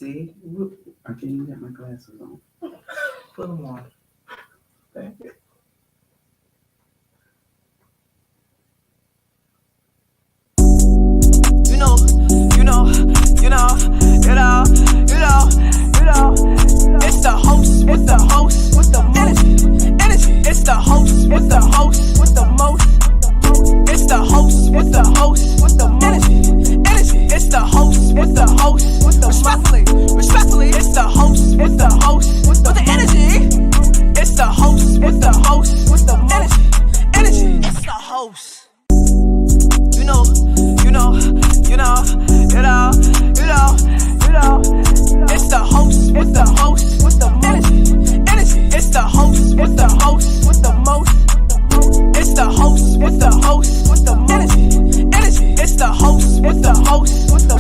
See? I can't even get my glasses on. Put them on. Thank you. It's the host with the host with the energy. It's the host with the host with the most. It's the host with the host with the energy. It's the host with the host with the respectfully. It's the host with the host with the energy. It's the host with the host with the energy. It's the host. It's the host with the host with the energy. It's the host with the host with the most. It's the host with the host with the energy. It's the host with the host with the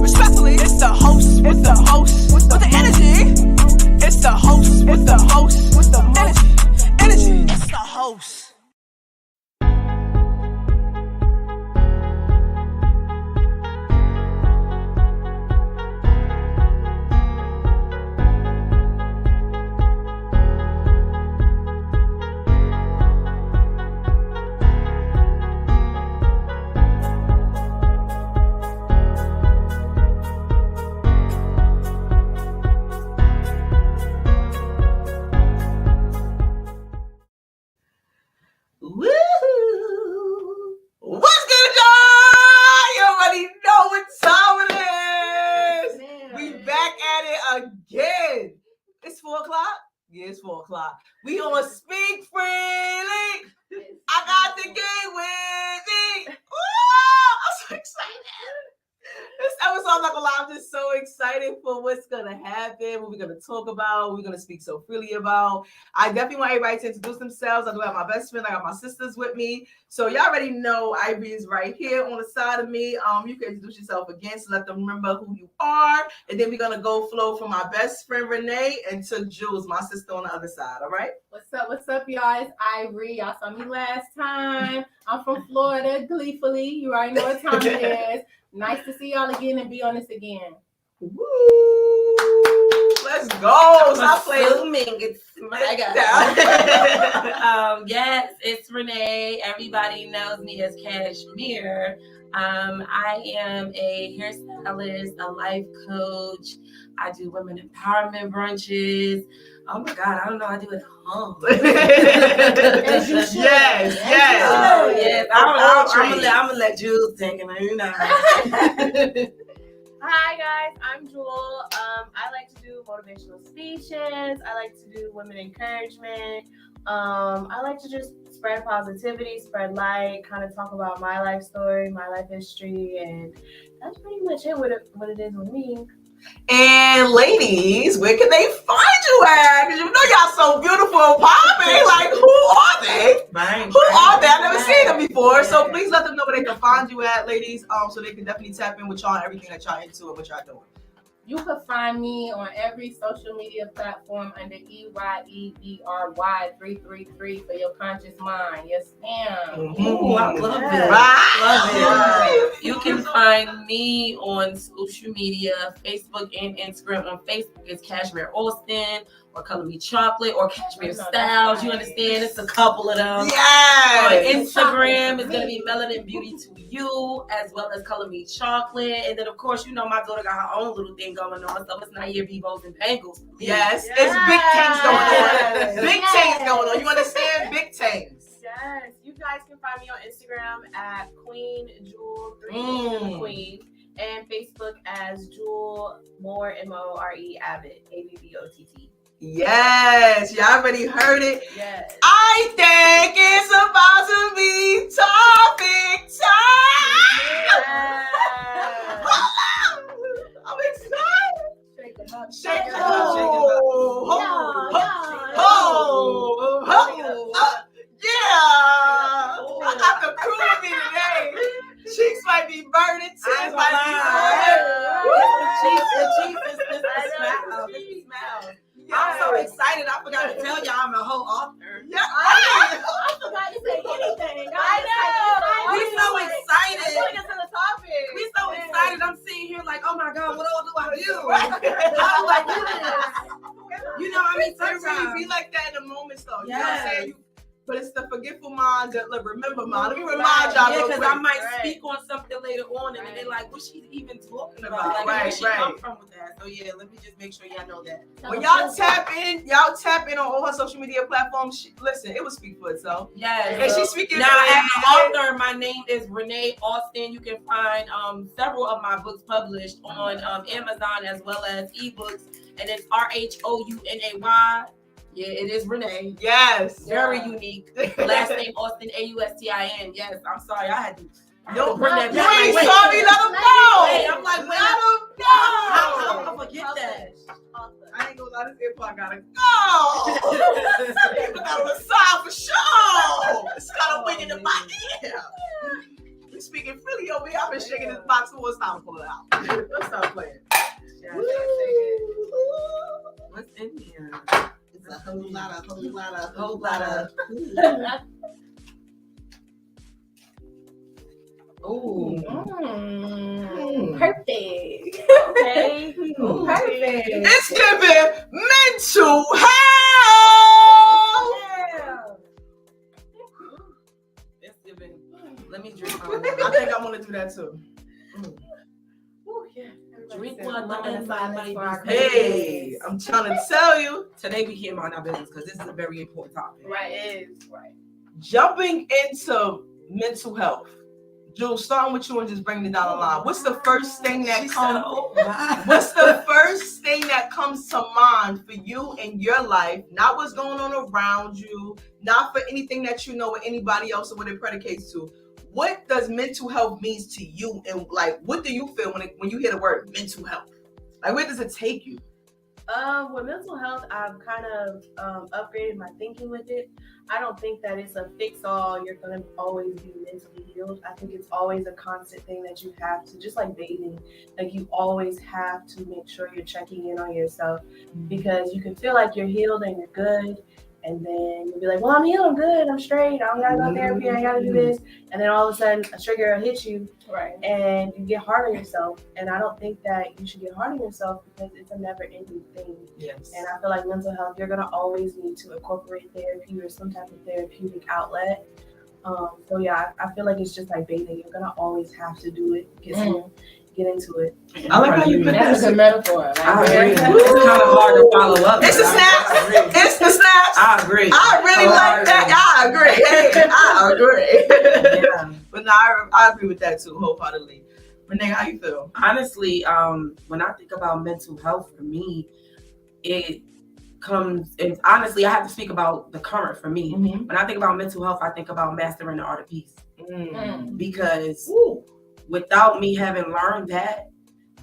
respectfully. It's the host with the host with the energy. It's the host with the host with the energy. It's the host. Again. It's 4 o'clock? Yeah, it's 4 o'clock. We on Speak Freely. I got the game with me. Woo! I'm so excited. This episode, I'm not gonna lie, I'm just so excited for what's gonna happen, what we're gonna talk about, what we're gonna speak so freely about. I definitely want everybody to introduce themselves. I do have my best friend, I got my sisters with me. So y'all already know Ivy is right here on the side of me. You can introduce yourself again to let them remember who you are. And then we're gonna go flow from my best friend Renee and to Jules, my sister on the other side. All right? What's up, y'all? It's Ivory. Y'all saw me last time. I'm from Florida, gleefully. You already know what time it is. Nice to see y'all again and be on this again. Woo! Let's go. Stop assuming it's my yes, it's Renee. Everybody knows me as Cashmere. I am a hairstylist, a life coach. I do women empowerment brunches. Oh my God, I don't know. I do it at home. Yes. I'm gonna let Jules take it. You know. Hi guys, I'm Jewel. I like to do motivational speeches. I like to do women encouragement. I like to just spread positivity, spread light, kind of talk about my life story, my life history, and that's pretty much it. What it is with me. And ladies, where can they find you at? Because you know y'all so beautiful and popping. Like, who are they? Who are they? I've never seen them before. So please let them know where they can find you at, ladies. So they can definitely tap in with y'all and everything that y'all into and what y'all doing. You can find me on every social media platform under EYEBRY333 for your conscious mind. Yes, ma'am. Ooh, I love it. Love it. You can find me on social media, Facebook and Instagram. On Facebook, it's Cashmere Austin, or Color Me Chocolate, or Cashmere Styles. You understand? It's a couple of them. Yes. On Instagram, it's going to be Melanin Beauty to You, as well as Color Me Chocolate. And then, of course, you know my daughter got her own little thing going on, so it's not your Bebos and Bangles. Yes. It's big things going on. Big things going on. You understand? Big things. Yes. You guys can find me on Instagram at Queen Jewel 3 Queen, and Facebook as Jewel More More Abbott ABBOTT. Yes, y'all already heard it. Yes. I think it's about to be topic time. Yes. I'm excited. Shake it up. Shake it up. Yeah. I got the crew with me today. Cheeks might be burning. Tears might be smell. I'm so excited. I forgot to tell y'all I'm a whole author. Yeah. I forgot to say anything. I know. We're so excited. I'm going into the topic. We're so excited. I'm sitting here like, oh my God, what all do I do? be like that in the moments, though. You know what Yes. I'm saying? But it's the forgetful mind that remember mind. Let me remind y'all. Yeah, real because quick. I might speak on something later on, and then they're like, "What's she even talking about? Like, Right, where she right. come from with that?" So yeah, let me just make sure y'all know that. When y'all tap in on all her social media platforms. Listen, it will speak for itself. Yes. And she's speaking. Now, as an author, my name is Renee Austin. You can find several of my books published on Amazon as well as ebooks, and it's RHOUNAY. Yeah, it is Renee. Yes. Very unique. Last name Austin, AUSTIN. Yes, I'm sorry, I had to. Don't bring that You back. ain't Wait, sorry, let them know. Wait, I'm like, let them know. I forget that. I ain't gonna lie, this airport gotta go. People got on the side for sure. It's got a wing in the back. Yeah. We speaking freely over here. I've been shaking this box for it's time to pull it out. Let's stop playing. What's in here? It's a whole lot of. Ooh. Perfect. Okay. Ooh. Perfect. It's giving mental health. It's giving. Let me drink. I think I want to do that too. Ooh, yeah. Drink Everybody water said and moment of my silence for our Hey, I'm trying to tell you. Today we can't mind our business because this is a very important topic. Right, it is. Right. Jumping into mental health. Jules, starting with you and just bringing it down the line. What's the first thing that comes? What's the first thing that comes to mind for you in your life? Not what's going on around you, not for anything that you know or anybody else or what it predicates to. What does mental health mean to you, and like, what do you feel when you hear the word mental health? Like, where does it take you? With mental health, I've kind of upgraded my thinking with it. I don't think that it's a fix-all. You're going to always be mentally healed. I think it's always a constant thing that you have to, just like bathing, like you always have to make sure you're checking in on yourself, because you can feel like you're healed and you're good, and then you'll be like, well, I'm healed, I'm good, I'm straight, I don't gotta go to therapy, I ain't gotta do this, and then all of a sudden a trigger will hit you, Right. and you get hard on yourself. And I don't think that you should get hard on yourself, because it's a never-ending thing. Yes. And I feel like mental health, you're gonna always need to incorporate therapy or some type of therapeutic outlet. So yeah, I feel like it's just like bathing. You're gonna always have to do it. Get into it. I like how you put That's a that. good metaphor. I agree. Like, It's kind of hard to follow up. It's the snaps. It's the snaps. I agree. I really like that. I agree. Hey, I agree. Yeah. But no, I agree with that too, wholeheartedly. Renee, how you feel? Honestly, when I think about mental health for me, it comes, and honestly, I have to speak about the current for me. Mm-hmm. When I think about mental health, I think about mastering the art of peace. Because Ooh. without me having learned that,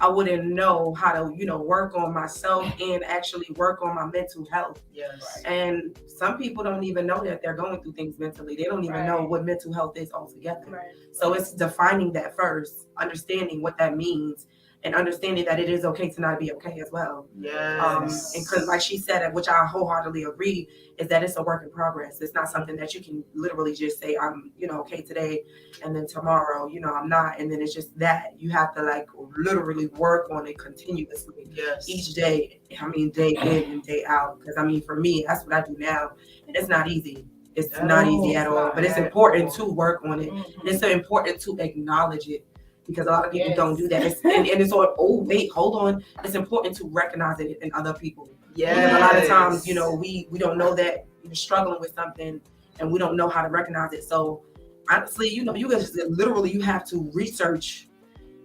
I wouldn't know how to, work on myself and actually work on my mental health. Yes. And some people don't even know that they're going through things mentally. They don't even know what mental health is altogether. Right. So it's defining that first, understanding what that means, and understanding that it is okay to not be okay as well. Yes. And because, like she said, which I wholeheartedly agree, is that it's a work in progress. It's not something that you can literally just say, I'm, okay today, and then tomorrow, I'm not. And then it's just that. You have to literally work on it continuously. Yes. Each day, day in and day out. Because for me, that's what I do now. It's not easy. It's not easy at all. But it's important to work on it. Mm-hmm. And it's so important to acknowledge it. Because a lot of people don't do that. And it's all, oh, wait, hold on. It's important to recognize it in other people. Yes. Because a lot of times, we don't know that you're struggling with something and we don't know how to recognize it. So honestly, you guys literally, you have to research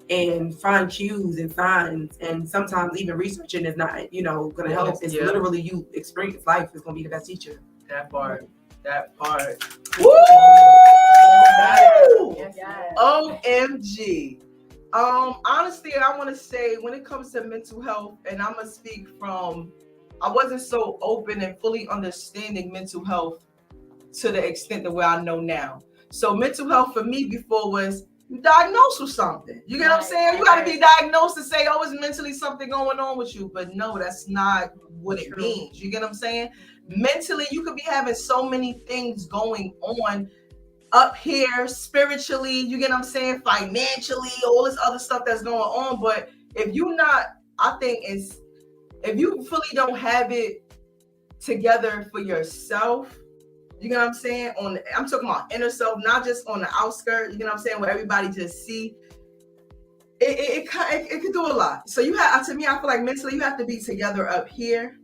and find cues and signs. And sometimes even researching is not, going to help. It's literally you experience life is going to be the best teacher. That part. Woo! Yes. OMG. Honestly, I want to say when it comes to mental health, and I'm gonna speak from, I wasn't so open and fully understanding mental health to the extent that where I know now. So mental health for me before was you diagnosed with something. You get what I'm saying? You got to be diagnosed to say, oh, it's mentally something going on with you. But no, that's not what it means. You get what I'm saying? Mentally, you could be having so many things going on up here spiritually, you get what I'm saying, financially, all this other stuff that's going on. But if you not, I think if you fully don't have it together for yourself. You know what I'm saying? I'm talking about inner self, not just on the outskirts. You know what I'm saying? Where everybody just see. It can do a lot. So you have, to me, I feel like mentally you have to be together up here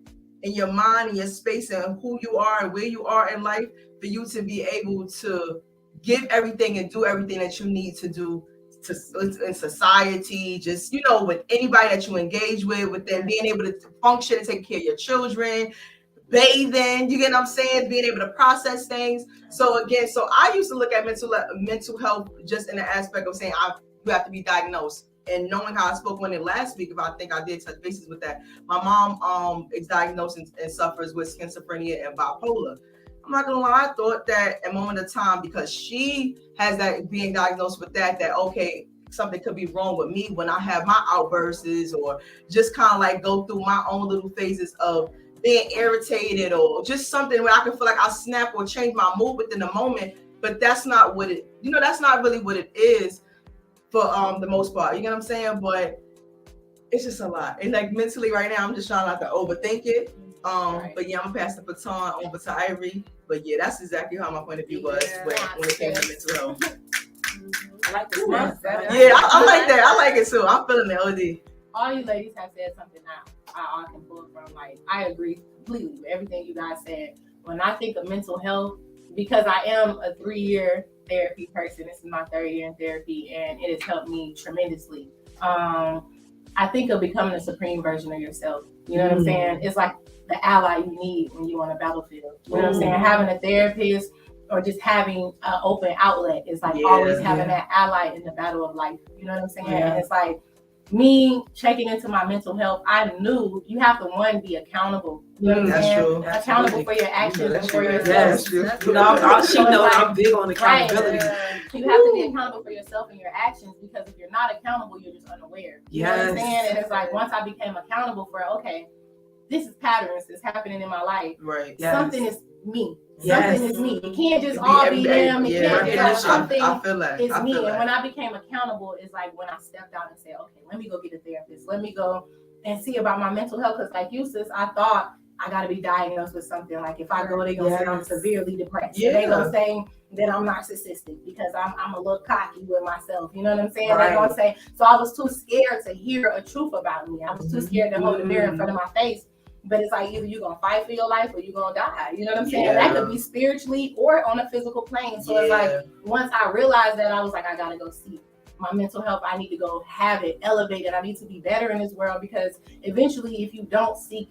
in your mind and your space and who you are and where you are in life for you to be able to give everything and do everything that you need to do in society, just, you know, with anybody that you engage with them being able to function and take care of your children, bathing, you get what I'm saying, being able to process things. So again, I used to look at mental health just in the aspect of saying you have to be diagnosed. And knowing how I spoke on it last week, if I think I did touch bases with that, my mom is diagnosed and suffers with schizophrenia and bipolar. I'm not gonna lie, I thought that at a moment of time, because she has that being diagnosed with that okay, something could be wrong with me when I have my outbursts or just kind of like go through my own little phases of being irritated or just something where I can feel like I snap or change my mood within the moment. But that's not what that's not really what it is for the most part. You know what I'm saying? But it's just a lot. And like mentally right now, I'm just trying not to overthink it. But yeah, I'm gonna pass the baton over to Ivory. But yeah, that's exactly how my point of view was when it came to mental health. I like this one. Yeah, I like that. I like it too. I'm feeling the OD. All you ladies have said something that I can pull from. Like, I agree completely with everything you guys said. When I think of mental health, because I am a 3-year therapy person, this is my 3rd year in therapy, and it has helped me tremendously. I think of becoming a supreme version of yourself. You know what I'm saying? It's like the ally you need when you're on a battlefield. You know what I'm saying? Having a therapist or just having an open outlet is like always having that ally in the battle of life. You know what I'm saying? And it's like me checking into my mental health, I knew you have to, one, be accountable. You know what I'm saying? True. Accountable for your actions and for yourself. Yes, true. You know, she knows I'm big on accountability. You have to be accountable for yourself and your actions, because if you're not accountable, you're just unaware. You know what I'm saying? And it's like, once I became accountable for, okay, this is patterns that's happening in my life. Right. Something is me. Something is me. It can't just all be them. It can't just something. I feel that. It's me. And when I became accountable, it's like when I stepped out and said, okay, let me go get a therapist. Let me go and see about my mental health. Because like you, sis, I thought I got to be diagnosed with something. Like if I go, they're going to say I'm severely depressed. Yeah. They're going to say that I'm narcissistic because I'm a little cocky with myself. You know what I'm saying? They're going to say. So I was too scared to hear a truth about me. I was too scared to hold the mirror in front of my face. But it's like either you're going to fight for your life or you're going to die. You know what I'm saying? That could be spiritually or on a physical plane. So it's like, once I realized that, I was like, I got to go see my mental health. I need to go have it elevated. I need to be better in this world, because eventually if you don't seek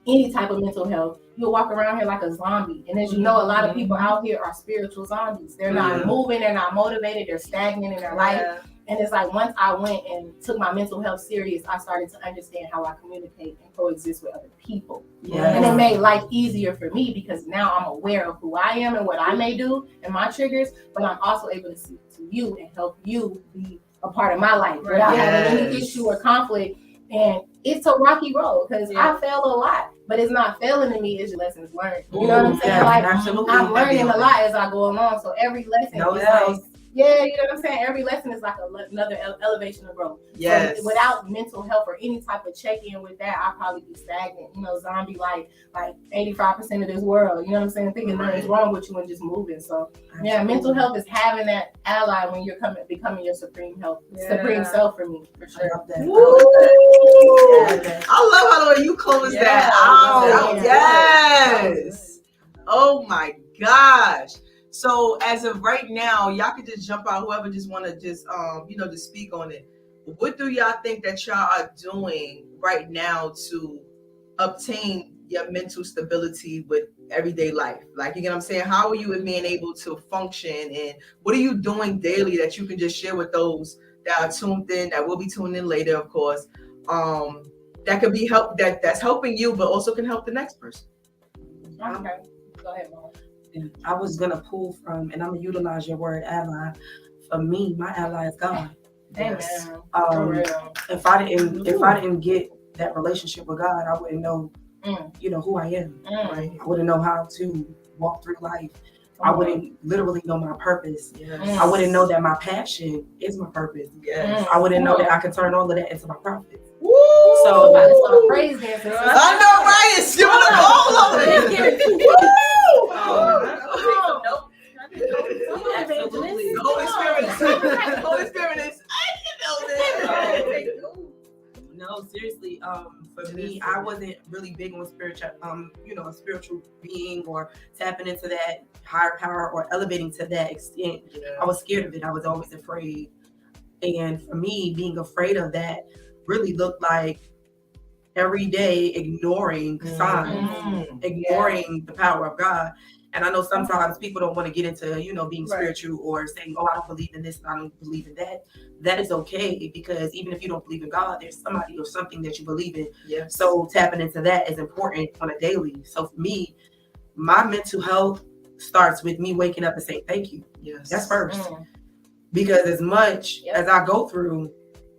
any type of mental health, you'll walk around here like a zombie. And as you know, a lot of people out here are spiritual zombies. They're not moving. They're not motivated. They're stagnant in their life. And it's like, once I went and took my mental health serious, I started to understand how I communicate and coexist with other people. And it made life easier for me, because now I'm aware of who I am and what I may do and my triggers, but I'm also able to speak to you and help you be a part of my life without having any issue or conflict. And it's a rocky road, because I fail a lot, but it's not failing to me, it's lessons learned. You know what I'm saying? Like, I'm learning a lot as I go along. So every lesson is like, you know what I'm saying? Every lesson is like another elevation of growth. So without mental health or any type of check-in with that, I'd probably be stagnant, zombie like 85% of this world. You know what I'm saying? Thinking nothing's wrong with you and just moving. So mental health is having that ally when you're becoming your supreme self for me, for sure. I love how the way you close that out. Yes. Oh my gosh. So as of right now, y'all can just jump out, whoever just want to just speak on it. What do y'all think that y'all are doing right now to obtain your mental stability with everyday life? Like, you get what I'm saying? How are you being able to function, and what are you doing daily that you can just share with those that are tuned in, that will be tuned in later, of course, that could be that's helping you, but also can help the next person? Okay, go ahead, Mom. I was gonna pull from, and I'm gonna utilize your word ally. For me, my ally is God. Yes. If I didn't get that relationship with God, I wouldn't know, who I am. Right? I wouldn't know how to walk through life. I wouldn't literally know my purpose. I wouldn't know that my passion is my purpose. I wouldn't know that I could turn all of that into my profit. So I just want to praise dance. I know, right? It's giving them all over here. Absolutely. Holy Spirit is. No, seriously. For me, I wasn't really big on spiritual, a spiritual being or tapping into that higher power or elevating to that extent. I was scared of it. I was always afraid. And for me, being afraid of that really looked like every day ignoring signs, ignoring the power of God. And I know sometimes people don't want to get into, being spiritual or saying, oh, I don't believe in this and I don't believe in that. That is okay, because even if you don't believe in God, there's somebody or something that you believe in. Yes. So tapping into that is important on a daily. So for me, my mental health starts with me waking up and saying thank you. Yes. That's first. Because as much as I go through,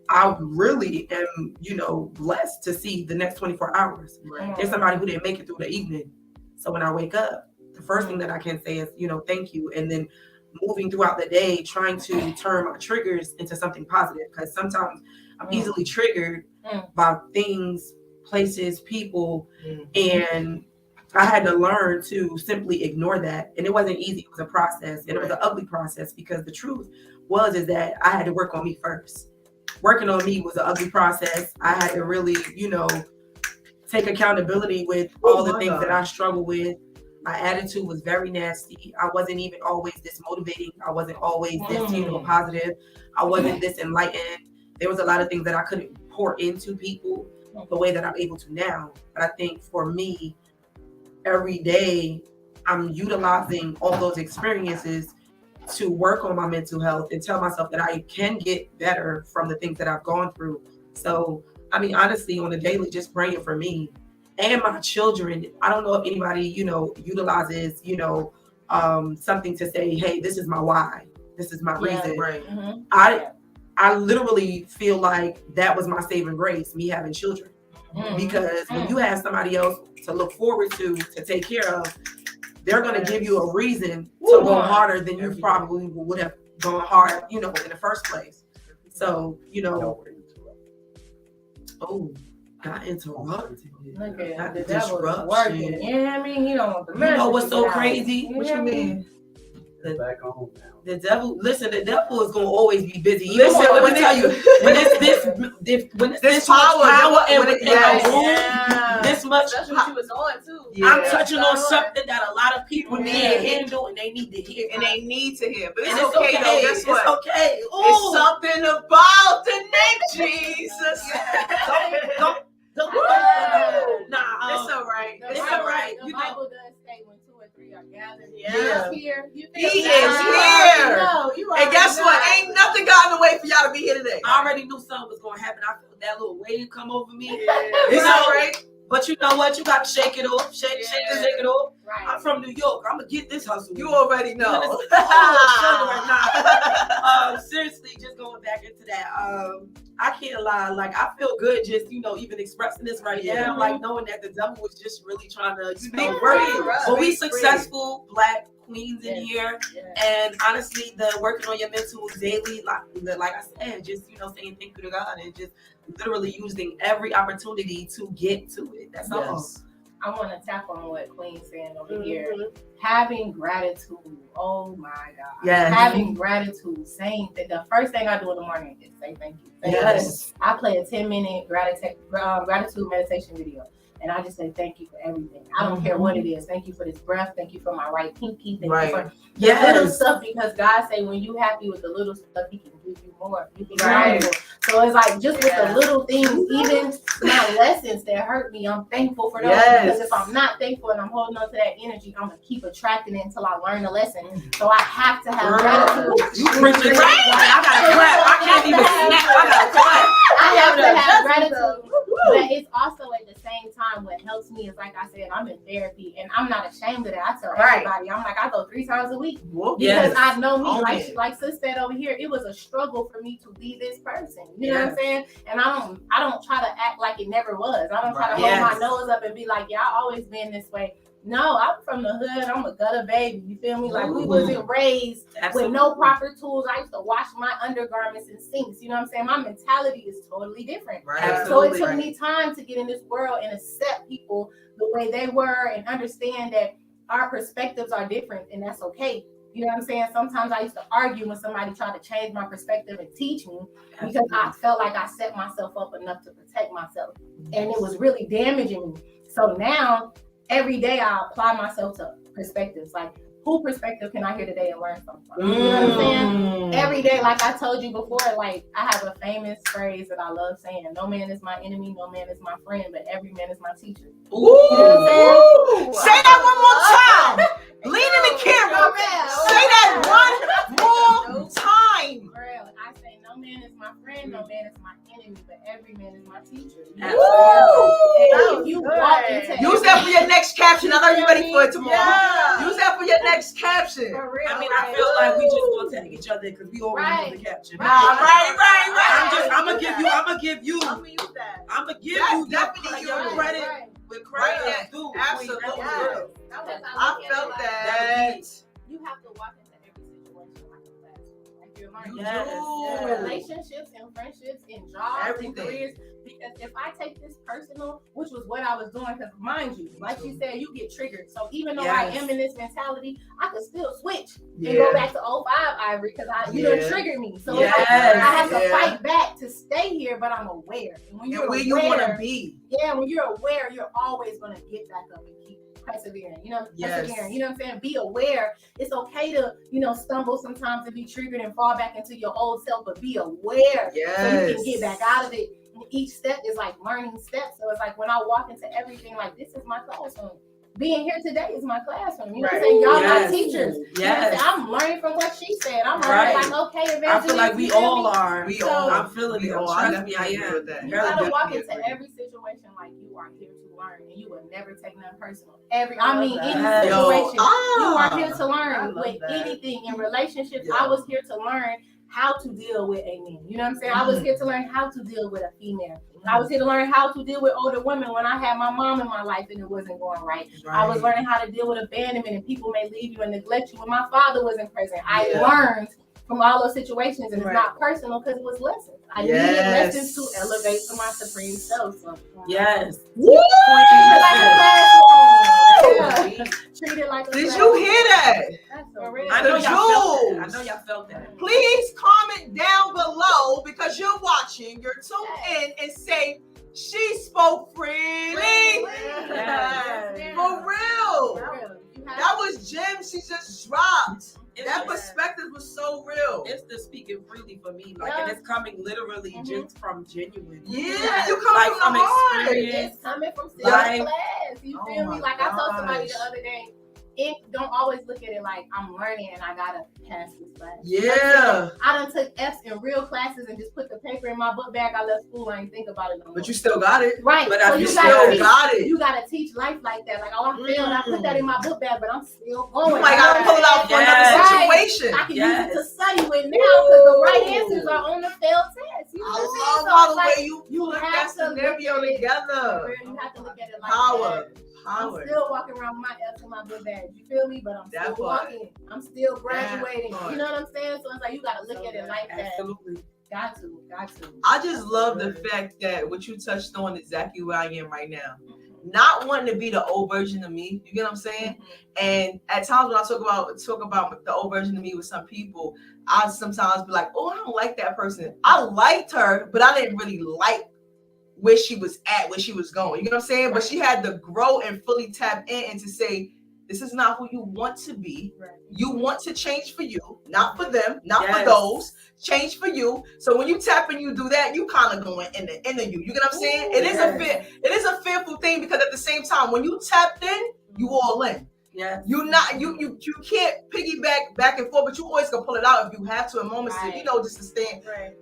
I really am, blessed to see the next 24 hours. Right. There's somebody who didn't make it through the evening. So when I wake up, the first thing that I can say is, thank you. And then moving throughout the day, trying to turn my triggers into something positive. Because sometimes I'm easily triggered by things, places, people. And I had to learn to simply ignore that. And it wasn't easy. It was a process. And it was an ugly process, because the truth is that I had to work on me first. Working on me was an ugly process. I had to really, take accountability with all the things that I struggle with. My attitude was very nasty. I wasn't even always this motivating. I wasn't always this, positive. I wasn't this enlightened. There was a lot of things that I couldn't pour into people the way that I'm able to now. But I think for me, every day I'm utilizing all those experiences to work on my mental health and tell myself that I can get better from the things that I've gone through. So, honestly, on a daily, just praying for me and my children. I don't know if anybody, utilizes, something to say, hey, this is my why. This is my reason. Right. I literally feel like that was my saving grace, me having children. Because when you have somebody else to look forward to take care of, they're going to give you a reason to go harder than you probably would have gone hard, in the first place. So, got interrupted. Okay, Got the the devil is disruption. working. Yeah, he don't want the You know what's so message out. crazy? You What hear you me? mean? Back home now. The devil is going to always be busy. Listen, Let when me tell you, when it's this much power and when it- within a room, Yeah. this much, That's what you was on too. I'm Yeah. touching on something that a lot of people need Yeah. to handle and they need to hear. And they need to hear. But it's And okay, though. Guess what? It's okay. It's Ooh. something about the name Jesus. Don't. Woo! Nah, It's all right. The It's Bible- all right. The You know. Bible does say when 2 or 3 are gathered. Yeah. He's here. You He feel is me? here. You And guess what? Ain't nothing got in the way for y'all to be here today. I already knew something was gonna happen. I felt that little wave come over me. It's Right. all right. But you know what? You got to shake it off. Shake it off. Right. I'm from New York. I'm gonna get this hustle. You already know. Seriously, just going back into that. I can't lie. Like, I feel good just, even expressing this right now. Like, knowing that the devil was just really trying to, work. But we successful Black queens in here. And honestly, the working on your mental daily, like I said, just, saying thank you to God and just literally using every opportunity to get to it. That's all. I want to tap on what Queen's saying over here. Having gratitude. Oh my God. Yes. Having gratitude. Saying that the first thing I do in the morning is say thank you. Yes. I play a 10-minute gratitude meditation video. And I just say thank you for everything. I don't care what it is. Thank you for this breath. Thank you for my right pinky. Thank you for the little stuff, because God say when you happy with the little stuff, He can give you more. You be grateful. So it's like just with the little things, even my lessons that hurt me, I'm thankful for those. Because if I'm not thankful and I'm holding on to that energy, I'm gonna keep attracting it until I learn the lesson. So I have to have gratitude. You preaching right? I gotta clap. I can't even snap. I gotta clap. I have to have gratitude. But it's also at the same time what helps me is, like I said, I'm in therapy and I'm not ashamed of that. I tell everybody, I'm like, I go 3 times a week because I know me. Like sis said over here, it was a struggle for me to be this person. You know what I'm saying? And I don't try to act like it never was. I don't try to hold my nose up and be like, yeah, I always been this way. No, I'm from the hood. I'm a gutter baby. You feel me? Like we wasn't raised Absolutely. with no proper tools. I used to wash my undergarments in sinks. You know what I'm saying? My mentality is totally different. Right. So it Absolutely. took me time to get in this world and accept people the way they were and understand that our perspectives are different and that's okay. You know what I'm saying? Sometimes I used to argue when somebody tried to change my perspective and teach me because I felt like I set myself up enough to protect myself. And it was really damaging me. So now, every day I apply myself to perspectives. Like, who perspective can I hear today and learn from? You know what I'm saying? Every day, like I told you before, like I have a famous phrase that I love saying: "No man is my enemy, no man is my friend, but every man is my teacher." Ooh. You know what I'm saying? Say that one more time. Lean in the camera. Say that one more time. For real, I say no man is my friend, no man is my enemy, but every man is my teacher. Woo! If you walk into Use that for your next caption. I know you're ready for it tomorrow. Yeah. Use that for your next caption. for real, I mean, I feel like we just gonna tag each other because we already know the Right. caption. Right. I'm gonna give you I'm gonna use that. I'm gonna give That's you that definitely your you. credit with credit Right. is due. Absolutely. Yes. I felt that. You have to walk into every situation like a classroom. Like you're learning. You Yes. do. In relationships and friendships and jobs Everything. and careers. Because if I take this personal, which was what I was doing, because mind you, like you said, you get triggered. So even though I am in this mentality, I could still switch and go back to 05 Ivory because you done triggered me. So it's like, I have to fight back to stay here, but I'm aware. And when you're where aware, you want to be. yeah, when you're aware, you're always going to get back up and keep persevering. You know, persevering. You know what I'm saying? Be aware. It's okay to, stumble sometimes and be triggered and fall back into your old self, but be aware so you can get back out of it. And each step is like learning steps. So it's like when I walk into everything, like this is my classroom. Being here today is my classroom. You know what I'm saying? Y'all my teachers. You know what I'm saying? I'm learning from what she said. I'm learning like, okay, I Evangeline, feel like we all are. We So- all. I'm feeling We it. all. Trust me, I agree am. with that. You I gotta walk definitely into agree. every situation like you are here to learn, and you will never take nothing personal. Any Yes. situation, you Ah. are here to I learn. love With that. anything in relationships, Yeah. I was here to learn how to deal with a man. You know what I'm saying? I was here to learn how to deal with a female. I was here to learn how to deal with older women when I had my mom in my life and it wasn't going right. I was learning how to deal with abandonment and people may leave you and neglect you when my father wasn't present. I learned from all those situations, and it's not personal because it was lessons. I needed lessons to elevate to my supreme self. So, Yes. Woo! Treat it like a Did you classroom. hear that? That's so real. I know The y'all felt that. I jewels. know y'all felt that. Please comment down below because you're watching, you're tuned in, and say, she spoke freely. Yes. For real. For real. You have That was gems she just dropped. It's That just- perspective was so real. It's the speaking freely for me, like, and it's coming literally just from genuine. Yeah, you come Like, from the heart. experience. It's coming from still Like- class. You Oh feel me? my Like I told somebody gosh. the other day, don't always look at it like I'm learning and I gotta pass this class. Yeah. I done took F's in real classes and just put the paper in my book bag. I left school. I ain't think about it no more. But you still got it. Right. But so you you still gotta teach, got it. you gotta teach life like that. Like, oh, I failed. I put that in my book bag, but I'm still going. You might gotta pull it out for Yes. another situation. I can use it to study with now because the right answers are on the failed test. You know what I'm saying? I love So how it's the like, way you you put have that to look scenario at it. together. You have to look at it like Power. that. I'm still walking around with my F's in my book bag. You feel me? But I'm That still part. walking. I'm still graduating. part. You know what I'm saying? So it's like you gotta look at it like that. Absolutely. Got to. I just love the fact that what you touched on is exactly where I am right now. Not wanting to be the old version of me. You get what I'm saying? And at times when I talk about the old version of me with some people, I sometimes be like, oh, I don't like that person. I liked her, but I didn't really like where she was at, where she was going. You know what I'm saying? But she had to grow and fully tap in and to say, this is not who you want to be. Right. You want to change for you, not for them, not for Yes. those. Change for you. So when you tap and you do that, you kind of going in the inner you. You get what I'm saying? It is a fearful thing because at the same time, when you tapped in, you all in. Yes. You can't piggyback back and forth, but you always gonna pull it out if you have to in moments to, just to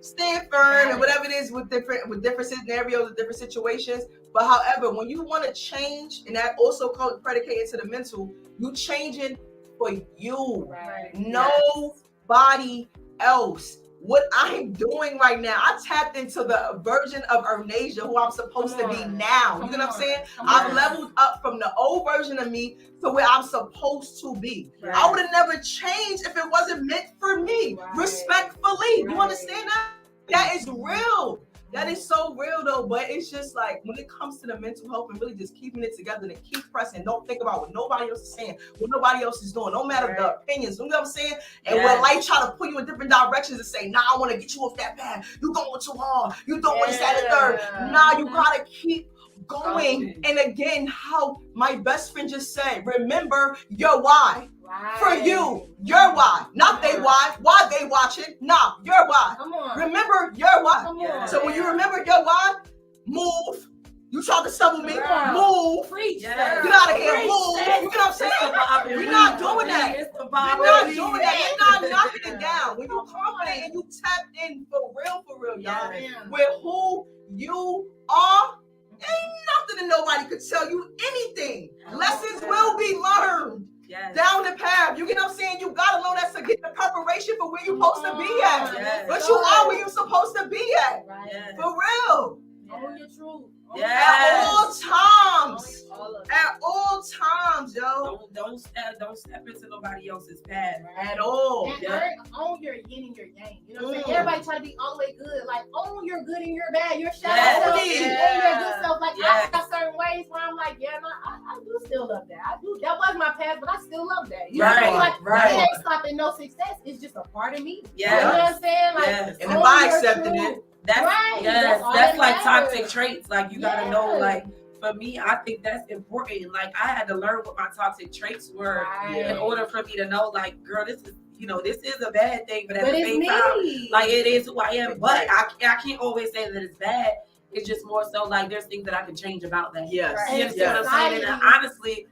stand firm and whatever it is with different scenarios, with different situations. But however, when you want to change, and that also predicated to the mental, you changing for you. Right. Nobody else. what I'm doing right now. I tapped into the version of Ernasia who I'm supposed to be now. You know what I'm saying? I've leveled up from the old version of me to where I'm supposed to be. Right. I would have never changed if it wasn't meant for me. Right. Respectfully. You Right. understand that? That is real. That is so real though, but it's just like when it comes to the mental health and really just keeping it together and keep pressing, don't think about what nobody else is saying, what nobody else is doing, no matter the opinions, you know what I'm saying? And when life try to pull you in different directions and say, nah, I want to get you off that path, you going too hard, you doing this, that, and third. Nah, you gotta keep going. And again, how my best friend just said, remember your why. Right. For you, your why, not they why they watching, nah, your why. Come on. Remember your why. Come on. So when you remember your why, move. You try to stumble me, move. Preach. Get out of here, move. You know what I'm saying? We're not doing that. We're not doing that. You're not knocking it down. When you're confident and you tap in for real, y'all, with who you are, ain't nothing that nobody could tell you anything. Lessons will be learned. Down the path. You get what I'm saying? You gotta learn that to get the preparation for where you're supposed to be at. But you are where you're supposed to be at. For real. Own your truth. At all times. At all times, yo. Don't step into nobody else's path at all. And own your yin and your yang. You know what I'm saying? Everybody try to be all the way good. Like own your good and your bad, your shadow self, own your good self. Like I got certain ways where I'm like, I do still love that. I do. That was my past, but I still love that. You know what I mean? Like it ain't stopping no success. It's just a part of me. You know what I'm saying? Like and if I accepted it. That's like toxic traits. Like you gotta know, like for me, I think that's important. Like I had to learn what my toxic traits were in order for me to know, like, girl, this is a bad thing, but at the same time, like it is who I am. But I can't always say that it's bad. It's just more so like there's things that I can change about that. Yes. You understand what I'm saying? And honestly,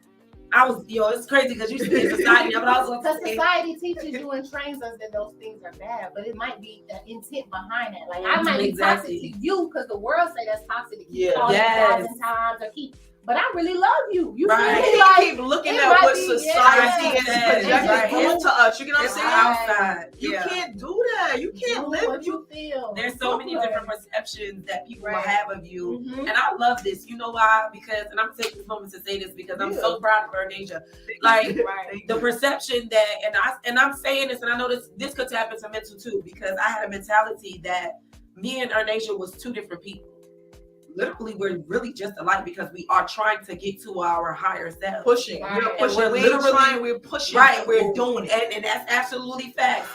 I was, it's crazy because you see society, but I was because society teaches you and trains us that those things are bad, but it might be the intent behind it. Like I might be toxic to you because the world say that's toxic to keep calling 1,000 times or keep. But I really love you. You really keep looking at what society is projecting to us. You get what I'm saying? Outside. You can't do that. You can't live what you feel. There's so many different perceptions that people will have of you. And I love this. You know why? Because, and I'm taking this moment to say this because I'm so proud of Ernasia. Like the perception that, and I'm saying this, and I know this could tap into mental too, because I had a mentality that me and Ernasia was two different people. Literally, we're really just alike because we are trying to get to our higher self. Pushing. We're pushing. We're pushing. Right. We're doing it. And that's absolutely fact.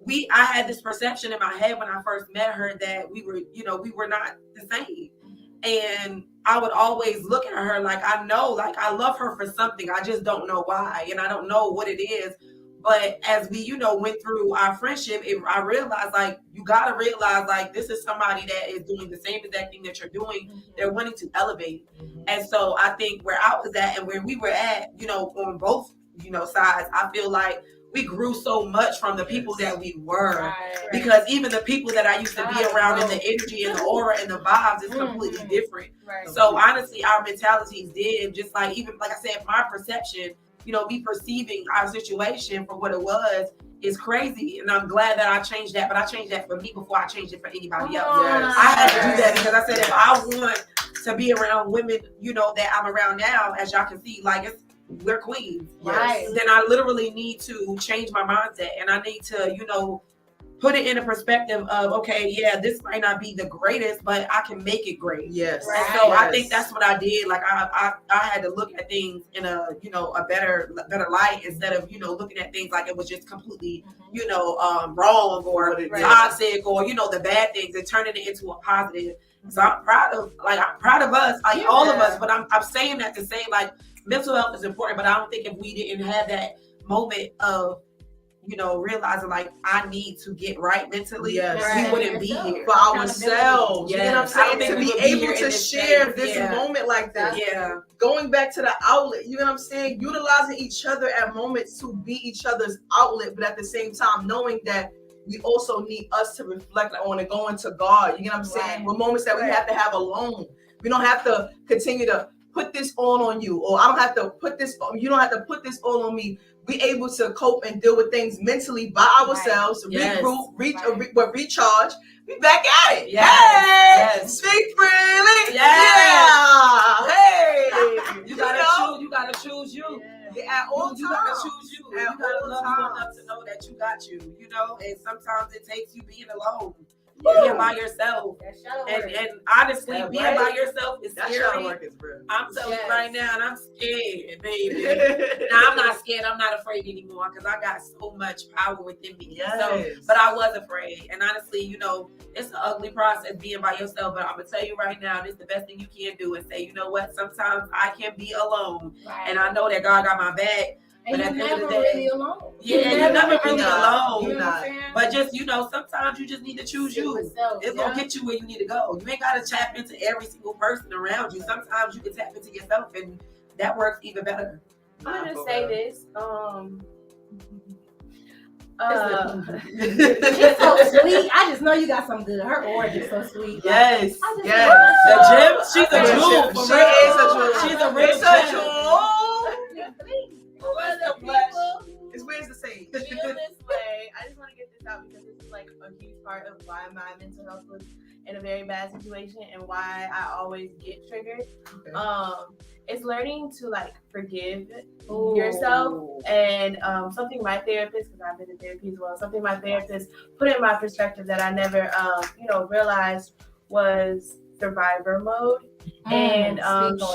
I had this perception in my head when I first met her that we were not the same. And I would always look at her like, I know, like I love her for something. I just don't know why. And I don't know what it is. But as we, went through our friendship, I realized, like, you got to realize, like, this is somebody that is doing the same exact thing that you're doing. They're wanting to elevate. And so I think where I was at and where we were at, on both, sides, I feel like we grew so much from the people that we were. Because even the people that I used to be around and the energy and the aura and the vibes is completely different. So honestly, our mentalities did, just like, even like I said, my perception, me perceiving our situation for what it was is crazy. And I'm glad that I changed that, but I changed that for me before I changed it for anybody else. I had to do that because I said, if I want to be around women, that I'm around now, as y'all can see, like we're queens. Then I literally need to change my mindset and I need to, put it in a perspective of, okay, this might not be the greatest, but I can make it great. So I think that's what I did. Like I had to look at things in a better light instead of looking at things like it was just completely wrong or toxic or the bad things and turning it into a positive. So I'm proud of us, like all of us. But I'm saying that to say like mental health is important, but I don't think if we didn't have that moment of realizing like I need to get right mentally, we wouldn't be here for ourselves. You know what I'm saying? To be able to share this moment like this. Going back to the outlet, you know what I'm saying? Utilizing each other at moments to be each other's outlet, but at the same time knowing that we also need us to reflect on and go into God. You know what I'm saying? With moments that we have to have alone. We don't have to continue to put this all on you, or I don't have to put this, you don't have to put this all on me. we able to cope and deal with things mentally by ourselves, Yes. regroup, recharge. We back at it. Yes. Hey, Yes. speak freely. Yes. Yeah. Hey, You gotta choose. You gotta choose you. Yeah, at all You gotta times. choose you. At You gotta all love you times. enough to know that you got you. You know, and sometimes it takes you being alone, being by yourself. And honestly, Yeah, being right? by yourself is That shadow scary. work is real. I'm telling you right now, and I'm scared, baby. Yes. Now I'm not scared. I'm not afraid anymore because I got so much power within me. So, but I was afraid, and honestly, you know, it's an ugly process being by yourself. But I'm gonna tell you right now, this is the best thing you can do is say, you know what? Sometimes I can be alone, and I know that God got my back. And But you're at the end of never the day, really alone. yeah, you're never really not. alone. You're not. But just, you know, sometimes you just need to choose you. It's gonna get you where you need to go. You ain't gotta tap into every single person around you. Sometimes you can tap into yourself, and that works even better. I'm gonna say this. She's so sweet. I just know you got some good. Her origin is so sweet. Yes. I just Yes. love The her. gym, she's a She jewel. is For real. a jewel. She's a real It's a gem. jewel. For the people It's weird to say. who feel this way, I just want to get this out because this is like a huge part of why my mental health was in a very bad situation and why I always get triggered. It's learning to like forgive yourself, and something my therapist, because I've been in therapy as well, something my therapist put in my perspective that I never realized was survivor mode. And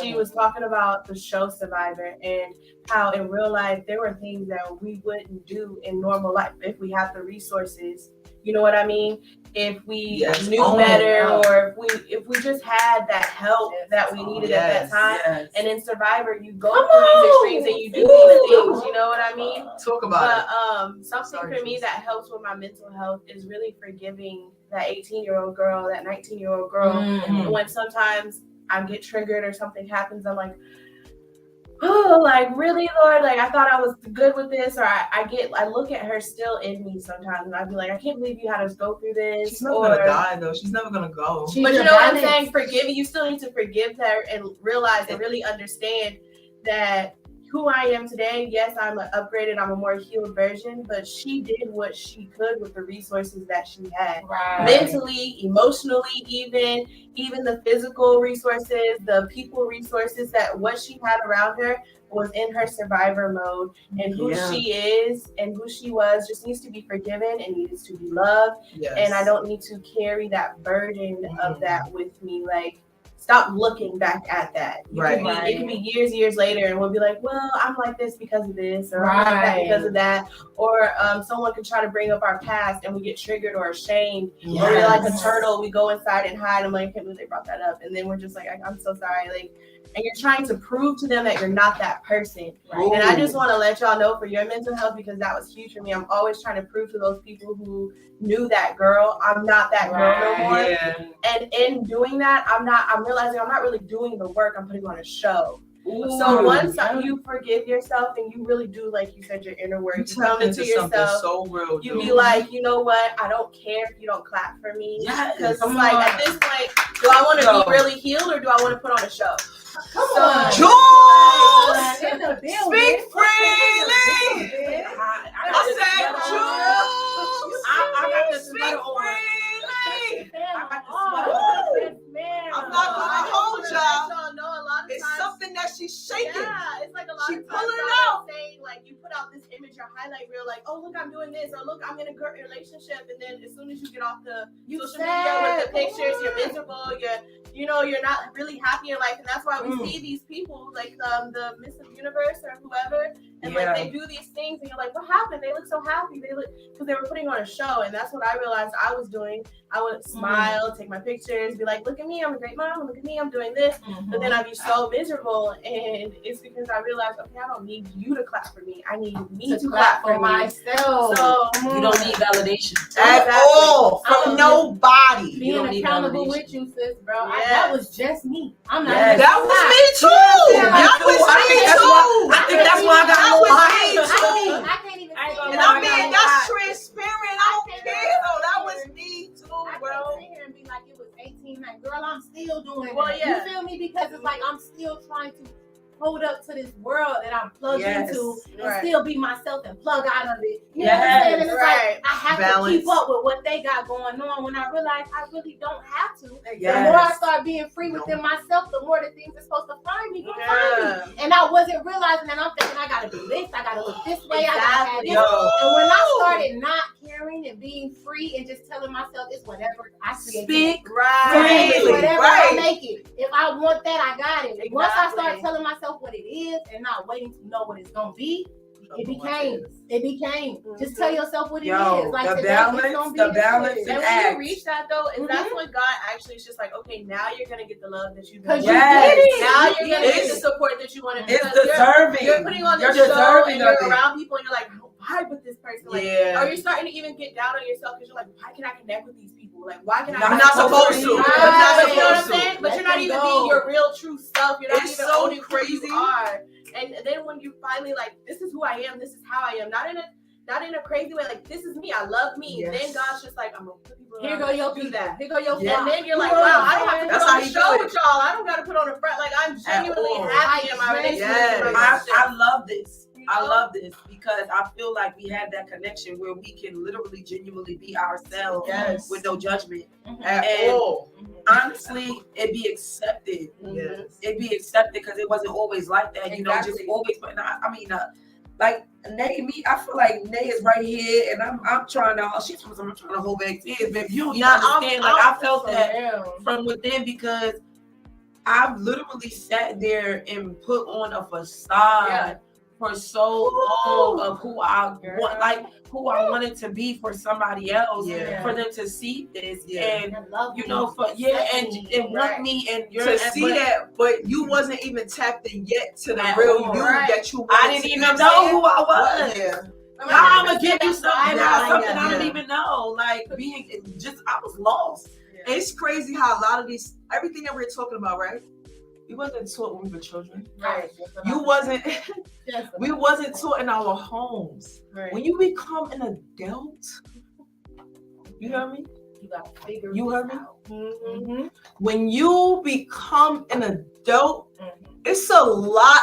she was talking about the show Survivor and how in real life there were things that we wouldn't do in normal life if we had the resources. You know what I mean? If we knew better, or if we just had that help that we needed at that time. Yes. And in Survivor, you go through these extremes and you do these things. You know what I mean? Talk about it. Something for me that helps with my mental health is really forgiving that 18-year-old girl, that 19-year-old girl. Mm-hmm. When sometimes I get triggered or something happens, I'm like, oh, like really, Lord, like I thought I was good with this, or I look at her still in me sometimes, and I'd be like, I can't believe you had us go through this. She's never gonna die though. She's never gonna go. But you know what I'm saying? Forgiving, you still need to forgive her and realize and really understand that who I am today, yes, I'm upgraded, I'm a more healed version, but she did what she could with the resources that she had. Right. Mentally, emotionally, even the physical resources, the people resources, that what she had around her was in her survivor mode, and who she is and who she was just needs to be forgiven and needs to be loved. Yes. And I don't need to carry that burden of that with me. Like, stop looking back at that. It can be years later, and we'll be like, well, I'm like this because of this, or I'm like that because of that. Or someone can try to bring up our past, and we get triggered or ashamed. Yes. Or we're like a turtle, we go inside and hide. I'm like, I can't believe they brought that up. And then we're just like, I'm so sorry. Like, and you're trying to prove to them that you're not that person. Right? And I just want to let y'all know for your mental health, because that was huge for me. I'm always trying to prove to those people who knew that girl, I'm not that girl no more. Yeah. And in doing that, I'm realizing I'm not really doing the work, I'm putting on a show. Ooh, so once you forgive yourself and you really do, like you said, your inner work, you come into yourself, so real, you be like, you know what, I don't care if you don't clap for me. Because I'm like, at this point, do I want to be really healed, or do I want to put on a show? Come on, Jules! Speak freely! I said, Jules! I got this speak freely! I got this I'm not gonna hold y'all. It's something that she's shaking. Yeah, it's like a lot she of times pulling it out. Saying, like, you put out this image or highlight reel, like, oh, look, I'm doing this, or look, I'm in a good relationship, and then as soon as you get off the social media with the pictures, you're miserable, you're not really happy in life. And that's why we see these people like the Miss Universe or whoever, and like they do these things, and you're like, what happened? They look so happy. They look, because they were putting on a show. And that's what I realized I was doing. I would smile, take my pictures, be like, look at me, I'm a great mom, look at me, I'm doing this. But then I'd be so miserable, and it's because I realized, okay, I don't need you to clap for me, I need me to clap for myself. So you don't need validation at all from nobody. Being accountable with you, sis, bro. That was just me. I'm not. That was me too. That was me too. I think that's why I got more hate too. I can't even. And I mean, that's transparent. I don't care though. That was me too, bro. I can't sit here and be like, it was 18. Like, girl, I'm still doing it. Well, yeah. You feel me? Because it's like I'm still trying to hold up to this world that I'm plugged into and Right. still be myself and plug out of it. You know Yes. what I'm saying? And it's Right. like I have Balance. to keep up with what they got going on when I realize I really don't have to. Yes. The more I start being free within myself, the more the things that's supposed to find me gonna find me. And I wasn't realizing that I'm thinking I gotta do this, I gotta look this way, I gotta have this. Yo. And when I started not caring and being free and just telling myself it's whatever I create. Speak. Right. It's whatever Right. I make it. If I want that, I got it. Once I start Exactly. telling myself what it is and not waiting to know what it's gonna be, it became. Just tell yourself what it Yo, is. Like the today, balance, it's gonna be the this balance shit. And is when act. you reach that though, is that's when God actually is just like, okay, now you're gonna get the love that you've been 'Cause you wanting. Yes. did it. Now You you're did gonna get it. the support that you wanted. It's because deserving. You're putting on You're this show deserving and you're of it. around people and you're like, I vibe with this person. Like, Yeah. or you're starting to even get down on yourself because you're like, why can I connect with these people? Like, why can I? You're You're not supposed to. You're not Right. You know what I'm supposed to. saying? But Let you're not them even go. being your real true self. You're not It's even so owning who crazy. you are. And then when you finally like, this is who I am. This is how I am. Not in a crazy way. Like, this is me. I love me. Yes. Then God's just like, I'm gonna put people Here around go that your do people. that. Here go your Yeah. And flock. then you're like, You know wow, what I don't have I'm to That's put how on he a show do it. with y'all. I don't got to put on a front. Like, I'm genuinely all. happy in my Yes. relationship. Yes. with my I relationship. love this. You I know? love this because I feel like we have that connection where we can literally genuinely be ourselves Yes. with no judgment. At And- all. Honestly, it be accepted. Yes. It be accepted because it wasn't always like that. You know, just Exactly. always. But I mean, like Nay, me, I feel like Nay is right here, and I'm trying to. She's I'm trying to hold back tears, but you don't even understand. Like I felt that from within because I've literally sat there and put on a facade Yeah. for so long of who I want, like who I wanted to be for somebody else, Yeah. for them to see this Yeah. and I love you me. know, for and want me and you're To see that, but you wasn't even tapped in yet to the At real all. you Right. that you I wanted didn't to even be. know who I was. Yeah. Now I'm gonna give you something, Yeah. something I Yeah. didn't even know. Like being just, I was lost. It's crazy how a lot of these, everything that we're talking about, right? We wasn't taught when we were children. Right. You wasn't. Yes. We wasn't taught in our homes. Right. When you become an adult, you hear me? You gotta figure You this heard me? out. Mm-hmm. When you become an adult, Mhm. it's a lot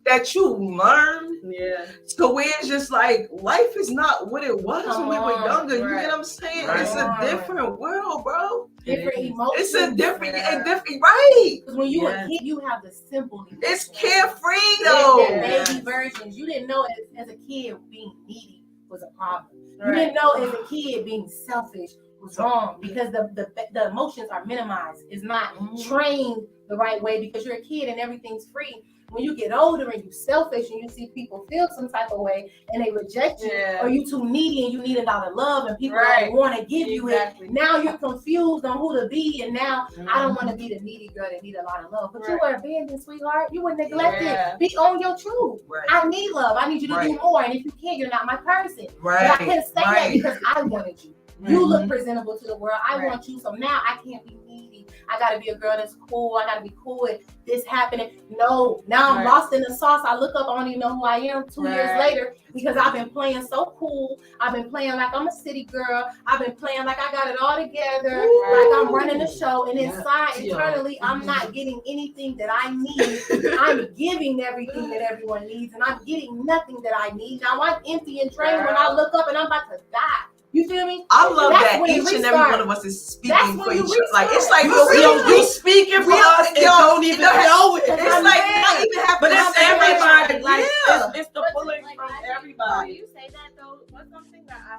that you learn Yeah. to where it's just like life is not what it was Come when we were on, younger. You right. get what I'm saying? Right. It's a different world, bro. Different It is. emotions. It's a different, Yeah. right? Because when you Yes. a kid, you have the simple. It's emotions. carefree They're though. baby versions. You didn't know as a kid being needy was a problem. You Right. didn't know as a kid being selfish was wrong because the emotions are minimized. It's not trained the right way because you're a kid and everything's free. When you get older and you selfish and you see people feel some type of way and they reject you, Yeah. or you too needy and you need a lot of love and people Right. don't want to give you Exactly. it. Now you're confused on who to be, and now I don't want to be the needy girl that need a lot of love. But you Right. were abandoned, sweetheart. You were neglected. Yeah. Be on your truth. Right. I need love. I need you to do Right. more. And if you can't, you're not my person. Right. But I couldn't say that Right. because I wanted you. You look presentable to the world. I Right. want you. So now I can't be needy. I gotta be a girl that's cool. I gotta be cool with this happening. No, now I'm Right. lost in the sauce. I look up, I don't even know who I am 2 years Right. later because I've been playing so cool. I've been playing like I'm a city girl. I've been playing like I got it all together, like I'm running the show. And inside, Yeah. internally, I'm not getting anything that I need. I'm giving everything that everyone needs, and I'm getting nothing that I need. Now I'm empty and drained when I look up and I'm about to die. You feel me? I love That's that when each it and every restarts. one of us is That's speaking when for you each other. Like it's like restart. You speaking for us and don't even know it. It's like not even have But to it's have everybody. that. Like Yeah. it's the pulling Like, from I think when everybody. you say that though, what's something that I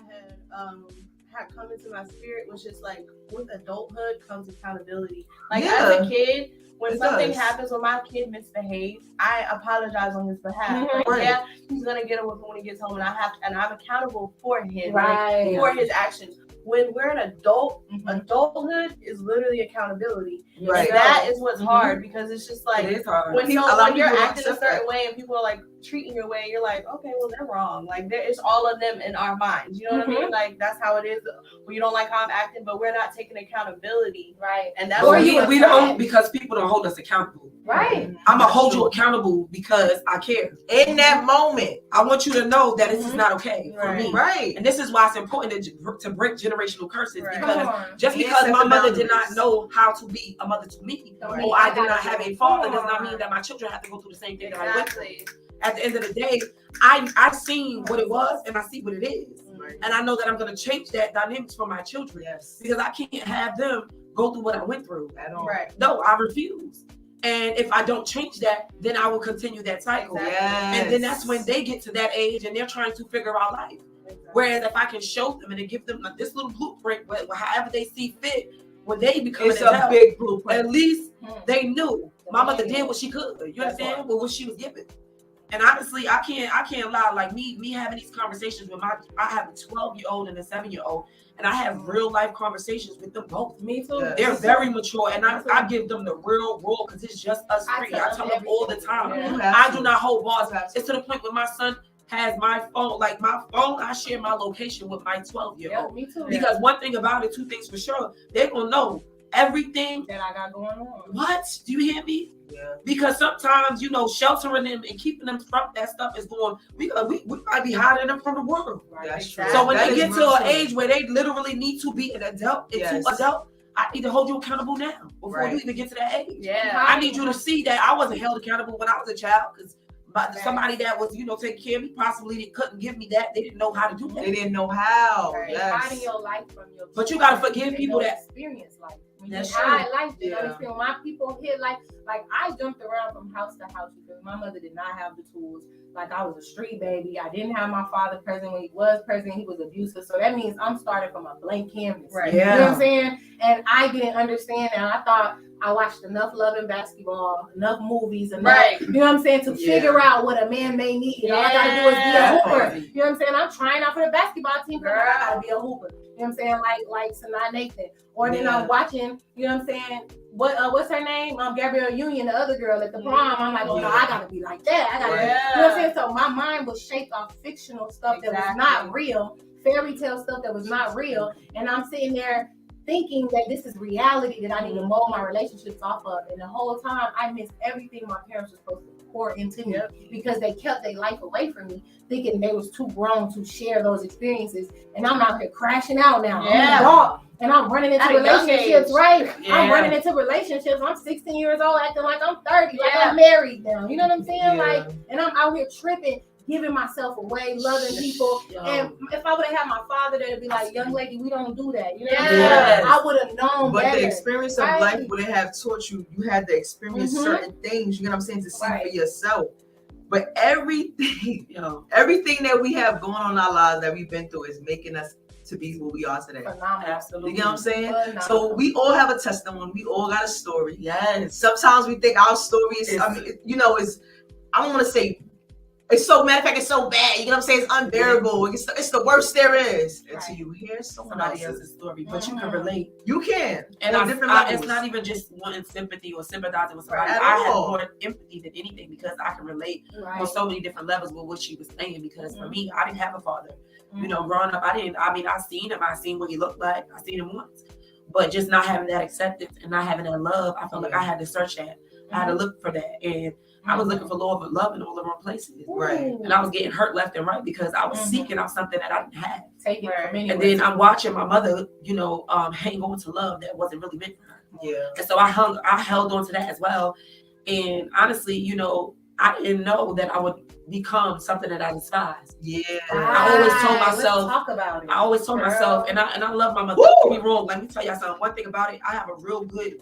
had come into my spirit was just like with adulthood comes accountability. Like as a kid, when It something does. happens, when my kid misbehaves, I apologize on his behalf. Mhm. Like, Right. yeah, he's gonna get it when he gets home, and I'm accountable for him, Right. like, for his actions. When we're an adult, adulthood is literally accountability. Right. And that is what's hard because it's just like It is hard. when, People- so a lot of when you're people don't acting a accept certain way and people are like treating your way, you're like, okay, well they're wrong. Like there is all of them in our minds. You know what I mean? Like that's how it is. Well, you don't like how I'm acting, but we're not taking accountability. Right. And that's But what we don't because people don't hold us accountable. Right. I'm gonna hold you accountable because I care. In that moment. I want you to know that this is not okay for me. Right. And this is why it's important to break generational curses Right. because Come just And because set my the mother did boundaries. not know how to be a mother to me, Right. or I did not have a father, does not mean that my children have to go through the same thing that I went through. Exactly. At the end of the day, I seen what it was and I see what it is. Right. And I know that I'm gonna change that dynamics for my children. Yes. Because I can't have them go through what I went through. At all. Right. No, I refuse. And if I don't change that, then I will continue that cycle. Exactly. Yes. And then that's when they get to that age and they're trying to figure out life. Whereas if I can show them and give them like this little blueprint, but however they see fit, when they become It's an a adult, big blueprint. at least they knew my mother did what she could. You understand? With what she was given. And honestly, I can't lie. Like me having these conversations with I have a 12-year-old and a 7-year-old, and I have real life conversations with them both. Me too. Yes. They're very mature, and I give them the real raw because it's just us I three. tell I tell them all the everything. time. Yeah. You have I to. do not hold bars. You have to. It's to the point where my son has my phone. Like my phone, I share my location with my 12-year-old. Me too. Because one thing about it, two things for sure, they're gonna know everything. That I got going on. What? Do you hear me? Yeah. Because sometimes, sheltering them and keeping them from that stuff is going, we might be hiding them from the world. Right. That's true. So when That they is get to real an true. age where they literally need to be an adult, Yes. I need to hold you accountable now before Right. you even get to that age. Yeah. I need you to see that I wasn't held accountable when I was a child because somebody that was, taking care of me possibly couldn't give me that. They didn't know how to do that. They didn't know how. Right. Yes. Hiding your life from your But you gotta children. forgive They people don't that- experience life. When That's you hide life, you Yeah. understand why people hit like I jumped around from house to house because my mother did not have the tools. Like I was a street baby. I didn't have my father present. When he was present, he was abusive. So that means I'm starting from a blank canvas. Right. You know what Yeah. I'm saying? And I didn't understand that. I thought I watched enough Love and Basketball, enough movies, enough, Right. you know what I'm saying, to Yeah. figure out what a man may need. All I gotta do is be a Yeah. hooper. You know what I'm saying? I'm trying out for the basketball team, but I Girl. gotta be a hooper. You know what I'm saying? Like Sanaa Nathan. Or then Yeah. I'm watching, you know what I'm saying? What's her name? Gabrielle Union, the other girl at the prom. I'm like, oh no, I gotta be like that. I gotta, Right. you know what I'm saying? So my mind was shaped off fictional stuff that was not real, fairy tale stuff that was not real, and I'm sitting there thinking that this is reality that I need to mold my relationships off of. And the whole time I missed everything my parents were supposed to pour into me because they kept their life away from me, thinking they was too grown to share those experiences. And I'm out here crashing out now. I'm an adult, and I'm running into At a young relationships, age. right? Yeah. I'm running into relationships. I'm 16 years old, acting like I'm 30, like Yeah. I'm married now. You know what I'm saying? Yeah. Like, and I'm out here tripping, giving myself away, loving people. And if I would have had my father there to be like, young lady, we don't do that. You know what I'm saying? Yes. I would have known But better. the experience of Right. life would have taught you, you had to experience Mhm. certain things, you know what I'm saying, to see Right. for yourself. But everything, Yo, everything that we have going on in our lives that we've been through is making us to be what we are today. Phenomenal. absolutely. You get what I'm saying? Phenomenal. So we all have a testimony. We all got a story. Yes. Sometimes we think our story is, I don't want to say, it's so, matter of fact, it's so bad. You know what I'm saying? It's unbearable. It's the worst there is. Right. Until you hear someone Somebody else's. else's story, but you Mhm. can relate. You can. And on different it's levels. not even just wanting sympathy or sympathizing with somebody. At I have all. more empathy than anything because I can relate on Right. so many different levels with what she was saying. Because for me, I didn't have a father. Mhm. You know, growing up, I seen him. I seen what he looked like. I seen him once. But just not having that acceptance and not having that love, I felt like I had to search that. I had to look for that. And I was looking for love in all the wrong places. Right. And I was getting hurt left and right because I was Mhm. seeking out something that I didn't have. Take it from anywhere. And then I'm watching my mother, hang on to love that wasn't really meant for her. Yeah. And so I held on to that as well. And honestly, I didn't know that I would become something that I despised. Yeah. I always told Right. myself- Let's talk about it. I always told Girl. myself, and I love my mother. Woo! Don't get me wrong. Let me tell y'all something. One thing about it, I have a real good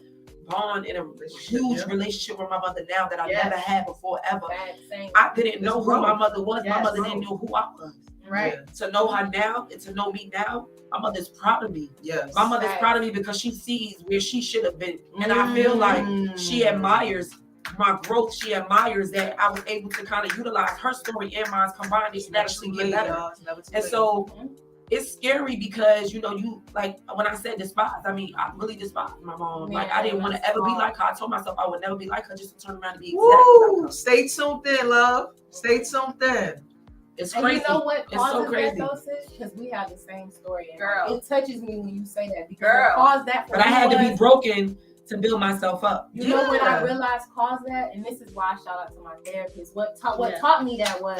bond and a huge Yeah. relationship with my mother now that I Yes. never had before ever. Bad thing. I didn't know It's who my growth. mother was. My Yes, mother growth. didn't know who I was. Right. Yeah. To know her now and to know me now, my mother's proud of me. Yes. My mother's Right. proud of me because she sees where she should have been. And I feel like she admires my growth. She admires that I was able to kind of utilize her story and mine combined to actually get better. And so it's scary because, you like when I said despise, I mean, I really despise my mom. Like I didn't want to ever be like her. I told myself I would never be like her just to turn around and be exactly Woo! like her. Stay tuned in, love. Stay tuned in. It's And crazy. you know what It's causes so that crazy. though, sis? Because we have the same story. And Girl. it touches me when you say that because Girl. what caused that for But I me had to be was- broken to build myself up. You know what I realized caused that, and this is why I shout out to my therapist. What taught me that was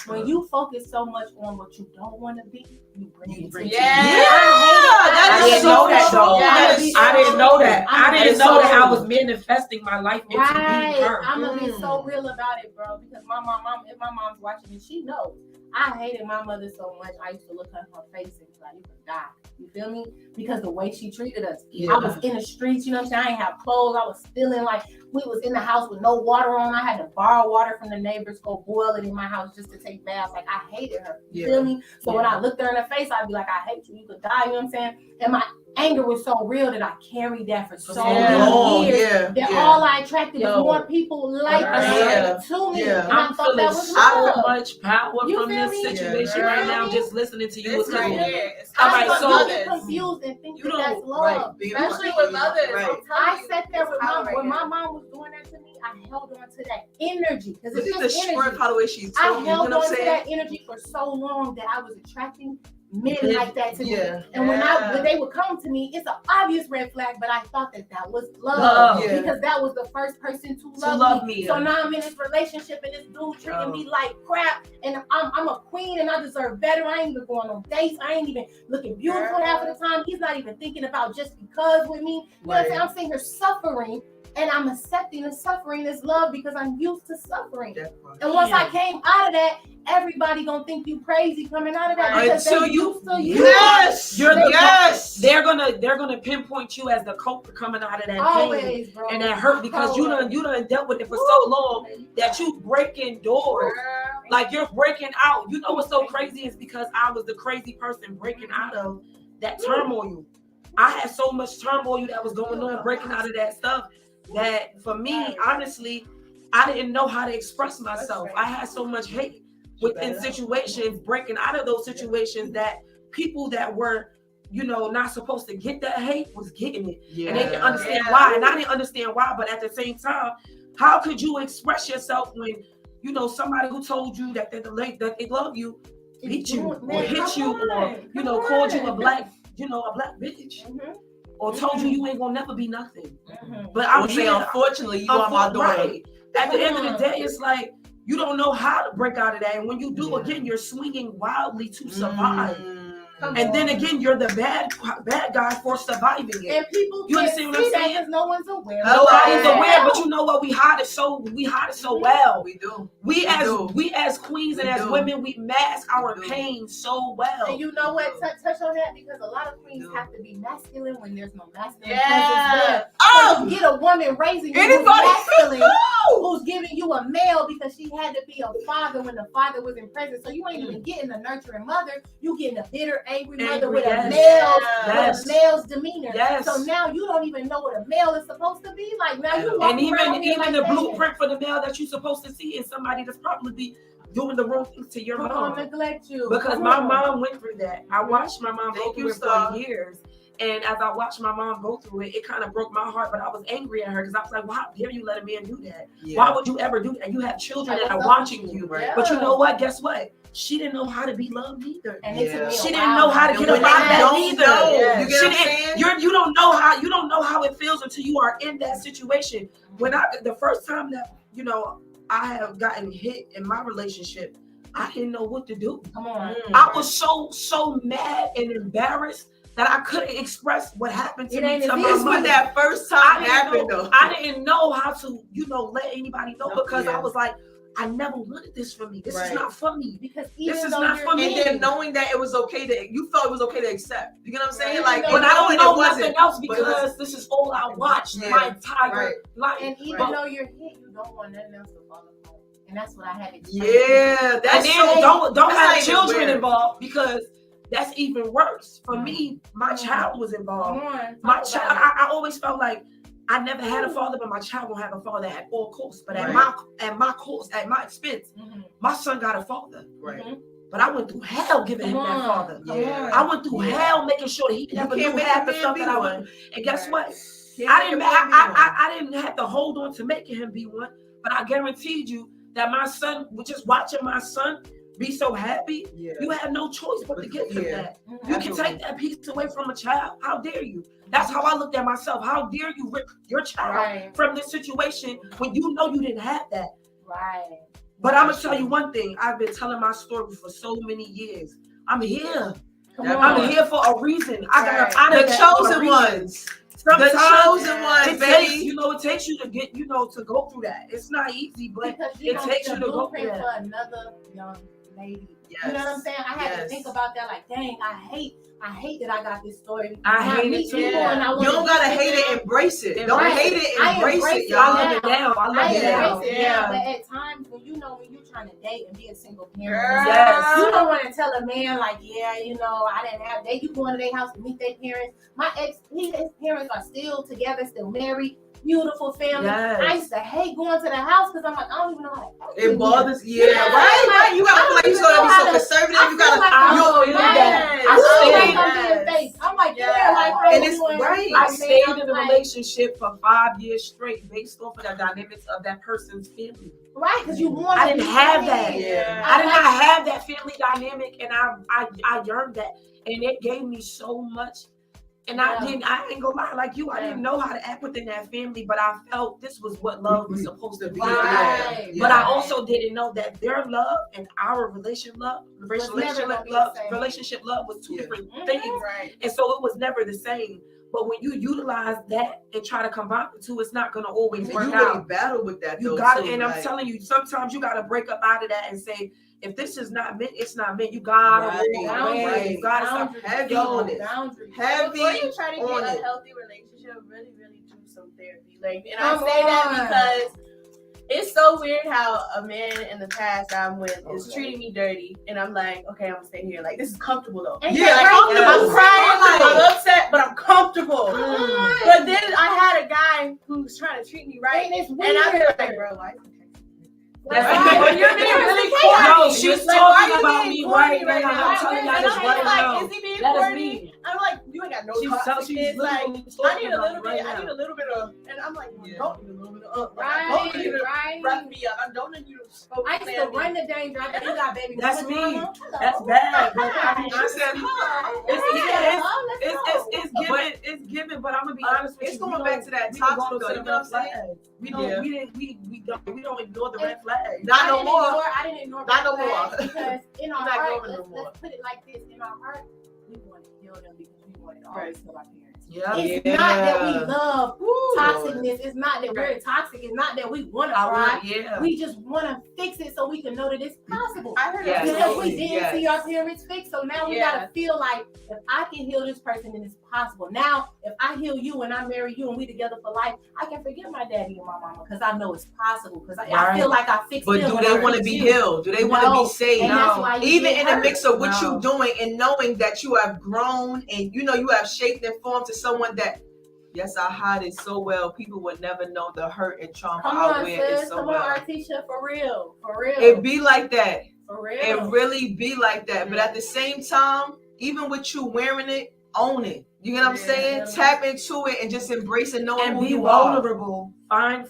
when you focus so much on what you don't want to be, you bring it. I didn't know that though. I didn't know that. I didn't know that I was manifesting my life into being her. I'm gonna be so real about it, bro, because my mom, if my mom's watching it, she knows. I hated my mother so much. I used to look at her face and be like, "You could die." You feel me? Because the way she treated us. Yeah. I was in the streets, you know what I'm saying? I ain't have clothes. I was feeling like we was in the house with no water on. I had to borrow water from the neighbors, go boil it in my house just to take baths. Like, I hated her. You feel me? So when I looked her in the face, I'd be like, "I hate you. You could die." You know what I'm saying? And my anger was so real that I carried that for so many years. That all I attracted was more people like that to me. And I thought that was love. So much power from this situation right now. Just listening to you. I get confused and think that's love. Especially with mothers. I sat there with when my mom was doing that to me. I held on to that energy because it's just energy. By the way she I held on to that energy for so long that I was attracting men like that to me. And when they would come to me, it's an obvious red flag, but I thought that was love because that was the first person to love me. So now I'm in this relationship and this dude treating me like crap, and I'm a queen and I deserve better. I ain't even going on dates. I ain't even looking beautiful half of the time. He's not even thinking about just because with me. You know what I'm saying? I'm sitting here suffering. And I'm accepting the suffering as love because I'm used to suffering. And once I came out of that, everybody gonna think you crazy coming out of that because until you. They're gonna pinpoint you as the culprit coming out of that pain and that hurt because you done dealt with it for so long that you breaking doors. Like you're breaking out. You know what's so crazy is because I was the crazy person breaking out of that turmoil. I had so much turmoil that was going on, breaking out of that stuff. That for me, honestly, I didn't know how to express myself. I had so much hate within situations, breaking out of those situations that people that were, not supposed to get that hate was getting it. And they didn't understand why. And I didn't understand why, but at the same time, how could you express yourself when, somebody who told you that they love you, beat you or hit you or, called you a black bitch. Or told you ain't gonna never be nothing. But I'm saying, unfortunately, you are my daughter. Right. At the end of the day, it's like you don't know how to break out of that. And when you do, again, you're swinging wildly to survive. And then again, you're the bad guy for surviving it. And people you understand what I'm saying? Because no one's aware. Nobody's aware, but you know what? We hide it so well. We do. We as queens and as women, we mask our pain so well. And you know what? Touch on that because a lot of queens have to be masculine when there's no masculine presence there. So you get a woman raising you who's masculine, who's giving you a male because she had to be a father when the father wasn't present. So you ain't even getting a nurturing mother. You getting a bitter, angry mother with a male's demeanor. So now you don't even know what a male is supposed to be like. Now you and even the blueprint for the male that you're supposed to see is somebody that's probably doing the wrong things to your mom. Neglect you. Because my mom went through that. I watched my mom go through it for years. And as I watched my mom go through it, it kind of broke my heart. But I was angry at her because I was like, well, how dare you let a man do that? Why would you ever do that? You have children that are watching you. But you know what? Guess what? She didn't know how to be loved either. And she didn't know how to get up out of that either. You get what I'm saying? You don't know how it feels until you are in that situation. When the first time that I have gotten hit in my relationship, I didn't know what to do. Come on. I was so mad and embarrassed that I couldn't express what happened to me. When that first time happened, though. I didn't know how to, let anybody know because I was like, I never wanted this for me. This is not for me. Because this is not for me. And then knowing that it was okay you felt it was okay to accept. You know what I'm saying? Like, but I don't know nothing else because this is all I watched my entire life. And even though you're hit, you don't want nothing else to fall apart. And that's what I had to do. Yeah, that's don't have children involved because that's even worse. For me, my child was involved. My child, I always felt like I never had a father, but my child will have a father at all costs. But at my cost, at my expense, my son got a father. Right. But I went through hell giving him that father. I went through hell making sure that he never knew half the stuff that I went. And guess what? I didn't have to hold on to making him be one. But I guaranteed you that my son, just watching my son be so happy. Yeah. You have no choice but to give them Yeah. that. You can take that piece away from a child. How dare you? That's how I looked at myself. How dare you rip your child from this situation when you know you didn't have that? Right. But I'm gonna tell you one thing. I've been telling my story for so many years. I'm here. I'm here for a reason. I got out of the that for a chosen reason. ones. Sometimes The chosen ones, it baby. takes, it takes you to get, to go through that. It's not easy, but Because it takes you to go through for that. another young lady. Yes. You know what I'm saying? I had to Yes. think about that. Like, dang, I hate that I got this story. I hate it too. You don't gotta hate it, embrace it. Don't Right. hate it, I embrace embrace it, it. I y'all. love it now. I love I it now. embrace it now, but at times when you're trying to date and be a single parent, Yes. you don't want to tell a man like, yeah, I didn't have that. You going to their house to meet their parents. My his parents are still together, still married, beautiful family. Yes. I used to hate going to the house because I'm like, I don't even know how to act It with bothers, you. right. You gotta feel like you're gonna be so conservative. You gotta, I feel that. I'm being fake. I'm like, and it's right. I stayed in a relationship for 5 years straight based off of the dynamics of that person's family. Right, because you want. I didn't have that. Yeah. I did not have that family dynamic, and I yearned that, and it gave me so much. And I ain't gonna lie, like you, I didn't know how to act within that family, but I felt this was what love was supposed to be. Right. But I also didn't know that their love and our relationship love was two different things. Right. And so it was never the same. But when you utilize that and try to combine the two, it's not gonna always work You out. really battle with that. You got it, and I'm telling you, sometimes you gotta break up out of that and say, if this is not meant, it's not meant. You gotta walk away. You gotta stop heavy on it. Heavy Before you try to get on a it. healthy relationship, really do some therapy. Like, and I say that because it's so weird how a man in the past I'm with is treating me dirty, and I'm like, okay, I'm gonna stay here. Like, this is comfortable though. Yeah, like, comfortable. I'm crying, like, Comfortable. I'm upset, but I'm comfortable. But then I had a guy who's trying to treat me right, And it's and weird. I'm just like, bro, why? Right. You're being really Yo, corny. she's Like, why talking you about being me corny right now. I'm telling y'all this right now. Is he being That is corny? me. I'm like, you ain't got no She's toxicness. Like, literally I need talking a about little me right bit. I now. need a little bit of, and I'm like, Yeah. don't need a little bit of, like, Right, I don't need you to right. rough me up. I don't need you to smoke. I used to run the dang drive. You got baby. That's mama me. drama? Hello. That's bad. But I mean, I said, it's given, but I'm gonna be honest with It's you. going back to that we toxic don't though, go you to know what I'm the saying? flags. We don't ignore the red flags. Not no more. I didn't ignore Not no red more. flags because in our Not heart, going no more. let's put it like this: in our heart, we want to kill them because we want to always kill our parents. Yeah. It's not that we love Woo. toxicness. It's not that we're toxic. It's not that we want to cry. Yeah. We just want to fix it so we can know that it's possible. I heard Yes. that. Because we didn't see our parents fix, so now we Yeah. gotta feel like if I can heal this person, then it's possible. Now, if I heal you and I marry you and we together for life, I can forgive my daddy and my mama because I know it's possible. Because I feel like I fixed But them. do when they I want to fixed be you. healed? Do they want to No. be saved? And that's why you Even get in the hurt. mix of what No. you're doing and knowing that you have grown and you have shaped and formed to someone that, yes, I hide it so well. People would never know the hurt and trauma Come I on, wear it sis. so Come well. on, Artisha, for real. For real. It be like that. For real. It really be like that. But at the same time, even with you wearing it, own it. You get what I'm saying? Tap into it and just embrace it, knowing And who be you are. vulnerable. Find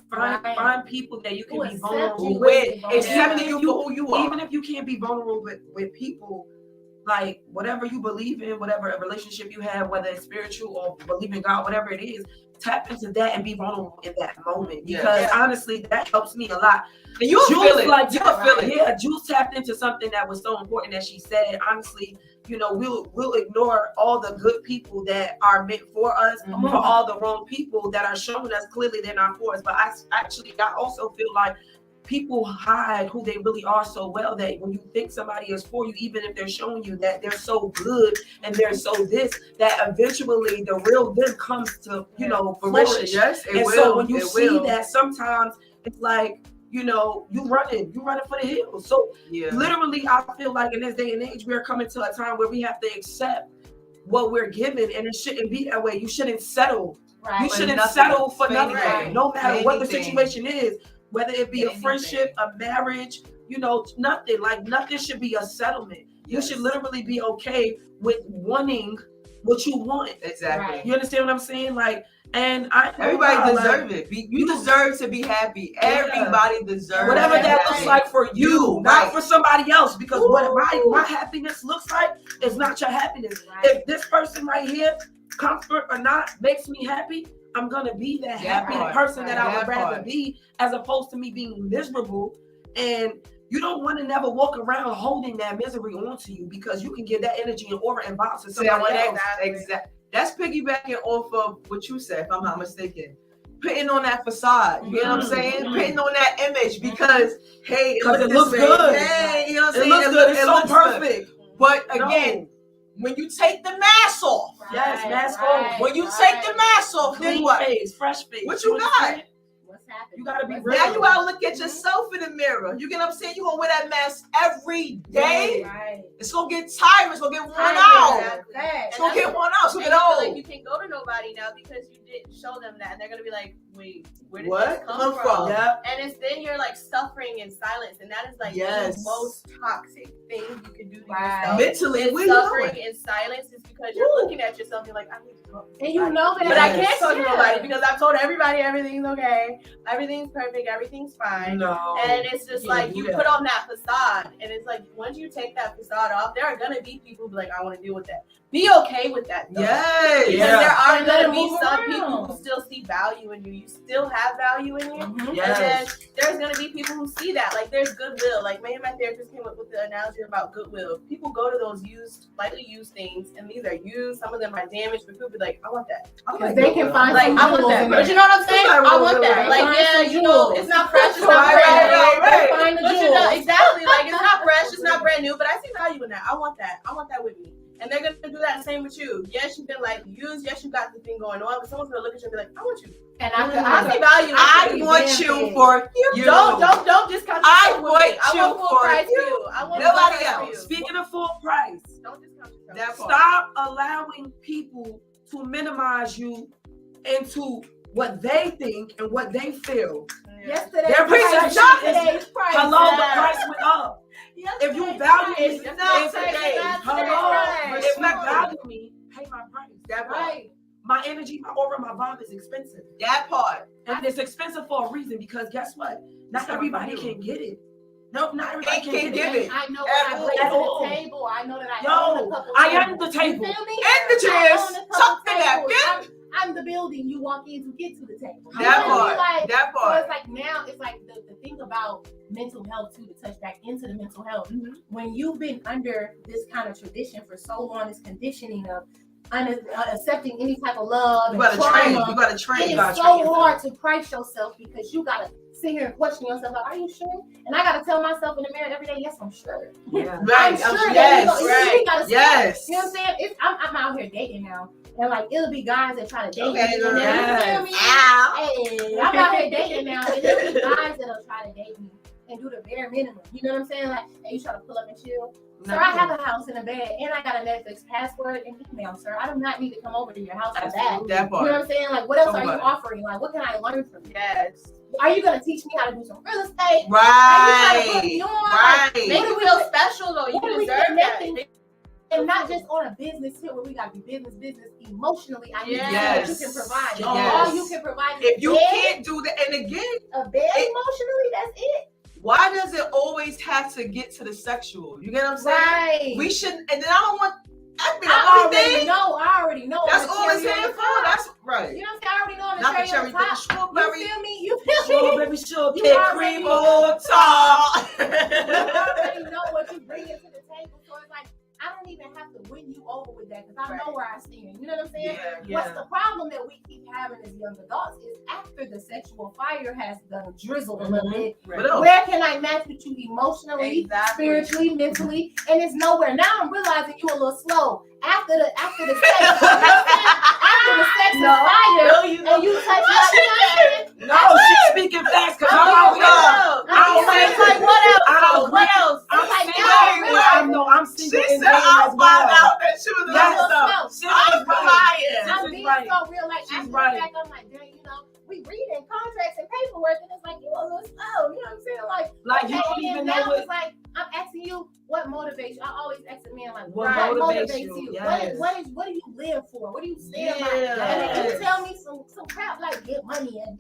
people that you can Who be accept vulnerable you with. as vulnerable. Accepting you for who you are. Even if you can't be vulnerable with people, like whatever you believe in, whatever a relationship you have, whether it's spiritual or believe in God, whatever it is, tap into that and be vulnerable in that moment. Because honestly, that helps me a lot. And you'll feel it. Like, You'll feel it. Yeah, Jules tapped into something that was so important that she said. Honestly, we'll ignore all the good people that are meant for us for all the wrong people that are showing us clearly they're not for us. But I also feel like people hide who they really are so well that when you think somebody is for you, even if they're showing you that they're so good and they're so this, that eventually the real them comes to, flourish. Yes, it And will. so when you It see will. that, sometimes it's like, you running for the hills. So literally, I feel like in this day and age, we're coming to a time where we have to accept what we're given, and it shouldn't be that way. You shouldn't settle. Right. You shouldn't nothing. settle for For nothing, anything. no matter what the Anything. situation is, whether it be a Anything. friendship, a marriage, nothing. Like nothing should be a settlement. You should literally be okay with wanting what you want. Exactly. You understand what I'm saying? Like, and Everybody deserves it. You deserve to be happy. Everybody deserves whatever to be that happy. looks like for you, not right. for somebody else. Because what my happiness looks like is not your happiness. Right. If this person right here, comfort or not, makes me happy, I'm gonna be that happy part. person that I would That rather part. be, as opposed to me being miserable. And you don't want to never walk around holding that misery onto you, because you can give that energy and aura and vibes to somebody else. Exactly. That's piggybacking off of what you said, if I'm not mistaken. Putting on that facade, you know what I'm saying? Putting on that image because, hey, It looks good. Hey, you know what I'm saying? It looks good. It's so looks good. perfect. But again, when you take the mask off, Yes, mask off. when you take the mask off, then Clean what? face, fresh face. What you got? What's happening? You gotta be What's real. Now you gotta look at yourself in the mirror. You get what I'm saying? You gonna wear that mask every day. Right. It's gonna get tired. It's gonna get worn out. Exactly. It's gonna get worn out. It's And gonna you get feel old. like you can't go to nobody now because you didn't show them that, and they're gonna be like, "Wait, where did What this come from?" Yeah. And it's then you're like suffering in silence, and that is like Yes. the most toxic thing you can do to Right. yourself. Mentally, Is what are you suffering doing? in silence is because you're looking at yourself. You're like, I need to talk to And you somebody. know that, But I can't Yes. talk to nobody because I've told everybody everything's okay, everything's perfect, everything's fine. No. And it's just You can't like do you that. put on that facade, and it's like once you take that facade off, there are gonna be people who be like, I want to deal with that. Be okay with that, though. Yes. Because Yeah. there are And let gonna it be move some around. people who still see value in you. You still have value in you. Mhm. Yes. And then there's gonna be people who see that. Like there's goodwill. Like me and my therapist came up with the analogy about goodwill. People go to those used, lightly used things, and these are used. Some of them are damaged, but people be like, I want that. Because they can find Like some I want jewels that. in But there. you know what I'm saying? Somebody I will want really that. Like find yeah, some you know, jewels. it's not fresh. It's not Right, brand new. right. Find the But you know, jewels. exactly. Like it's not fresh. It's not brand new. But I see value in that. I want that. I want that with me. And they're gonna do that same with you. Yes, you've been like used. Yes, you got the thing going on. But someone's gonna look at you and be like, I want you. And I see value. In I you. want you for you. Don't discount I yourself with want me. I you want full for price you. for you. I want Nobody full price for else. you. Speaking of full price, Don't discount yourself. That part. stop allowing people to minimize you into what they think and what they feel. Yesterday's Their price, perception yesterday's price. Hello, the Yeah. price went up. If you value me, It's not today. hello, It's if you not value me, pay my price. That part. Right. My energy, my aura, my vibe is expensive. That part. And it's expensive for a reason, because guess what? Not everybody can get it. No, not everybody They can can get give it. it. I know what I bring At to all. the table. I know that I Yo, own a couple I tables. am the You table. feel me? And the chairs. I own a couple Tuck in that tables. I'm the building you walk in to get to the table. You That know what I part. mean? Like, That so part. it's like now, it's like the thing about mental health too, to touch back into the mental health. When you've been under this kind of tradition for so long, this conditioning of accepting any type of love You and gotta train. trauma, You gotta it train. is gotta so train yourself. hard to price yourself because you gotta sit here and question yourself, like, are you sure? And I gotta tell myself in the mirror every day, yes, I'm sure. Yeah. Right. I'm sure Yes. that you gotta Yes. you know what I'm saying? I'm out here dating now. And like it'll be guys that try to date Okay, me. And girl. then, you feel me? Ow. Hey, I'm out here dating now. And there'll be guys that'll try to date me and do the bare minimum. You know what I'm saying? Like, hey, you try to pull up and chill. Sir, I have a house and a bed, and I got a Netflix password and email, sir. I do not need to come over to your house for that. That You know part. what I'm saying? Like, what else are you Somebody. offering? Like, what can I learn from you? Yes. Are you gonna teach me how to do some real estate? Are you trying to put Right. me on? Right. Make you feel special though. You What are we deserve that. connecting? And not just on a business tip where we gotta be business. Emotionally, I need to know what you Yes. can provide. Yes. All you can provide is If you bed, can't do that, and again, a bed emotionally, that's it. why does it always have to get to the sexual? You get what I'm saying? Right. We shouldn't, and then I don't want that be the I only already thing. know. I already know. That's the all it's cherry on here the for. top. That's right. You know what I'm saying? I already know the Not the cherry cherry, on but the the top. strawberry. You feel me? You feel me? Strawberry shortcake, You cream already- on Tall. You already know what you bring into the table. So it's like, I don't even have to win you over with that because I know where I stand. You know what I'm saying? What's the problem that we keep having as young adults is after the sexual fire has done drizzled a little bit, What else? where can I match with you emotionally, Exactly. spiritually, mentally? And it's nowhere. Now I'm realizing you a little slow. After the sex, you know what I'm saying? After the sex is fire, No, you and you touch me, you know what I'm saying? No, she's speaking facts because I'm out here. It's like what else? I don't What else? I'm like, single. no, I know I'm single. She and said dating I'll as find well. out that she was Yes. a stuff. Single is right. lying. I'm Sis is being right. so real. Like She's after right. the fact, I'm like, dang, you know, we reading contracts and paperwork, and it's like you a little slow. You know what I'm saying? Like you okay, don't even and know now what. it's like I'm asking you what motivates you. I always ask a man like, What motivates you? Yes. What do you live for? What do you stand by? Yeah. And then you Yes. tell me some crap like get money and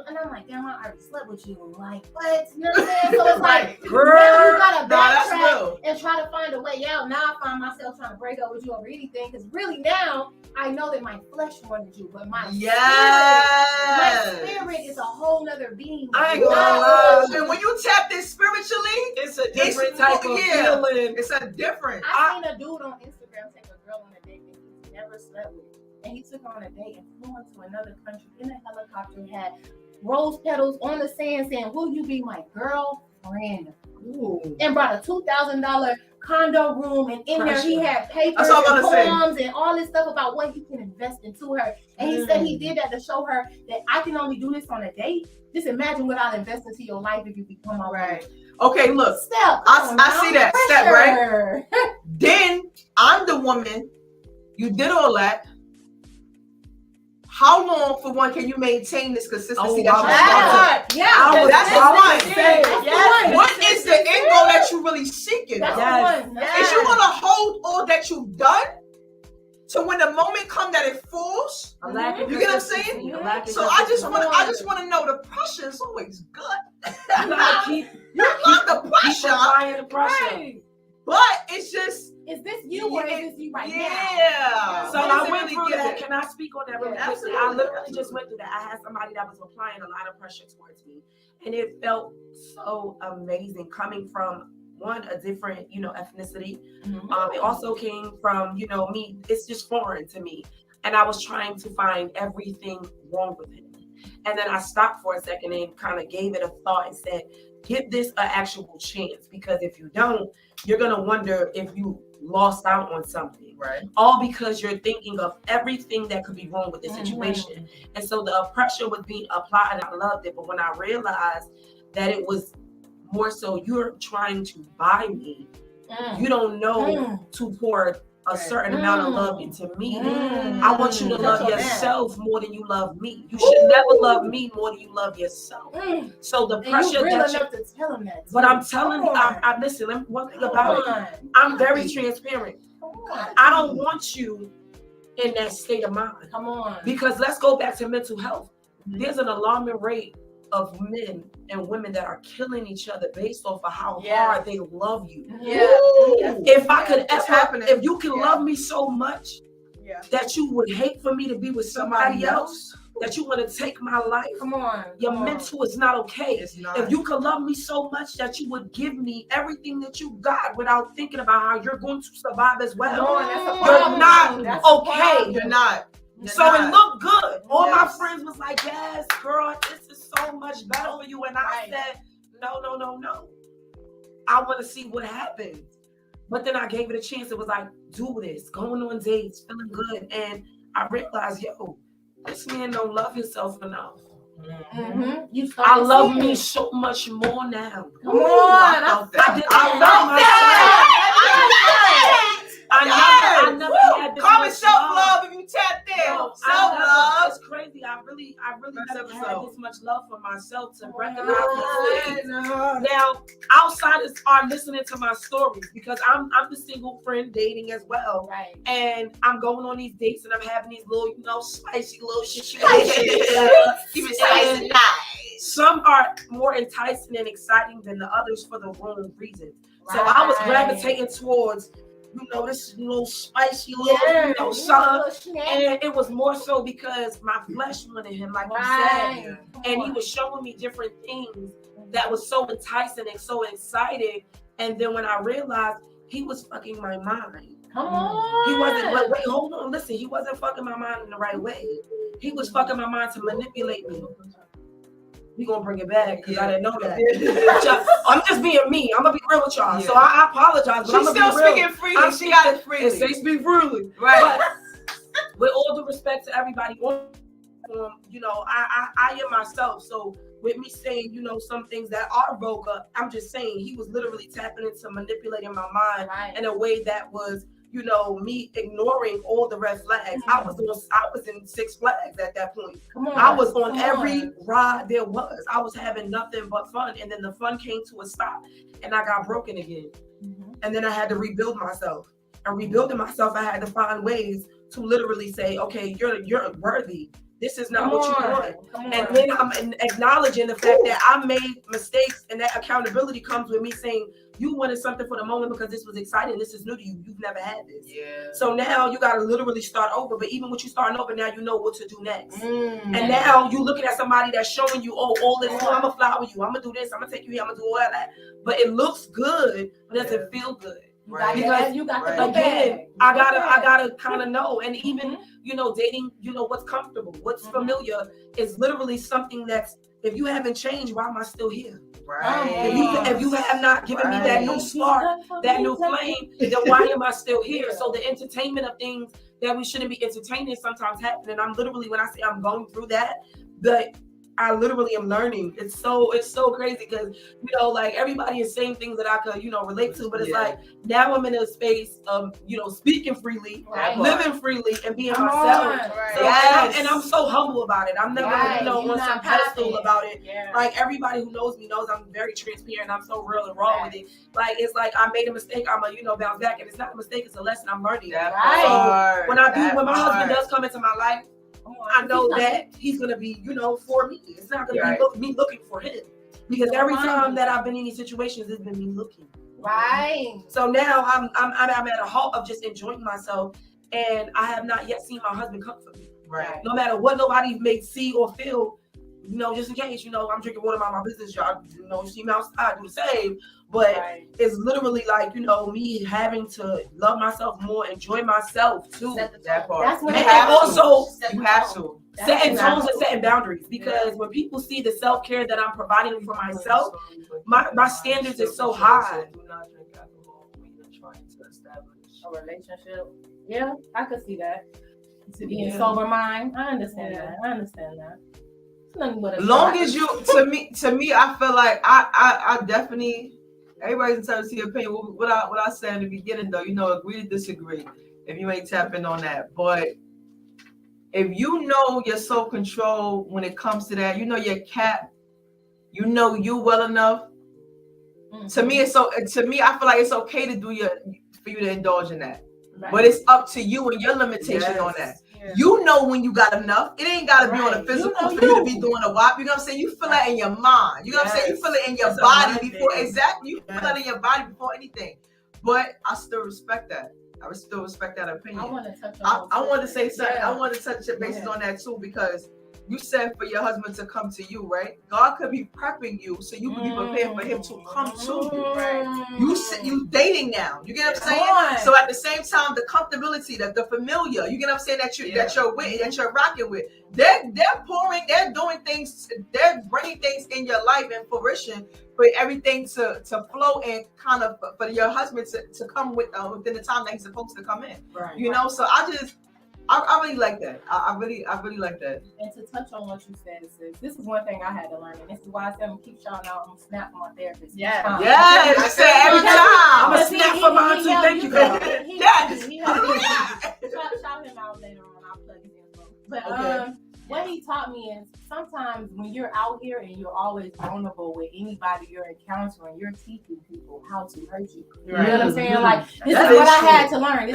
and I'm like, damn, I already slept with you. Like what? You know what I'm saying? So it's like, Girl, now you gotta that's backtrack real. and try to find a way out. Now I find myself trying to break up with you over anything because really now I know that my flesh wanted you, but my spirit is a whole nother being. I ain't gonna lie. And when you tap this spiritually, It's a different type of yeah. feeling. It's a different. I seen a dude on Instagram take a girl on a date that he's never slept with. And he took her on a date and flew into another country in a helicopter, had rose petals on the sand saying, will you be my girlfriend? Ooh. And brought a $2,000 condo room, and in there he had papers That's all I'm and gonna say. poems and all this stuff about what he can invest into her. And he said he did that to show her that I can only do this on a date. Just imagine what I'll invest into your life if you become my wife. Okay, look. Step. I see that step, right? right? Then I'm the woman. You did all that. How long, for one, can you maintain this consistency that you want? That's the one. What is the end goal that you really seeking? That's Yes. the one. Is you gonna hold all that you've done to when the moment come that it falls? A lack of You get what I'm consistency, saying? a lack of So I just consistency. want to know the pressure is always good. You gotta keep You love the keep pressure, applying the pressure. right? But it's just Is this you or is this you right now? yeah. So What I does it went really through give that. it? Can I speak on that really Yeah, quickly? I absolutely. literally just went through that. I had somebody that was applying a lot of pressure towards me, and it felt so amazing coming from one, a different, ethnicity. It also came from, me. It's just foreign to me, and I was trying to find everything wrong with him. And then I stopped for a second and kind of gave it a thought and said, give this an actual chance, because if you don't, you're gonna wonder if you lost out on something, Right. all because you're thinking of everything that could be wrong with the situation. And so the pressure was being applied, and I loved it. But when I realized that it was more so you're trying to buy me, you don't know to pour a certain amount of love into me. I want you to love yourself more than you love me. You should never love me more than you love yourself. So the And pressure you real that enough to tell him that. but I'm telling you, I listen. One thing about it, I'm very transparent. I don't want you in that state of mind. Come on. Because let's go back to mental health. There's an alarming rate of men and women that are killing each other based off of how hard they love you. If I could ever, if you can love me so much that you would hate for me to be with somebody else, that you want to take my life, Come on. your mental is not okay. It's not. If you could love me so much that you would give me everything that you got without thinking about how you're going to survive as well, you're not okay. You're not. So it looked good. All my Yes. friends was like, yes, girl, this is so much better for you. And I said, no. I want to see what happens. But then I gave it a chance. It was like, do this, going on dates, feeling good. And I realized, yo, this man don't love himself enough. I love me so much more now. Come on. I love myself. I never had this Common much self-love if you tap there. No, Self-love. It's crazy. I really That's never had episode. this much love for myself to recognize these things. Now, outsiders are listening to my stories because I'm the single friend dating as well. Right. And I'm going on these dates and I'm having these little, spicy little shit. Keep it spicy and nice. Some are more enticing and exciting than the others for the wrong reasons. So I was gravitating towards, this little spicy little, something. And it was more so because my flesh wanted him, like you said. And he was showing me different things that was so enticing and so exciting. And then when I realized he was fucking my mind. Come on. He wasn't, but wait, hold on, listen. He wasn't fucking my mind in the right way. He was fucking my mind to manipulate me. We gonna bring it back because I didn't know that. I'm just being me. I'm gonna be real with y'all. So I apologize. But She's still speaking freely. She got it freely. Say speak freely. Right. But with all due respect to everybody, I am myself. So with me saying, some things that are vulgar, I'm just saying he was literally tapping into manipulating my mind in a way that was, you know, me ignoring all the red flags. I was in Six Flags at that point. I was on every ride there was. I was having nothing but fun. And then the fun came to a stop and I got broken again. And then I had to rebuild myself. And rebuilding myself, I had to find ways to literally say, okay, you're worthy. This is not what you want. And then I'm acknowledging the fact that I made mistakes, and that accountability comes with me saying, you wanted something for the moment because this was exciting. This is new to you. You've never had this. Yeah. So now you got to literally start over. But even with you starting over, now you know what to do next. And now you looking at somebody that's showing you, oh, all this, I'm going to flower you. I'm going to do this. I'm going to take you here. I'm going to do all that. But it looks good, but it doesn't feel good. Right. Because you got the again, I gotta kind of know, and even dating, what's comfortable, what's familiar is literally something that's, if you haven't changed, why am I still here? Right. If you have not given me that new spark, that new flame, then why am I still here? So the entertainment of things that we shouldn't be entertaining sometimes happen, and I'm literally, when I say I'm going through that, I literally am learning. It's so crazy because, like everybody is saying things that I could, relate to, but it's like now I'm in a space of, speaking freely, living freely, and being myself. So, and I'm so humble about it. I'm never, on some pedestal about it. Yeah. Like everybody who knows me knows I'm very transparent. I'm so real and raw with it. Like, it's like I made a mistake. I'm a, bounce back, and it's not a mistake. It's a lesson I'm learning. So when my husband does come into my life, I know that he's gonna be, for me. It's not gonna be me looking for him, because every time that I've been in these situations, it's been me looking. Right. So now I'm at a halt of just enjoying myself, and I have not yet seen my husband comfort me. Right. No matter what nobody may see or feel, just in case, I'm drinking water about my business, y'all. You see me outside, do the same. But it's literally like, me having to love myself more, enjoy myself too. That part. That's what you have to. Setting tones and setting boundaries. Because when people see the self-care that I'm providing for myself, my standards is so high. Do not drink alcohol when you're trying to establish a relationship. Yeah, I could see that. To be in sober mind. I understand that. Long as you, to me, I feel like I definitely. Everybody's entitled to your opinion. What I said in the beginning, though, agree to disagree. If you ain't tapping on that, but if you know your self-control when it comes to that, your cap, you well enough. Mm-hmm. To me, I feel like it's okay to for you to indulge in that, but it's up to you and your limitations on that. Yeah. When you got enough. It ain't got to be on a physical for you to be doing a WAP. You know what I'm saying? You feel that in your mind. You know what I'm saying? You feel it in your body before. Exactly. You feel that in your body before anything. But I still respect that. I still respect that opinion. I want to touch on I want to say something. I want to touch your bases on that too, because you said for your husband to come to you, right? God could be prepping you so you can be prepared for him to come to you. Right? You dating now. You get what I'm saying? So at the same time, the comfortability, the familiar, you get what I'm saying, that you're with, that you're rocking with. They're doing things, they're bringing things in your life and fruition for everything to flow and kind of for your husband to come within the time that he's supposed to come in. Right. So I really like that. I really like that. And to touch on what you said, this is one thing I had to learn, and this is why I said I'm gonna keep shouting out on Snap for my therapist. Yes, I say every time. I'm a Snap for mine too. Thank you, girl. Shout him out later on. I'll plug his info. But what he taught me is sometimes when you're out here and you're always vulnerable with anybody you're encountering, you're teaching people how to hurt you. You know what I'm saying? Like, this is what I had to learn.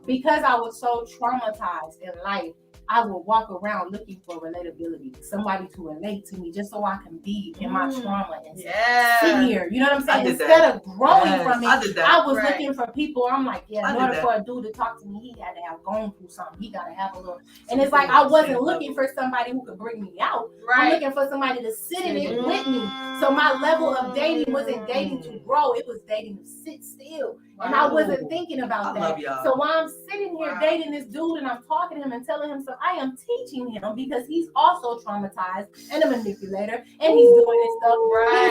Because I was so traumatized in life, I would walk around looking for relatability, somebody to relate to me, just so I can be in my trauma and sit here. You know what I'm saying? Instead of growing from it, I was looking for people. I'm like, in order for a dude to talk to me, he had to have gone through something. He got to have a little. And it's like I wasn't looking for somebody who could bring me out. I'm looking for somebody to sit in it with me. So my level of dating wasn't dating to grow; it was dating to sit still. And I wasn't thinking about that. So while I'm sitting here dating this dude and I'm talking to him and telling him, so I am teaching him because he's also traumatized and a manipulator and he's doing this stuff.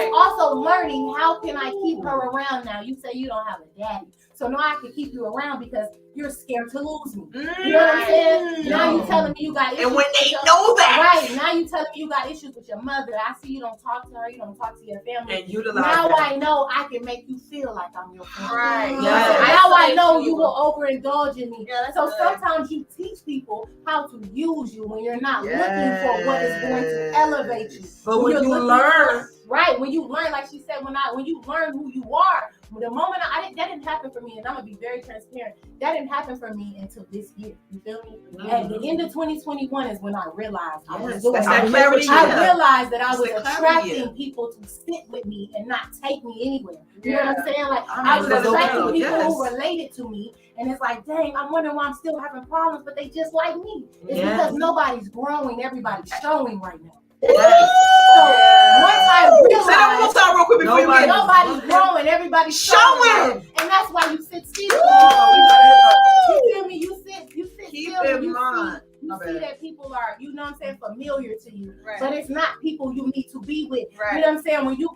He's also learning, how can I keep her around now? You say you don't have a daddy. So now I can keep you around because you're scared to lose me. You know what I'm saying? Now you're telling me you got issues. And when they with your, know that, right now you telling me you got issues with your mother. I see you don't talk to her. You don't talk to your family. and utilize Now that. I know I can make you feel like I'm your friend. Right. Yes. Now I know you will overindulge in me. Yeah, that's So good. sometimes you teach people how to use you when you're not looking for what is going to elevate you. But when you're you looking learn, right, when you learn, like she said, when you learn who you are, the moment that didn't happen for me, and I'm gonna be very transparent, that didn't happen for me until this year. You feel me? At the end of 2021 is when I realized I was doing that's that. that clarity. I realized that I was It's the attracting clarity. people to sit with me and not take me anywhere. You Yeah. know what I'm saying? Like I I was mean, attracting no, people yes. who related to me, and it's like, dang, I'm wondering why I'm still having problems, but they just like me. It's Yes. because nobody's growing, everybody's showing right now. Yes. So once I Say that one more realized time real quick before you get nobody's growing, everybody's showing. and that's why you sit still. You feel me? You sit Keep still and in you mind. see that people are, you know what I'm saying, familiar to you. Right. But it's not people you need to be with. Right. You know what I'm saying? When you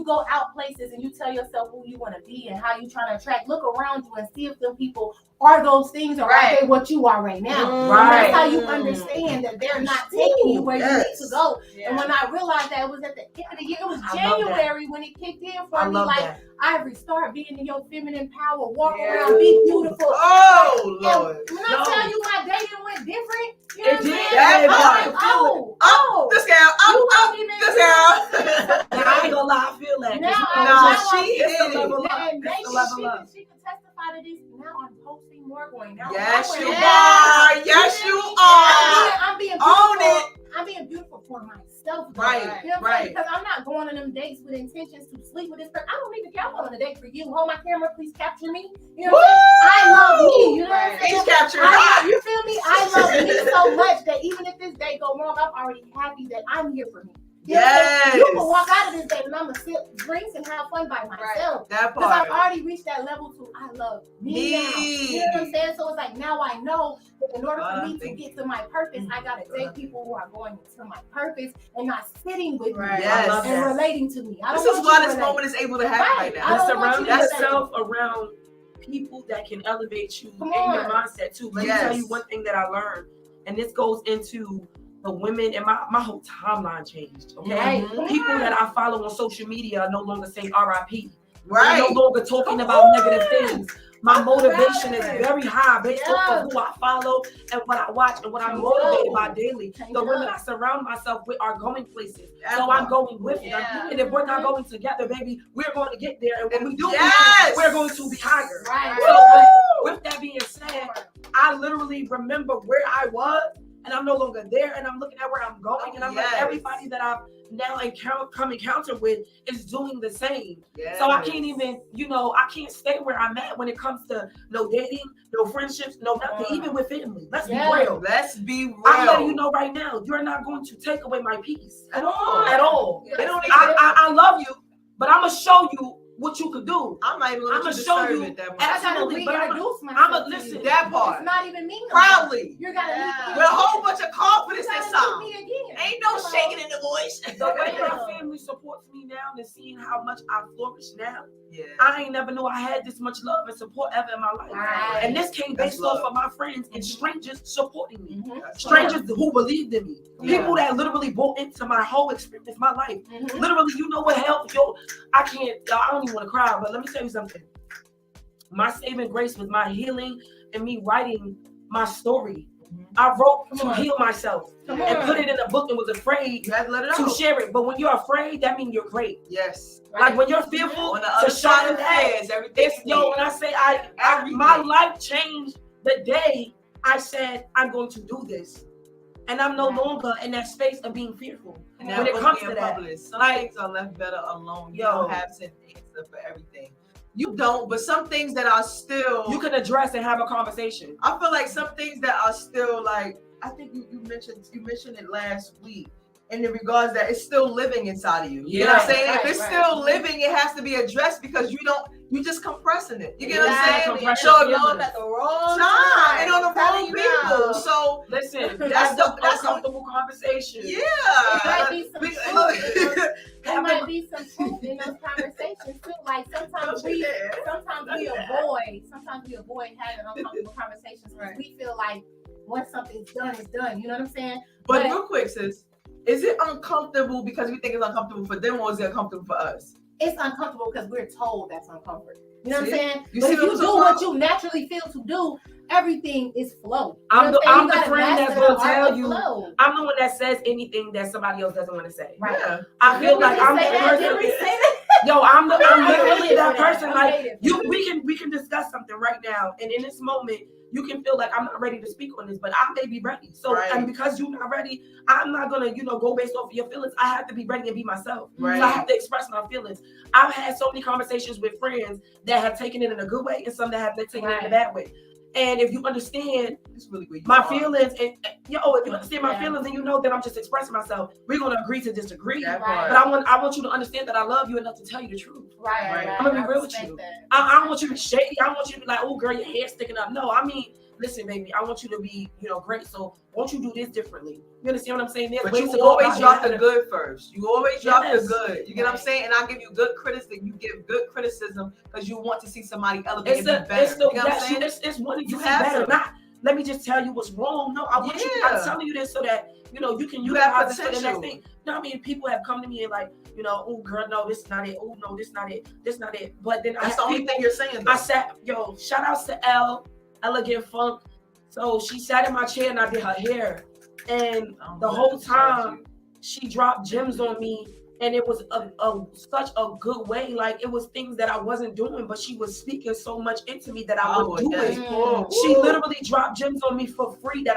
go out places and you tell yourself who you want to be and how you trying to attract, look around you and see if them people are those things or are they what you are right now. And Right. that's how you understand that they're not taking you where you need to go. Yeah. And when I realized that it was at the end of the year, it was I love that. January when it kicked in for I me. love Like, that. Ivory, start being in your feminine power, walk Yeah. around, be beautiful. Oh, Lord. And when I tell you my dating went different, you know It what I'm did. saying? That I'm part. like, oh, This girl, you up, don't even this girl. Now, I ain't gonna lie, I feel that. Now she it's hit the it. level up. and It's the level up. she can testify to this. Now I'm posting more going now. Yes, I'm you wearing- are. Yes, you are. I'm being Own beautiful. it. I'm being beautiful for myself. though. Right, You know what I'm saying? right. Because I'm not going on them dates with intentions to sleep with this person. I don't even care. I'm on a date for you. Hold my camera, please capture me. You know what I'm saying? I love me. You know what I'm saying? He's captured. You feel me? I love me so much that even if this day go wrong, I'm already happy that I'm here for me. You know what I'm saying? Yes. You can walk out of this day and I'm gonna sip drinks and have fun by myself. That Because I've part. already reached that level to I love me now. You know what I'm saying? So it's like now I know that in order for me to get to my purpose, I gotta date people who are going to my purpose and not sitting with me Yes. and relating to me. I This don't is want why you this to moment is able to happen right I now. don't And want surround you to yourself around people that can elevate you Come in your on. mindset too. Let me Yes. tell you one thing that I learned, and this goes into the women, and my whole timeline changed. Okay, Right. people that I follow on social media are no longer saying RIP. Right. They're no longer talking about negative things. My motivation is very high based off of who I follow and what I watch and what I'm motivated by daily. The women I surround myself with are going places. So I'm going with them. Yeah. And if we're not going together, baby, we're going to get there. And when we do, Yes. we're going to be higher. Right. So with that being said, I literally remember where I was and I'm no longer there and I'm looking at where I'm going. And I'm like, everybody that I've now encounter with is doing the same. Yes. So I can't even, I can't stay where I'm at when it comes to no dating, no friendships, no nothing, even with family. Let's be real. Let's be real. I'm letting you know right now, you're not going to take away my peace at all. At all. They don't even, I love you, but I'm gonna show you what you could do. I'm not even I'm gonna gonna show you it that much. I gotta absolutely, but reintroduce myself. I'm gonna to listen. you. That part. It's not even me. no more. Proudly. You gotta With a whole bunch of confidence you gotta inside. meet me again. Ain't no shaking in the voice. The way my family supports me now and seeing how much I flourish now, Yeah. I ain't never knew I had this much love and support ever in my life. Right. And this came That's based off love. of my friends and strangers supporting me. That's Strangers who believed in me. Yeah. People that literally bought into my whole experience, my life. Mhm. Literally, you know what helped? I don't even want to cry, but let me tell you something. My saving grace was my healing and me writing my story. I wrote to heal myself Come and on. put it in a book and was afraid You had to let it to out. share it. But when you're afraid, that means you're great. Yes. Like when you're fearful, On the to other side shine of that, fears, everything. when I say my life changed the day I said I'm going to do this. And I'm no longer in that space of being fearful. And when it comes to that. Some things are left better alone. You don't have to answer for everything. You don't, but some things that are still you can address and have a conversation. I feel like some things that are still like, I think you mentioned it last week in the regards that it's still living inside of you. You know what I'm saying? If it's still living, it has to be addressed because you just compressing it. You get what I'm saying? So at the wrong time and on the wrong people. So listen, that's uncomfortable conversation. Yeah. There might be some truth. There might be some truth in those conversations too. Like sometimes we avoid having uncomfortable conversations because we feel like once something's done, it's done. You know what I'm saying? But real quick, sis, is it uncomfortable because we think it's uncomfortable for them, or is it uncomfortable for us? It's uncomfortable because we're told that's uncomfortable. You know what I'm See? saying? You But see if you what do I'm what you naturally feel to do, everything is flow. You I'm know what the saying? You friend gotta that's master gonna the art tell of you. flow. I'm the one that says anything that somebody else doesn't want to say. Right. Yeah. I feel like I'm the Did person. we say that? Yo, I'm literally hated that for that. person. I'm Like hated for you, we can discuss something right now, and in this moment, you can feel like I'm not ready to speak on this, but I may be ready. So, Right. and because you're not ready, I'm not gonna, go based off of your feelings. I have to be ready and be myself. Right. So I have to express my feelings. I've had so many conversations with friends that have taken it in a good way, and some that have been taken it in a bad way. And if you understand It's really where you my are. feelings, and if you understand my feelings, then you know that I'm just expressing myself. We're gonna agree to disagree. That Right. part. But I want you to understand that I love you enough to tell you the truth. Right. Right. I'm gonna be I real with respect you. that. I don't want you to be shady. I don't want you to be like, oh girl, your hair's sticking up. No, I mean, listen, baby, I want you to be, great. So won't you do this differently? You understand what I'm saying? There's But ways you to go always about drop the it. good first. You always drop the Yes. good. You get what I'm saying? And I give you good criticism. You give good criticism because you want to see somebody elevate It's and be better. it's You get what I'm saying? it's wanting You to see have better. to. Not let me just tell you what's wrong. No, I want you. Yeah. I'm telling you this so that you can You have utilize this for the potential. next thing. No, I mean, people have come to me and like, oh girl, no, this not it. Oh no, this not it. This not it. But then That's the only thing you're saying, though. I sat, shout outs to Elegant Funk. So she sat in my chair and I did her hair. And the whole time she dropped gems on me. And it was such a good way. Like it was things that I wasn't doing, but she was speaking so much into me that I would do it. She literally dropped gems on me for free that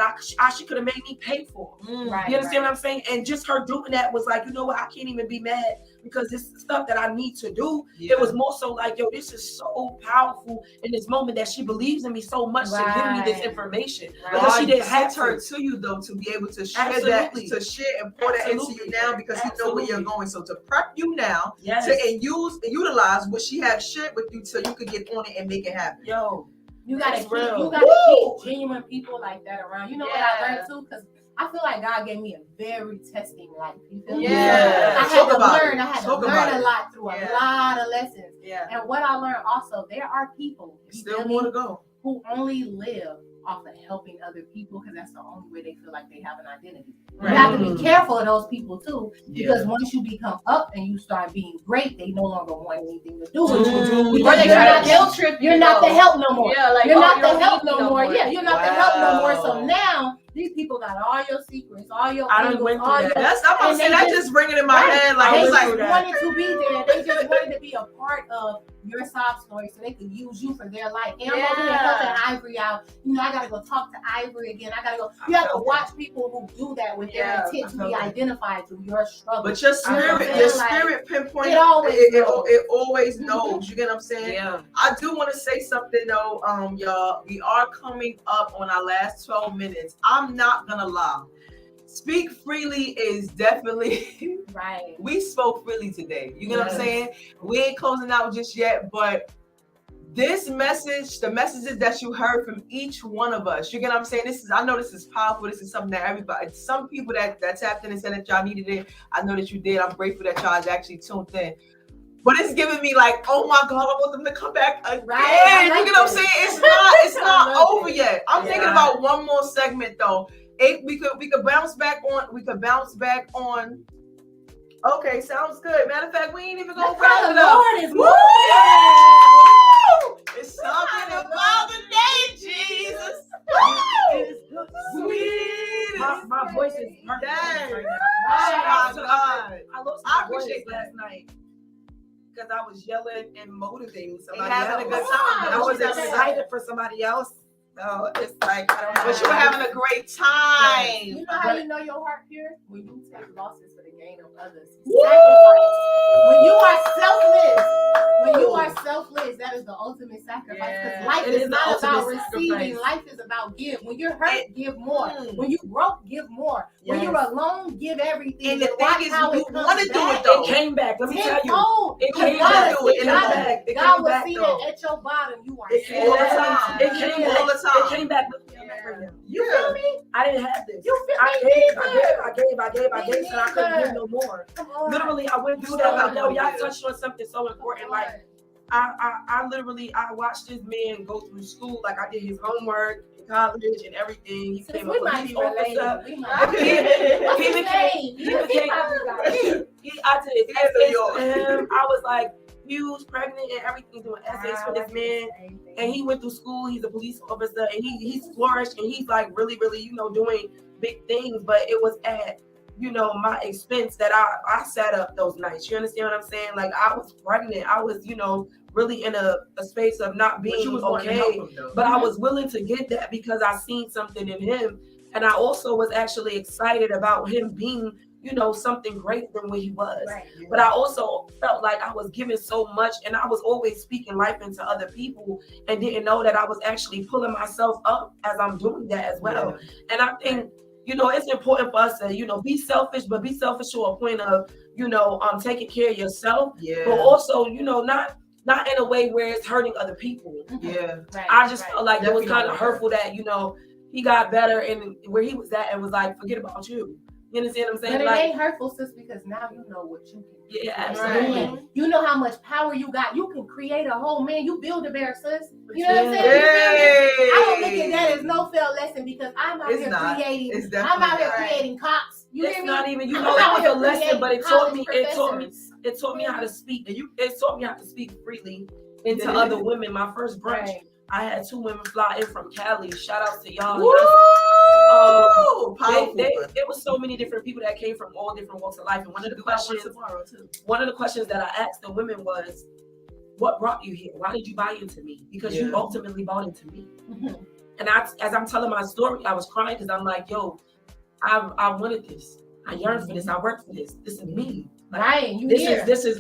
she could have made me pay for. Right. You understand what I'm saying? And just her doing that was like, you know what? I can't even be mad because this is stuff that I need to do. Yeah. It was more so like, this is so powerful in this moment that she believes in me so much to give me this information. Because she didn't have her to you though to be able to share Absolutely. that, to share and pour that into you now because you know where you're going. So to prep you now Yes. to utilize what she has shared with you so you could get on it and make it happen. You gotta keep genuine people like that around. You know what I learned too? Because I feel like God gave me a very testing life. You feel me? Yeah. I had to learn a lot through a Yeah. lot of lessons. Yeah. And what I learned also, there are people Still more to go. who only live off of helping other people because that's the only way they feel like they have an identity. Right. You have to be careful of those people too, because Yeah. once you become up and you start being great, they no longer want anything to do with you. Mm. Because Or they try to guilt trip you. You're not the help no more. Yeah, like You're not you the don't help need me no more. Yeah, you're not the help no more. So Wow. now these people got all your secrets, all your I done angles, went through all that. your. That's I'm And saying they that just ringing in my head like They it's just like wanted to be there. They just wanted to be a part of your sob story so they could use you for their life. And I'm over here helping Ivory out. I gotta go talk to Ivory again. I gotta go. You have to watch people who do that with their intent to be identified through your struggle. but your spirit pinpoint it always knows. You get what I'm saying? Yeah. I do want to say something though, y'all. We are coming up on our last 12 minutes. I'm not gonna lie. Speak freely is definitely right. We spoke freely today. You get what I'm saying? We ain't closing out just yet, but this message, the messages that you heard from each one of us, you get what I'm saying? I know this is powerful. This is something that everybody, some people that tapped in and said that y'all needed it. I know that you did. I'm grateful that y'all actually tuned in. But it's giving me like, oh my God, I want them to come back again. Right. You get what I'm saying? It's not over yet. I'm thinking about one more segment though. We could bounce back on. Okay, sounds good. Matter of fact, we ain't even gonna wrap it up. Lord is moving. It's something about the name Jesus. Sweet. My voice is hurting Dang. right now. Oh my God. I lost I my voice appreciate last night because I was yelling and motivating somebody having a else. good time. I was But you excited for somebody else. So it's like, I don't know. But you were having a great time. You know how you know your heart pure? When you take losses for the gain of others. Woo! When you are selfless, that is the ultimate sacrifice. Because life it is is not the about ultimate receiving. sacrifice. Life is about give. When you're hurt, give more. Mm. When you broke, give more. When you're alone, give everything. And the watch thing is, how you it comes want to do back. it though. It came back. Let me tell you. Tenfold. It came God back. will see It came God. back. It God came will back see though. that at your bottom you are. It came all the back. time. It came all the time. It came back. Look at me right now. You feel me? I didn't have this. You feel I me? gave, so I couldn't give no more. Come on. Literally, I went through that. Like, yo, y'all touched on something so important. Like, I literally, I watched this man go through school. Like, I did his homework. college and everything. He became a We might police be related. officer. We might be. What's his name? He became. I did essays for him. I was like huge, pregnant, and everything, doing essays for this man. And he went through school. He's a police officer, and he's flourished, and he's like really, really, doing big things. But it was at my expense that I sat up those nights. You understand what I'm saying? Like I was pregnant. I was, really in a space of not being okay. But I was willing to get that because I seen something in him. And I also was actually excited about him being, something greater than what he was. Right. But I also felt like I was giving so much, and I was always speaking life into other people and didn't know that I was actually pulling myself up as I'm doing that as well. Yeah. And I think, it's important for us to, be selfish, but be selfish to a point of, taking care of yourself. Yeah. But also, not in a way where it's hurting other people. Yeah. Right. I just felt like it was kind of hurtful that, he got better and where he was at and was like, forget about you. You understand what I'm saying? But it ain't hurtful, sis, because now you know what you can do. Yeah, absolutely. Right. You know how much power you got. You can create a whole man. You build a bear, sis. You know what I'm saying? Hey. I don't look at that as no fair lesson because I'm out here creating. I'm out here creating cops. It's not even. It was a lesson, but it taught me how to speak. It taught me how to speak freely into other women. My first brunch. Right. I had 2 women fly in from Cali. Shout out to y'all. There was so many different people that came from all different walks of life. And one of the questions that I asked the women was, what brought you here? Why did you buy into me? Because you ultimately bought into me. Mm-hmm. And as I'm telling my story, I was crying because I'm like, yo, I wanted this. I yearned for this. I worked for this. This is me. Like, right. This is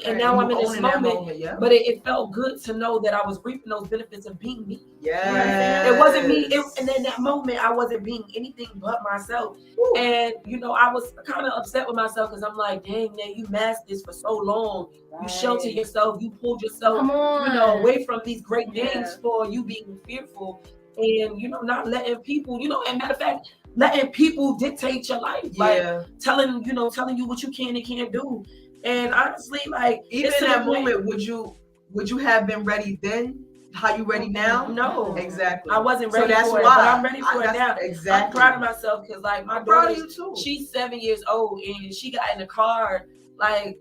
and now I'm in this moment. But it felt good to know that I was reaping those benefits of being me. Yeah. It wasn't me. And in that moment, I wasn't being anything but myself. Ooh. And I was kind of upset with myself because I'm like, dang, man, you masked this for so long. Right. You sheltered yourself. You pulled yourself, away from these great things for you being fearful and not letting people, and matter of fact, letting people dictate your life, like telling you what you can and can't do. And honestly, like even in that moment, would you have been ready then? How you ready now? No, exactly. I wasn't ready for it, but I'm ready for it now. Exactly. I'm proud of myself because like my daughter, she's 7 years old and she got in the car like,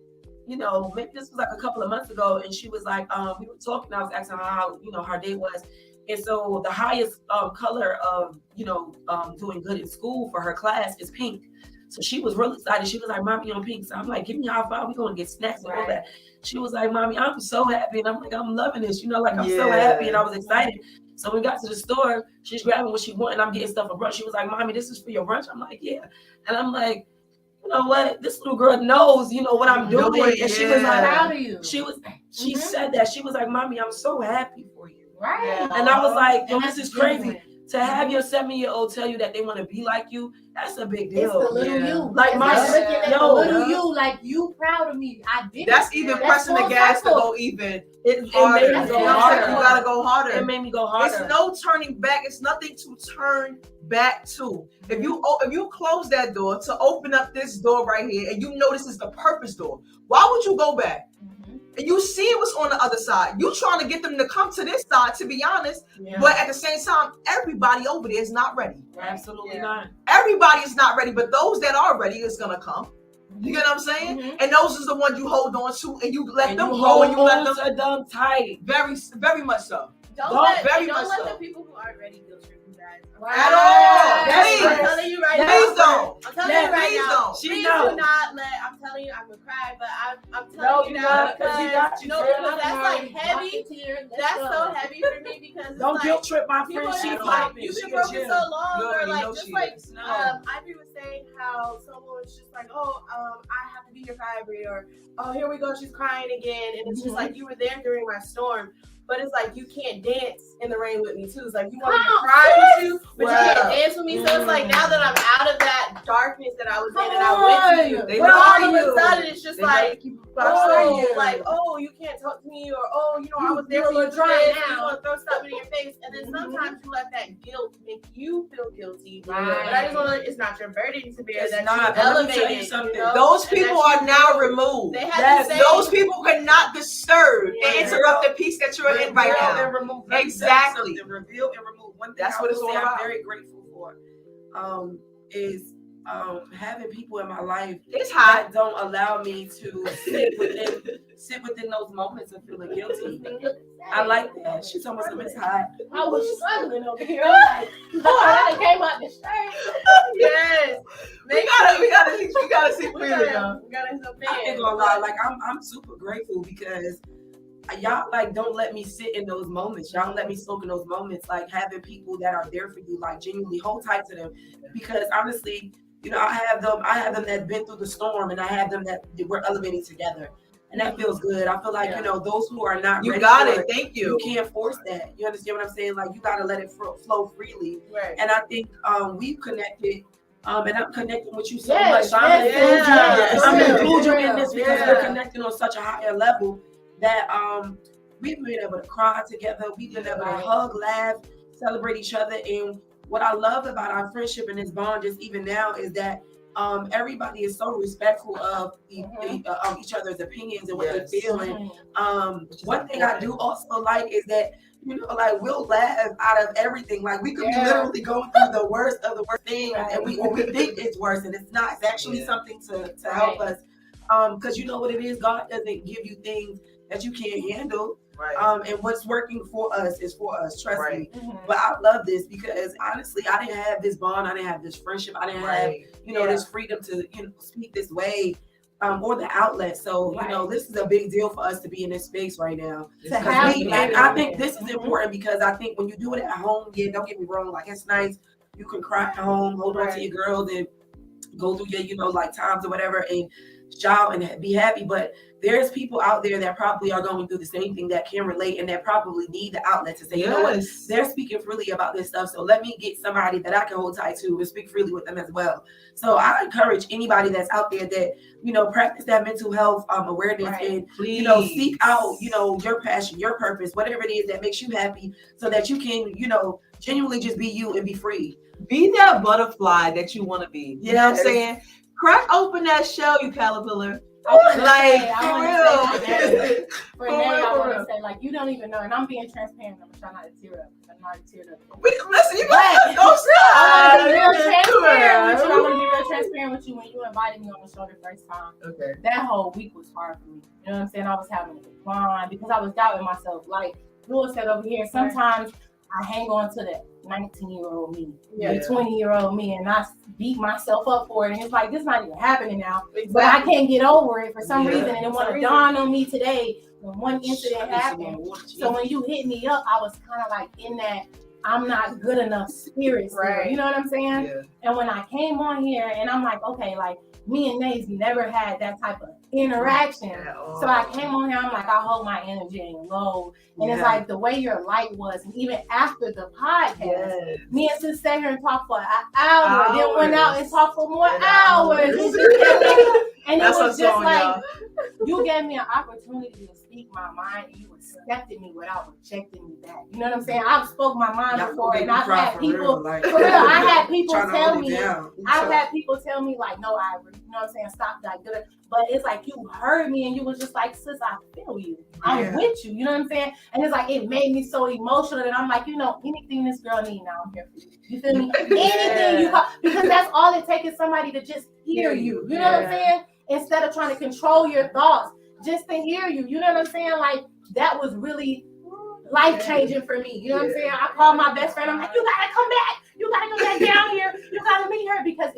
maybe this was like a couple of months ago, and she was like, we were talking. I was asking her how her day was. And so the highest color of, doing good in school for her class is pink. So she was really excited. She was like, Mommy, on pink. So I'm like, give me a high five. We're going to get snacks and all that. She was like, Mommy, I'm so happy. And I'm like, I'm loving this. I'm so happy. And I was excited. So when we got to the store, she's grabbing what she wanted. And I'm getting stuff for brunch. She was like, Mommy, this is for your brunch? I'm like, yeah. And I'm like, you know what? This little girl knows, what I'm doing. And she was like, proud of you. She said that. She was like, Mommy, I'm so happy for you. Right. Yeah. And I was like, yo, this is crazy. To have your 7-year-old tell you that they want to be like you, that's a big deal. It's the little you. Like little you, like you proud of me. I did. That's even pressing the gas to go even harder. It made me go harder. You gotta go harder. It made me go harder. It's no turning back. It's nothing to turn back to. If you close that door to open up this door right here, and you know this is the purpose door, why would you go back? And you see what's on the other side. You trying to get them to come to this side, to be honest. Yeah. But at the same time, everybody over there is not ready. Absolutely not. Everybody is not ready, but those that are ready is gonna come. You get what I'm saying? Mm-hmm. And those is the ones you hold on to, and you let them go, and you let them tight. Very, very much so. Don't let the people who aren't ready guilt trip you guys. At all. I'm telling you right now. Please don't. I'm telling you right now. Please do not let. I'm telling you, I'm gonna cry, but I'm telling you now because that's like heavy. That's so heavy for me because don't guilt trip my friend. She's like, you've been broken so long, or like just like Ivy was saying how someone was just like, I have to be your crybaby, or here we go, she's crying again, and it's just like you were there during my storm. But it's like you can't dance in the rain with me too. It's like you want me to cry with you, but you can't dance with me. So it's like now that I'm out of that darkness that I was in, Come and I went to you. They But love all of you. a sudden, it's just They love to like, keep you oh, you can't talk to me, or oh, I was there You for you a little dry today, now. you want to throw something in your face, and then sometimes you let that guilt make you feel guilty. Right. But I just want to, it's not your burden to bear It's that not. you But let me elevated. tell you something. Those And people that are you now grew. removed. They had Yes, to say, Those people cannot disturb and Yeah. interrupt the peace that you're in right Reveal now. and remove. Let me tell you Exactly. something. Reveal and remove. One thing That's I what it's will all say about. I'm very grateful for is having people in my life It's hot. that don't allow me to sit within those moments of feeling guilty. I like that. She told me something is hot. I was struggling over here. I'm like, Lord, I came out the shirt. yes. We gotta see freely, y'all. We gotta help I ain't gonna lie, like I'm super grateful because y'all like don't let me sit in those moments. Y'all don't let me soak in those moments. Like having people that are there for you, like genuinely hold tight to them. Because honestly, you know, I have them that's been through the storm, and I have them that we're elevating together, and that feels good. I feel like you know those who are not You ready got for it. Thank You you. can't force that. You understand what I'm saying? Like you gotta let it flow freely. Right. And I think we've connected. And I'm connecting with you so Yes, much. So I'm yes, I'm yes, include you yes, in this because yeah. we're connecting on such a higher level that we've been able to cry together, we've been able to hug, laugh, celebrate each other. And what I love about our friendship and this bond just even now is that everybody is so respectful of each other's opinions and what they feel. And one thing I do also like is that, you know, like we'll laugh out of everything. Like we could be literally going through the worst of the worst things, and we think it's worse, and it's not. It's actually something to help us. Because you know what it is, God doesn't give you things that you can't handle. Right. And what's working for us is for us. Trust me. Mhm. But I love this because honestly, I didn't have this bond, I didn't have this friendship, I didn't have this freedom to speak this way. Or the outlet. So, you know, this is a big deal for us to be in this space right now. To have And I think this is important because I think when you do it at home, don't get me wrong, like it's nice. You can cry at home, hold on to your girls and go through your, you know, like times or whatever and shout and be happy. But there's people out there that probably are going through the same thing that can relate and that probably need the outlet to say, you know what, they're speaking freely about this stuff. So let me get somebody that I can hold tight to and speak freely with them as well. So I encourage anybody that's out there that, you know, practice that mental health awareness and, you know, seek out, you know, your passion, your purpose, whatever it is that makes you happy so that you can, you know, genuinely just be you and be free. Be that butterfly that you want to be. You know what I'm saying? Crack open that shell, you caterpillar. I want to say, for Renee, I want to say, like, you don't even know, and I'm being transparent. I'm trying not to tear up. I'm already teared up. Listen, you got go I want to be real transparent with you when you invited me on the show the first time. Okay. That whole week was hard for me. You know what I'm saying? I was having a decline because I was doubting myself. Like Lewis said over here, sometimes I hang on to that 19-year-old me, the 20-year-old me, and I beat myself up for it. And it's like, this is not even happening now. Exactly. But I can't get over it for some reason. And it want to dawn on me today when one incident happened. So when you hit me up, I was kind of like in that I'm not good enough spirit. Right. You know what I'm saying? Yeah. And when I came on here and I'm like, okay, like me and Nays never had that type of interaction. So I came on here, I'm like, I hold my energy ain't low. And it's like the way your light was, and even after the podcast, me and Sis sat here and talked for an hour, then went out and talked for more hours. And it was just like, you gave me an opportunity to speak my mind, and you accepted me without rejecting me back. You know what I'm saying? I've spoke my mind before, and I've had people, for real, I had people tell me, I've had people tell me like, no, Ivory, you know what I'm saying? Stop that. But it's like, you heard me, and you was just like, sis, I feel you. I'm with you. You know what I'm saying? And it's like, it made me so emotional that I'm like, you know, anything this girl need now, I'm here for you. You feel me? Anything you call, because that's all it takes is somebody to just hear you. You know what I'm saying? Instead of trying to control your thoughts, just to hear you. You know what I'm saying? Like, that was really life-changing for me. You know what I'm saying? I called my best friend. I'm like, you gotta come back. You gotta go back down here. You gotta meet her, because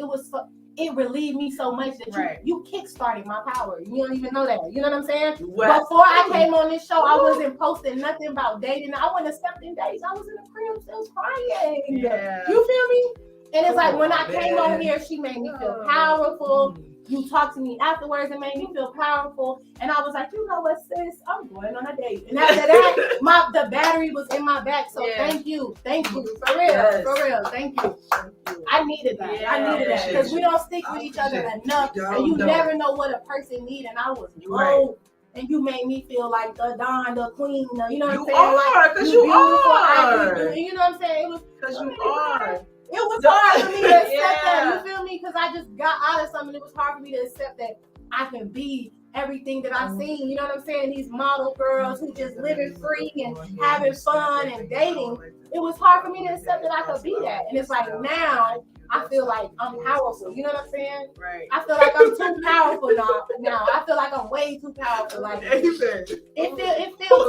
it relieved me so much that you kick-started my power. You don't even know that. You know what I'm saying? Before I came on this show, I wasn't posting nothing about dating. I wasn't accepting dates. I was in the crib still crying. You feel me? And it's like when I came on here, she made me feel powerful. You talked to me afterwards and made me feel powerful. And I was like, you know what, sis? I'm going on a date. And after that, the battery was in my back. So thank you. Thank you. For real. Thank you. I needed that. Because we don't stick with each other enough. And you never know what a person needs. And I was low. And you made me feel like the Don, the Queen. You know what I'm saying? You are, because you are. You know what I'm saying? It was because you are. It was hard for me to accept that. You feel me? Because I just got out of something. It was hard for me to accept that I can be everything that I've seen. You know what I'm saying? These model girls who just living free and having fun and dating. It was hard for me to accept that I could be that. And it's like now I feel like I'm powerful. You know what I'm saying? Right. I feel like I'm too powerful now. I feel like I'm way too powerful. Like it feels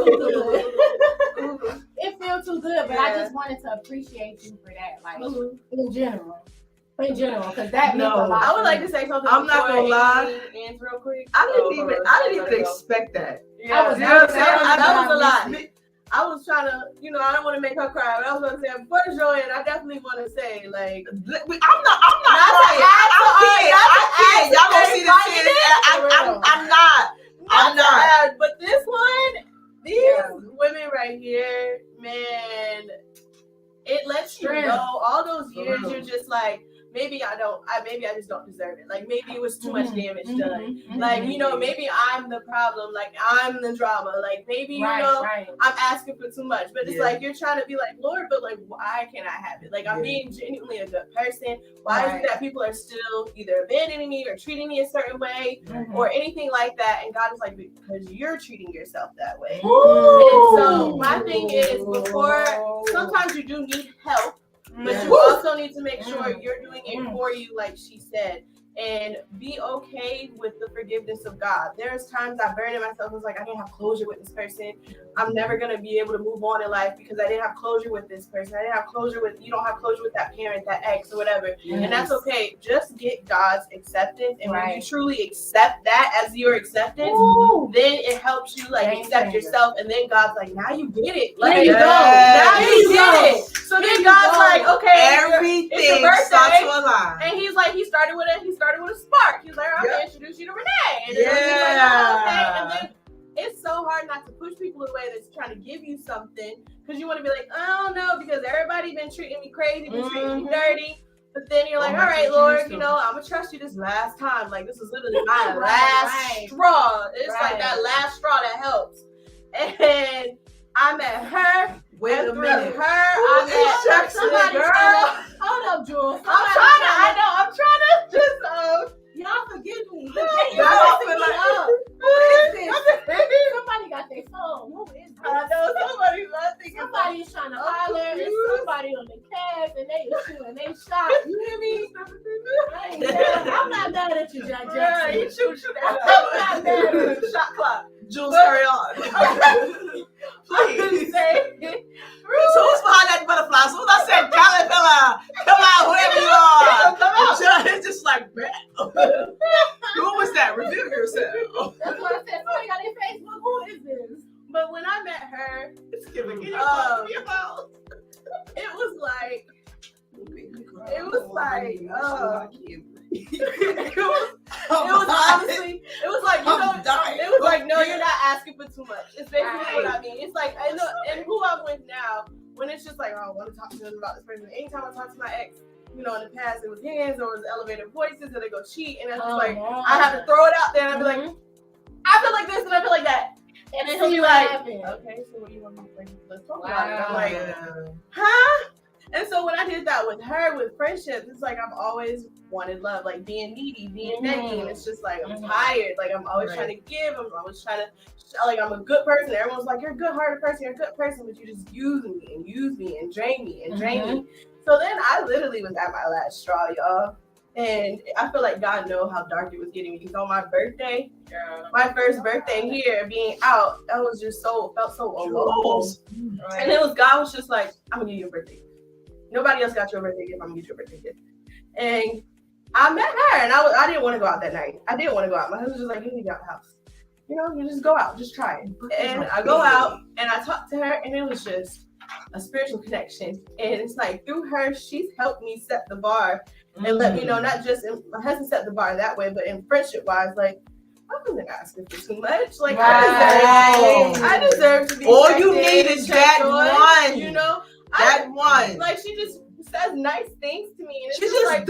too good. It feels too good, but I just wanted to appreciate you for that. Like in general, because that means a lot. I would like to say something. I'm not gonna lie. And real quick. I didn't even expect that. Yeah, that was a lot. I was trying to, I don't want to make her cry, but I was going to say, before the show end, I definitely want to say, like, I'm not crying. I'm y'all gonna see the tears. I'm not. But this one, these women right here, man, it lets you know all those years you're just like, maybe I just don't deserve it. Like maybe it was too much damage done. Like, maybe I'm the problem. Like I'm the drama. Like maybe, I'm asking for too much. But it's like, you're trying to be like, Lord, but like, why can't I have it? Like I'm being genuinely a good person. Why is it that people are still either abandoning me or treating me a certain way or anything like that? And God is like, because you're treating yourself that way. And so my thing is sometimes you do need help. But you also need to make sure you're doing it for you, like she said, and be okay with the forgiveness of God. There's times I burned myself. I was like, I didn't have closure with this person. I'm never going to be able to move on in life because I didn't have closure with this person. I didn't have closure with, you don't have closure with that parent, that ex or whatever. And that's okay. Just get God's acceptance. And when you truly accept that as your acceptance, then it helps you like accept yourself. And then God's like, now you get it. Let it go. Now you get it. So then God's like, okay, everything starts to align. And he's like, he started with a spark. He's like, I'm gonna introduce you to Renee. And then he's like, oh, okay. And then it's so hard not to push people away that's trying to give you something because you want to be like, oh no, because everybody been treating me crazy, been treating me dirty. But then you're like, all right, Lord, I'm gonna trust you this last time. Like this is literally my last straw. It's like that last straw that helps. And I met her. Wait a minute. I met somebody. Hold up, Jewel. I'm trying to just y'all forgive me. Somebody got their phone. Who is this? I know somebody's trying to holler. It's somebody on the cab and they shooting. They shot. You hear me? I'm not mad at you, Jack Jackson. You shoot. I'm not mad at you. Shot clock. Jules, carry on. Please. So who's behind that butterfly? So I said, caterpillar, come out, whoever you are. Come out. It's just like, man. Who was that? Reveal yourself. That's what I said. Somebody got their Facebook. Who is this? But when I met her, It's giving it was like, honestly, it was like, no, you're not asking for too much. It's basically what I mean. It's like, I know, and who I'm with now, when it's just like, oh, I want to talk to them about this person. Anytime I talk to my ex, in the past, it was hands or it was elevated voices, or they go cheat, and it's just like, I have to throw it out there, and I'd be like, I feel like this, and I feel like that. And then he'll be like, okay, so what do you want me to bring? Let's talk about it. I'm like, huh? And so when I did that with her, with friendships, it's like I've always wanted love, like being needy, being begging. And it's just like I'm tired. Like I'm always trying to give. I'm always trying to, like I'm a good person. Everyone's like, you're a good-hearted person. You're a good person, but you just use me and drain me. So then I literally was at my last straw, y'all. And I feel like God knows how dark it was getting me. Because on my birthday, my first birthday here, being out, I was just felt so alone. And it was, God was just like, I'm gonna give you a birthday gift. Nobody else got your birthday gift. I'm gonna get you a birthday gift. And I met her, and I didn't want to go out that night. I didn't want to go out. My husband was just like, you need to get out the house. You just go out, just try it. And I go out, and I talk to her, and it was just, a spiritual connection, and it's like through her, she's helped me set the bar and let me know, not just my husband set the bar that way, but in friendship wise, like I wasn't asking for too much. Like I deserve to be. All you need is that one. You know, that one. Like she just says nice things to me, and it's She just like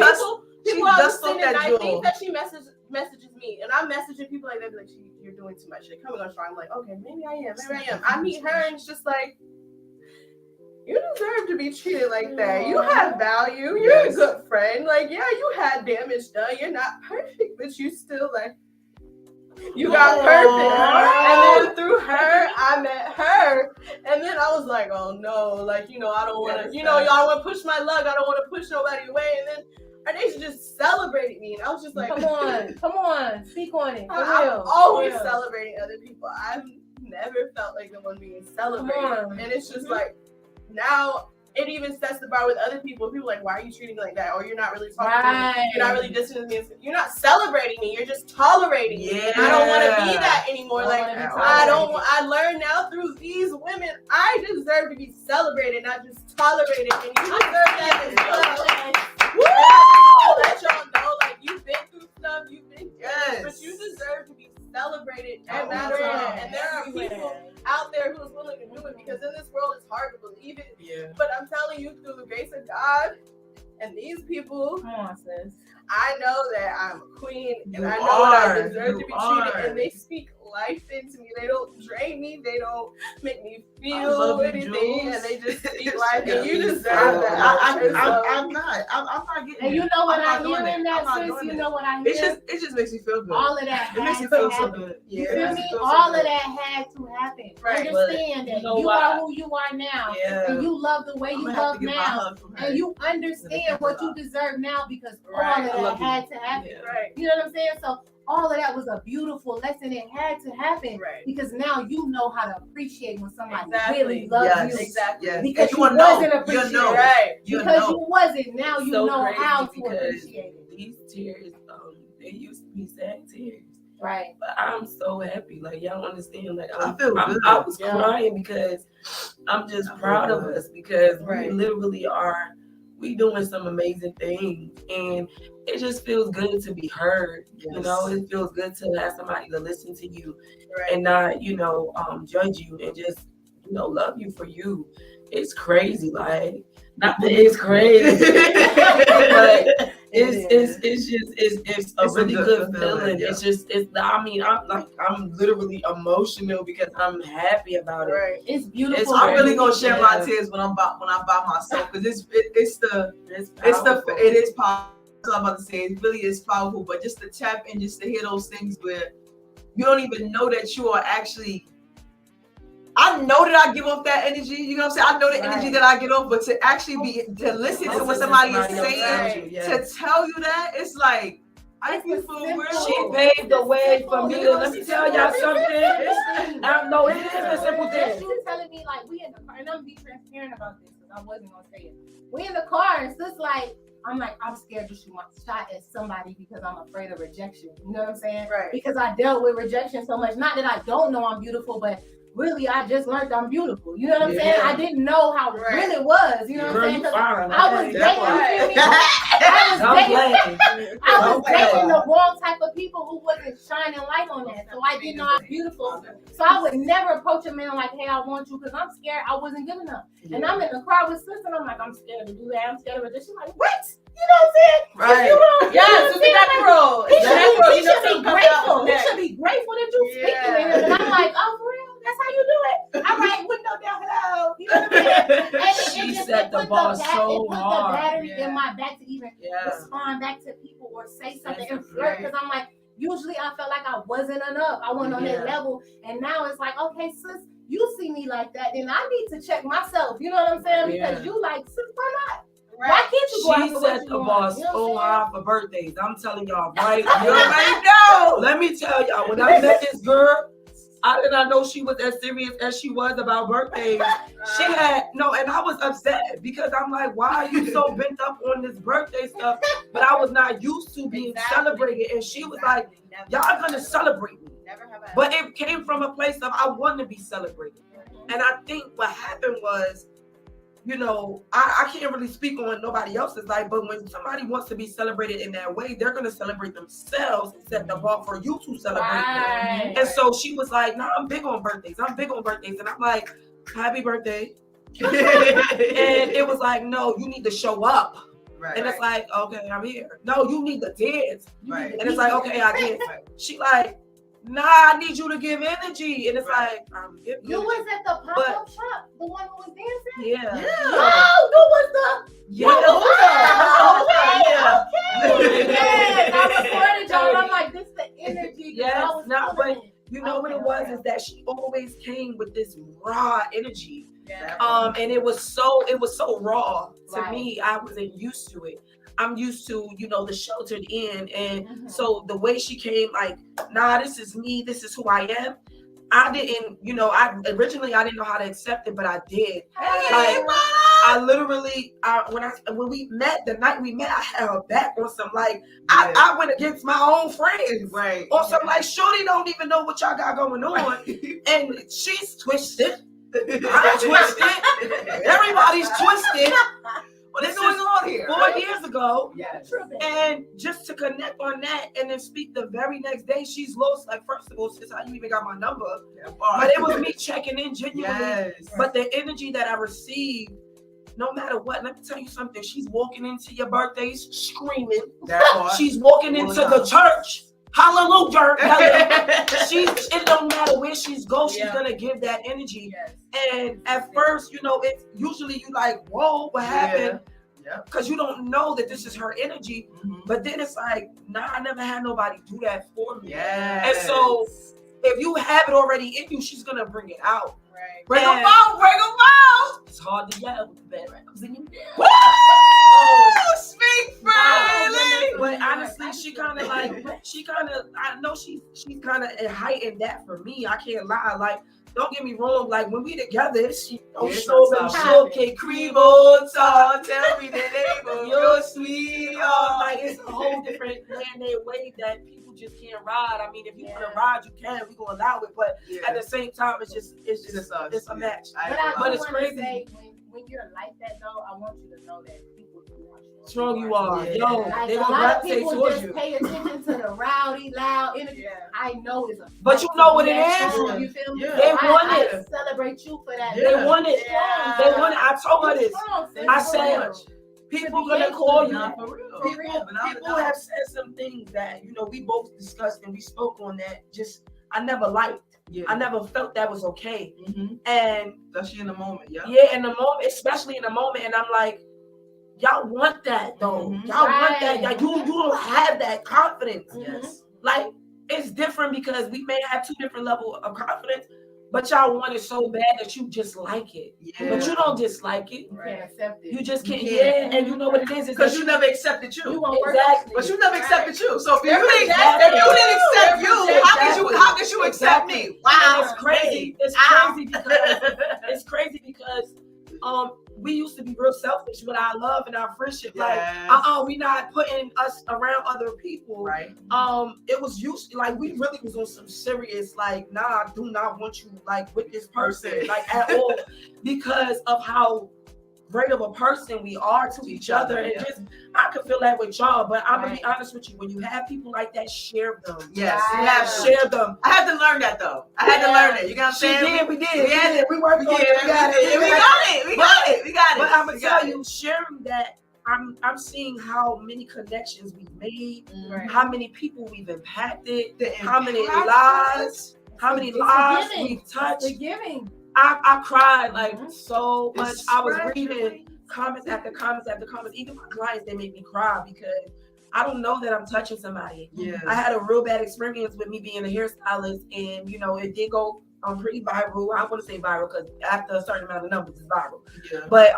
people are sending nice things that she messages me, and I'm messaging people like that, like you're doing too much. They're coming on strong. I'm like, okay, maybe I am. I meet her, and it's just like, you deserve to be treated like that. You have value. You're a good friend. Like, yeah, you had damage done. You're not perfect, but you still like. You got perfect. And then through her, I met her. And then I was like, oh no, like, I don't want to, y'all want to push my luck. I don't want to push nobody away. And then her nation just celebrated me. And I was just like, come on, speak on it. I'm always celebrating other people. I've never felt like the one being celebrated. And it's just like, now it even sets the bar with other people. People are like, why are you treating me like that? Or you're not really talking to me. You're not really distancing me. You're not celebrating me. You're just tolerating me. And I don't want to be that anymore. I learned now through these women, I deserve to be celebrated, not just tolerated. And you deserve that as well. Woo! Let y'all know, like, you've been through stuff, but you deserve to be celebrated no matter what. And there are people out there who's willing to do it, because in this world it's hard to believe it. Yeah. But I'm telling you, through the grace of God and these people, come on, sis. I know that I'm a queen, and I know that I deserve to be treated, and they speak life into me. They don't drain me. They don't make me feel anything, and they just speak life. And you deserve that. I'm not getting. And you know what I hear in that, sis? You know what I hear? It just makes me feel good. All of that. It makes me feel so good. You feel me? All of that had to happen. Right. Understand that you are who you are now, and you love the way you love now, and you understand what you deserve now, because all of that had to happen. Right. You know what I'm saying? So all of that was a beautiful lesson. It had to happen, because now you know how to appreciate when somebody really loves you. Exactly. Because you wasn't appreciated. Because you wasn't. Now you know how to appreciate it. These tears, they used to be sad tears. Right. But I'm so happy. Like, y'all understand. Like, I was crying because I'm just proud of us, because we literally are. We doing some amazing things, and it just feels good to be heard. You know, it feels good to have somebody to listen to you and not, judge you, and just, love you for you. It's crazy. Like, not that it's crazy, but it's a really good feeling. Yeah. I'm literally emotional because I'm happy about it. Right. It's beautiful. I'm really gonna share my tears when I'm by myself, because it is powerful. So I'm about to say, it really is powerful. But just to tap in, just to hear those things where you don't even know that you are actually. I know that I give off that energy, you know what I'm saying? I know the energy that I get off, but to actually to listen to what somebody is saying, to tell you that, it's like, I feel real. She paved the way for me. Let me tell y'all something. No, it is a simple thing. She was telling me, like, we in the car, and I'm gonna be transparent about this, because I wasn't gonna say it. We in the car, and it's like, I'm scared to shoot my shot at somebody because I'm afraid of rejection. You know what I'm saying? Right. Because I dealt with rejection so much. Not that I don't know I'm beautiful, but really, I just learned I'm beautiful. You know what I'm saying? I didn't know how real it was. You know what I'm saying? I was dating, I was dating the wrong type of people who wasn't shining light on that. So I didn't know I was beautiful. So I would never approach a man like, hey, I want you, because I'm scared I wasn't good enough. And I'm in the car with sister, and I'm like, I'm scared to do that. I'm scared of it. She's like, what? You know what I'm saying? Right. So we got the role. He should be grateful. He should be grateful that you speak to him. And I'm like, oh, for real? That's how you do it? All right, window down, hello. You know what I'm saying? She set the bar so hard. The battery in my back to even respond back to people or say something and flirt, because I'm like, usually I felt like I wasn't enough. I wasn't on that level. And now it's like, okay, sis, you see me like that, then I need to check myself. You know what I'm saying? Because you like, sis, why not? Right. Why can't you go She set the bar so high for birthdays. I'm telling y'all, right? You already know. Let me tell y'all, when I met this girl, I did not know she was as serious as she was about birthdays. She had and I was upset because I'm like, why are you so bent up on this birthday stuff? But I was not used to being celebrated, and she was like, y'all gonna celebrate me. But it came from a place of I want to be celebrated. And I think what happened was you know, I can't really speak on nobody else's life, but when somebody wants to be celebrated in that way, they're gonna celebrate themselves and set the bar for you to celebrate them. And so she was like, "No, I'm big on birthdays. I'm big on birthdays," and I'm like, "Happy birthday." And it was like, "No, you need to show up." Right. And it's like, "Okay, I'm here." "No, you need to dance." Right. And it's like, "Okay, I dance." She like, "Nah, I need you to give energy." And it's like, "I'm giving You energy." was at the pop-up shop, the one who was dancing? Yeah. Oh, who was the? Yeah. Yes, I recorded y'all. And I'm like, this the energy. Yes, I was no, feeling but it. you know what it was is that she always came with this raw energy. Yeah. And it was so raw to Right. me. I wasn't used to it. I'm used to, you know, the sheltered in. And Mhm. so the way she came, like, "Nah, this is me, this is who I am." I didn't, you know, I didn't know how to accept it, but I did. Like, I literally, when we met, the night we met, I had her back on some, like, I went against my own friends. Right. Or some, like, shorty don't even know what y'all got going on. And she's twisted. I'm twisted. Everybody's twisted. What's going on here? 4 years ago. Yes. And just to connect on that and then speak the very next day, she's lost. Like, first of all, sis, how you even got my number? But it was me checking in genuinely. Yes. But the energy that I received, no matter what, let me tell you something. She's walking into your birthdays screaming. That part. She's walking All into the the time. church. Hallelujah. It don't matter where she's go, she's gonna give that energy. Yes. And at first, you know, it's usually you like, whoa, what happened? Yeah. Because you don't know that this is her energy. Mhm. But then it's like, nah, I never had nobody do that for me. Yes. And so if you have it already in you, she's gonna bring it out. Right. Bring them out, bring them out. It's hard to yell with the bad rappers in your Woo! Speak freely. But honestly, she kind of like, I know she kind of heightened that for me. I can't lie. Like, don't get me wrong. Like, when we together, she don't Yes, show I'm me sorry. shortcake cream on top. Tell me the name of Your your sweetheart. Like, it's a whole different way that people just can't ride. I mean, if you want to Yeah. ride, you can. We gonna allow it. But at the same time, it's just us. it's a match. But I But do it's want crazy. to say, when you're like that, though, I want you to know that people do want you. Strong you are. Yeah. Yo, Like, they a gonna lot of gravitate people towards just you. pay attention to the rowdy, loud energy. Yeah. I know it's a But you know what it That's is? strong, you feel me? Yeah. So They I want it. celebrate you for that. They want it. Yeah. They want it. I told her this. Strong, sis. I For said, real. people be gonna able call to you. Not for real. People have said some things that, you know, we both discussed and we spoke on that. Just I never liked. Yeah. I never felt that was okay. Mm-hmm. And Especially in the moment. Yeah. yeah, in the moment, especially in the moment, and I'm like, y'all want that though. Mhm. Y'all want Right. that. You don't have that confidence. Yes. Like, it's different because we may have two different levels of confidence, but y'all want it so bad that you just like it. Yeah. But you don't dislike it. You can't accept it. You just can't. You Yeah, can't. and you know what it is Because that you never accepted You you. won't work. Exactly. But you never accepted you. So if you Every didn't, day. if you didn't accept you, Exactly. how could you accept me? And Wow. it's crazy. It's Ow. crazy because it's crazy because we used to be real selfish with our love and our friendship. Yes. Like, we not putting us around other people. Right. It was used like we really was on some serious, like, nah, I do not want you like with this person, like at all, because of how great of a person we are to each other. And yeah. just I could feel that with y'all, but I'm gonna be honest with you, when you have people like that, share them. Yes. Right. You have to. Share them. I had to learn that though. I had to learn it. You got what I'm She saying? did, we did. We had it. We worked on it. Yeah, We got it. we got it. We got it. We got it. But I'm gonna We got tell it. you, sharing that, I'm seeing how many connections we've made, Right. how many people we've impacted, The how many impact. lives, how many It's lives giving. we've touched. The giving. I cried like so much. It's I was gradually. reading comments after comments after comments. Even my clients, they make me cry because I don't know that I'm touching somebody. Yeah. I had a real bad experience with me being a hairstylist, and you know, it did go pretty viral. I want to say viral because after a certain amount of numbers, it's viral. Yeah. But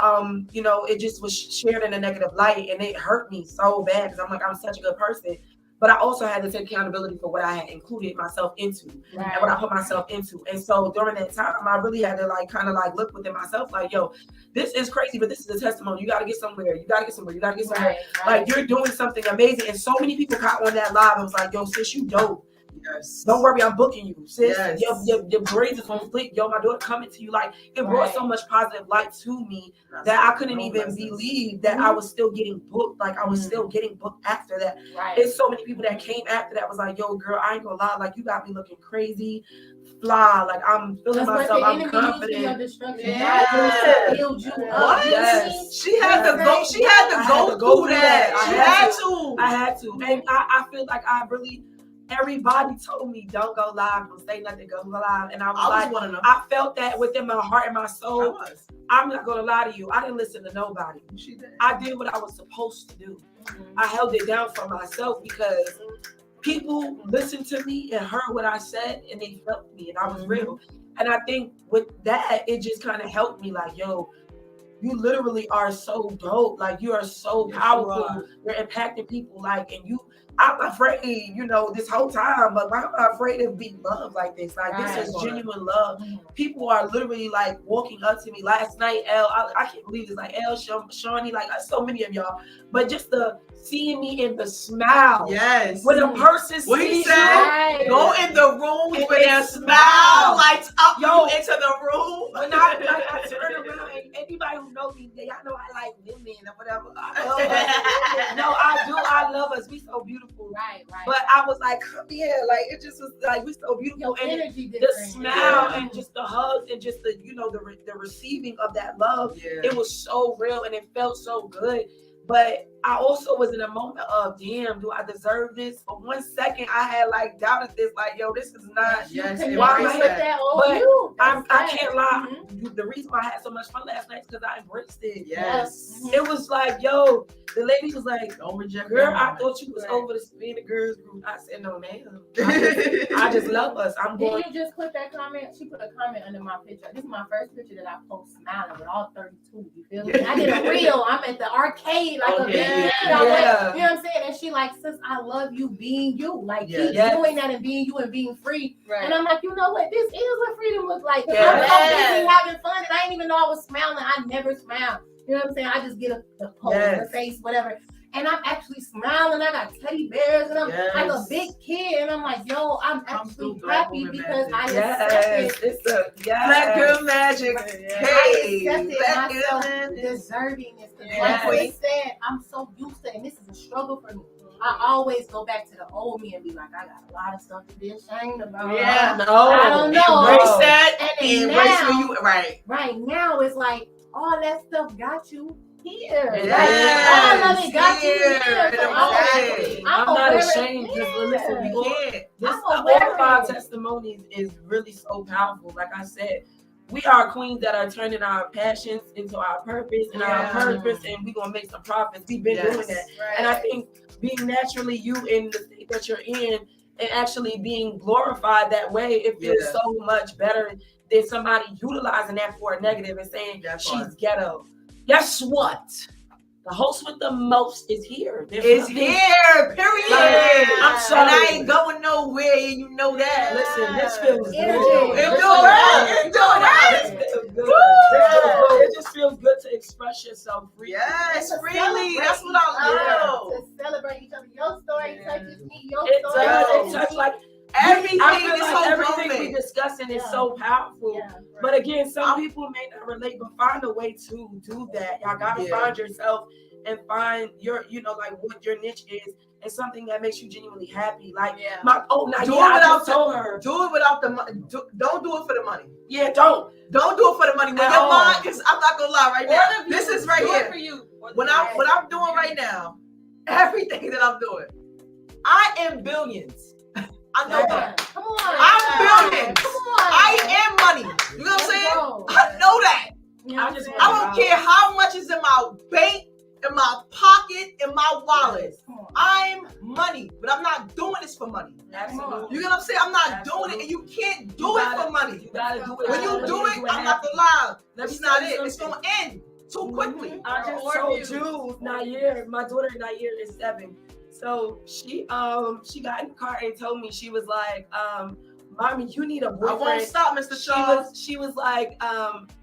you know, it just was shared in a negative light, and it hurt me so bad because I'm like, I'm such a good person. But I also had to take accountability for what I had included myself into and what I put myself into. And so during that time, I really had to like kind of like look within myself, like, yo, this is crazy, but this is a testimony. You got to get somewhere. You got to get somewhere. You got to get somewhere. Right. Like, you're doing something amazing. And so many people caught on that live and was like, yo, sis, you dope. Yes. Don't worry, I'm booking you, sis. Yes. Your braids is on fleek. Yo, my daughter coming to you. Like, it brought so much positive light to me that I couldn't even believe that I was still getting booked. Like, I was still getting booked after that. Right. There's so many people that came after that was like, yo, girl, I ain't gonna lie. Like, you got me looking crazy, fly. Like, I'm feeling myself. I'm confident. Yeah. Build you up. What? Yes. She had to go. She had to go through that. I had to. And I feel like everybody told me, don't go live, don't say nothing, go live. And I was like, one of them. I felt that within my heart and my soul. I'm not gonna lie to you. I didn't listen to nobody. She did. I did what I was supposed to do. I held it down for myself because people listened to me and heard what I said and they felt me and I was real. And I think with that, it just kind of helped me like, yo, you literally are so dope. Like, you are so powerful. You're impacting people. Like, and I'm afraid, this whole time, but why am I afraid of being loved like this? Like, this is genuine love. People are literally like walking up to me. Last night, I can't believe it's like Shawnee, like so many of y'all, but just seeing me in the smile. Yes. When a person What he sees said, you, go in the room and with their smile lights up you into the room. When I turn around, and anybody who knows me, y'all know I like women or whatever. I love us. No, I do. I love us. We so beautiful. Right. But I was like, come here. Like, it just was like, we so beautiful. Your and energy the different. smile and just the hugs and just the receiving of that love. It was so real and it felt so good. But I also was in a moment of, damn, do I deserve this? For 1 second, I had like doubted this, like, yo, this is not. Yes, why embrace am that. But I can't lie. The reason why I had so much fun last night is because I embraced it. Yes. It was like, yo, the lady was like, don't reject girl, that I moment. thought you was over to be in the girls group. I said, no, ma'am. I just love us. Did you just click that comment? She put a comment under my picture. This is my first picture that I post smiling with all 32. You feel me? I did a reel. I'm at the arcade, like a big kid. You know what I'm saying? And she like, sis, I love you being you. Like, keep doing that and being you and being free. Right. And I'm like, you know what? This is what freedom looks like. I'm so busy having fun and I didn't even know I was smiling. I never smile. You know what I'm saying? I just get a pose, a face, whatever. And I'm actually smiling. I got teddy bears and I'm like a big kid. And I'm like, yo, I'm actually happy because I accepted. It's a Black girl magic. I accepted myself deserving this. Like we said, I'm so used to it. And this is a struggle for me. I always go back to the old me and be like, I got a lot of stuff to be ashamed about. Yeah. I don't know. Embrace that. And embrace where you right now it's like all that stuff got you here. Yes. All of it got you here. So I'm not ashamed. Just listen, all 5 testimonies is really so powerful. Like I said, we are queens that are turning our passions into our purpose and our purpose, and we're gonna make some profits. We've been doing that. And I think being naturally you in the state that you're in and actually being glorified that way, it feels so much better than somebody utilizing that for a negative and saying she's ghetto. Guess what? The host with the most is here. It's here, period. I'm sorry. And I ain't going nowhere, you know that. Listen, this feels good. It just feels good to express yourself freely. Yes, freely. That's what I love. To celebrate each other. Your story touches me. Your It story does. It touches like everything. I feel This like whole everything moment. we discussing is so powerful. Yeah, right. But again, some people may not relate, but find a way to do that. Y'all gotta find yourself and find your, like what your niche is and something that makes you genuinely happy. Like do it without the money. Don't do it for the money. Yeah, don't do it for the money. When your mind, because I'm not gonna lie right now. This is right here. For you. What I'm doing right now, everything that I'm doing, I am billions. I know that. Come on. I'm billions. Come on. I am money. You know what I'm saying? I know that. I don't care how much is in my bank, in my pocket, in my wallet. I'm money, but I'm not doing this for money. Absolutely. You know what I'm saying? I'm not doing it, and you can't do it for money. You gotta do it. When you do it, I'm not gonna lie. That's not it. It's gonna end too quickly. I just told you, Nair, my daughter Nair is 7. So she got in the car and told me, she was like, Mommy, you need a boyfriend. I won't stop, Mr. Shaw. She was like,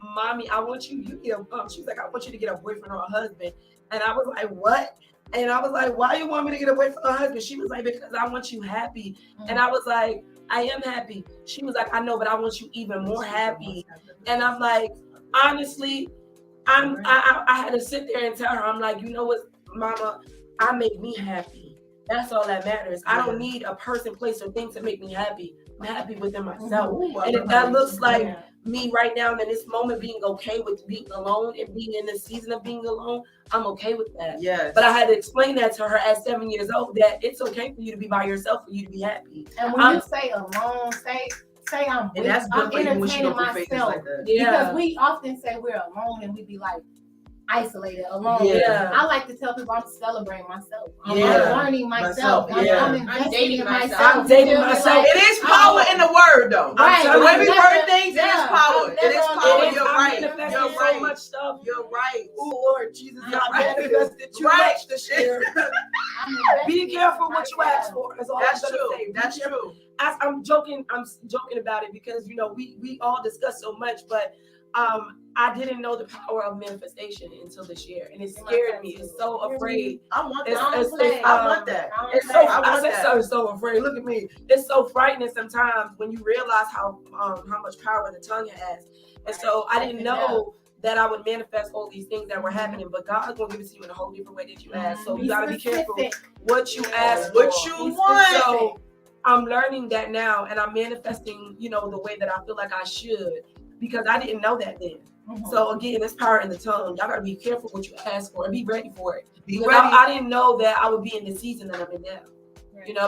Mommy, I want you need a she was like, I want you to get a boyfriend or a husband. And I was like, what? And I was like, why you want me to get away from her husband? She was like, because I want you happy. And I was like, I am happy. She was like, I know, but I want you even more happy. And I'm like, honestly, I had to sit there and tell her, I'm like, you know what, mama, I make me happy. That's all that matters. I don't need a person, place, or thing to make me happy. I'm happy within myself. And if that looks like me right now in this moment being okay with being alone and being in the season of being alone, I'm okay with that. Yes. But I had to explain that to her at 7 years old, that it's okay for you to be by yourself, for you to be happy. And when you say alone, say I'm And that's I'm good for you when she entertaining don't put faces myself. like that. Because we often say we're alone and we be like isolated, alone. Yeah. I like to tell people I'm celebrating myself. I'm Yeah. learning myself. Yeah. I'm investing dating in myself. myself. I'm dating You feel me? myself. Like, It is power in the word, though. Right. The way we I'm word never- things, it is yeah, power. I'm It is never power. on You're the- right. manifesting You're so right. much stuff. You're right. Oh, Lord Jesus, You're I right. manifested too Right. much this year. I'm investing Be careful in what you myself. ask for. That's all That's I'm gonna true. say. Be That's careful. true. I'm joking about it because we all discuss so much, but I didn't know the power of manifestation until this year, and it scared me. It's so afraid. I want It's- that. it's- I want that. It's so I want I said that. so afraid. Look at me. It's so frightening sometimes when you realize how much power the tongue has. And so I didn't know that I would manifest all these things that were happening, but God's gonna give it to you in a whole different way that you ask. So you gotta be careful what you ask for. What you want. So I'm learning that now, and I'm manifesting, the way that I feel like I should, because I didn't know that then. So again, it's power in the tongue. Y'all gotta be careful what you ask for and be ready for it. Be Because ready. I didn't know that I would be in the season that I'm in now.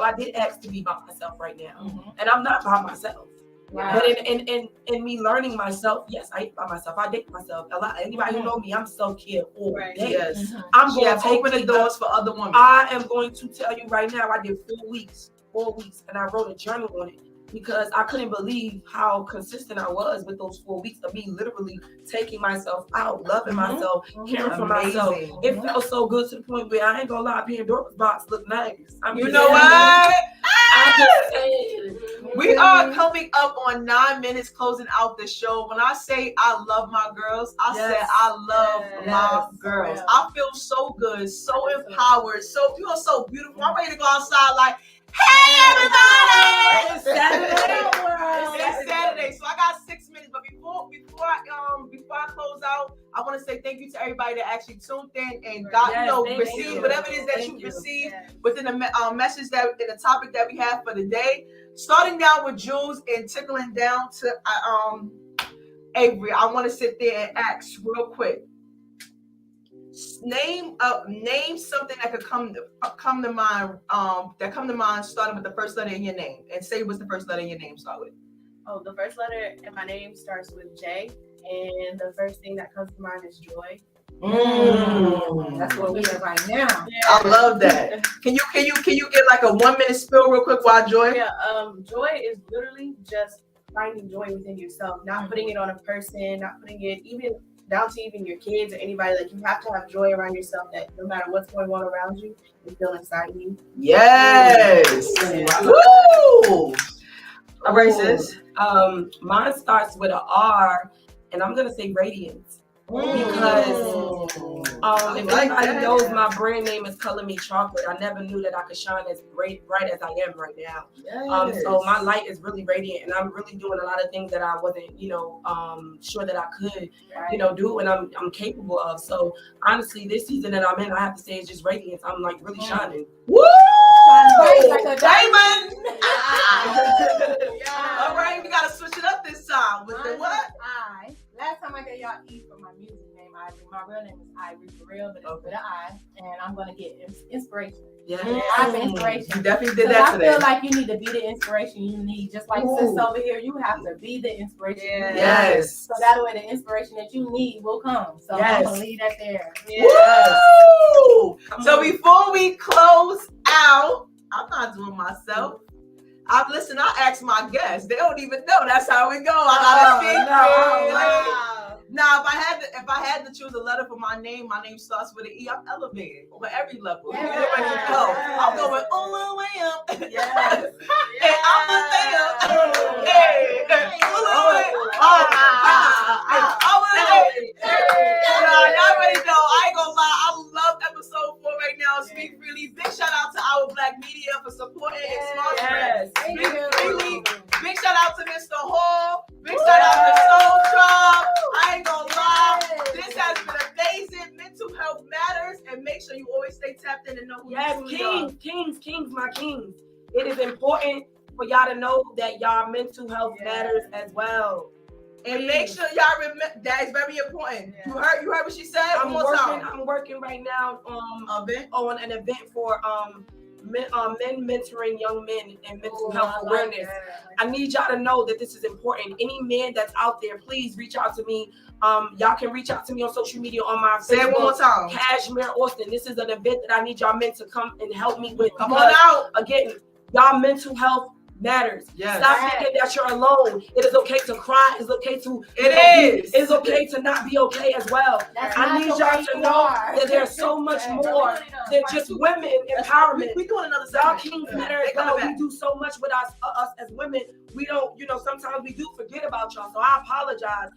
I did ask to be by myself right now, and I'm not by myself. Right. But in me learning myself, yes, I eat by myself. I date myself. A lot. Anybody who know me, I'm self-care all day. Yes. I'm She going has to take opened the doors for other women. I am going to tell you right now, I did 4 weeks, and I wrote a journal on it because I couldn't believe how consistent I was with those 4 weeks of me literally taking myself out, loving myself, caring for myself. Amazing. It felt so good to the point where I ain't gonna lie, Pandora's box looked nice. You know what? I'm just saying. We are coming up on 9 minutes closing out the show. When I say I love my girls, I Yes. said I love my Yes. girls. Yes. I feel so good, so empowered, so so beautiful. I'm ready to go outside like, hey everybody! It's Saturday. It's Saturday, so I got 6 minutes. But before I close out, I want to say thank you to everybody that actually tuned in and got Yes, received you. whatever it is that Thank you you. received within the message in the topic that we have for the day. Starting down with Jules and trickling down to Avery. I want to sit there and ask real quick. Name something that could come to mind. That come to mind starting with the first letter in your name, and say what's the first letter in your name start with. Oh, the first letter in my name starts with J, and the first thing that comes to mind is joy. That's what we have right now. I love that. Can you get like a 1 minute spill real quick while Joy? Yeah, joy is literally just finding joy within yourself, not putting it on a person, not putting it even down to even your kids or anybody. Like, you have to have joy around yourself, that no matter what's going on around you, you feel inside you. Yes. Woo! All right, sis. Mine starts with an R, and I'm gonna say radiance. Because if like anybody that. knows my brand name is Color Me Chocolate, I never knew that I could shine as bright as I am right now. So my light is really radiant, and I'm really doing a lot of things that I wasn't, sure that I could, do, and I'm capable of. So honestly, this season that I'm in, I have to say it's just radiance. I'm like really shining. Woo! Bright like a Diamond. All right, we gotta switch it up this time with the what? Last time I gave y'all E for my music name, Ivory. My real name is Ivory for real, but it's with an I, and I'm gonna get inspiration. Yeah. I'm inspiration. You definitely did Because that I today. feel like you need to be the inspiration you need. Just like sis over here, you have to be the inspiration. you need. Yes. So that way the inspiration that you need will come. So I'm gonna leave that there. Woo! So before we close out, I'm not doing myself. I asked my guests. They don't even know. That's how we go. I gotta speak. Now, if I had to choose a letter for my name starts with an E. I'm elevated over every level. You already know. I'm going all the way up. Yes. And I'm gonna stay up. Hey, all the way. All the way. Y'all already know. I ain't gonna lie. I love episode 4 right now. It's everyone for supporting and sponsoring. Yes. Thank Big, you. really, big shout out to Mr. Hall. Big shout out to Soul Drop. I ain't gonna lie. This has been amazing. Mental health matters, and make sure you always stay tapped in and know who Yes, you truly are. kings, my kings. It is important for y'all to know that y'all mental health matters as well. And make sure y'all remember that is very important. Yeah. You heard what she said? I'm One more time. working right now Event? on an event for men mentoring young men in mental health awareness. I need y'all to know that this is important. Any man that's out there, please reach out to me. Y'all can reach out to me on social media on my Say it one more Facebook, time. Cashmere Austin. This is an event that I need y'all men to come and help me with. Come on out. Again, y'all mental health matters. Yes. Stop thinking that you're alone. It is okay to cry. It's okay to It's okay to not be okay as well. I need y'all to know that there's so much more than just women empowerment. We doing another Y'all segment. kings matter as well. We do so much with us as women. We don't, sometimes we do forget about y'all. So I apologize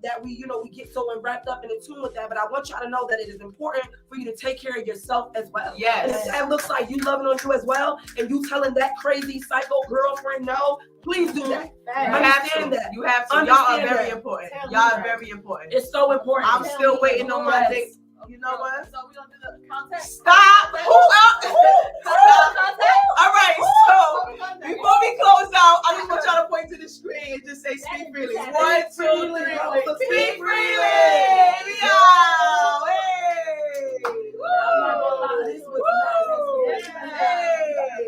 that we get so wrapped up and in tune with that. But I want y'all to know that it is important for you to take care of yourself as well. Yes. And if that looks like you loving on you as well, and you telling that crazy psycho girlfriend no, please do that. Understand that. You have to. Y'all are Understand very that. important. Y'all are very important. It's so important. I'm still waiting on my date. You know what? So we gonna do the contact. Stop. Who? All right. So before we close out, I just want y'all to point to the screen and just say "Speak freely." 1, 2, 3. Speak freely. We out. Hey. I'm not gonna lie, this was nice.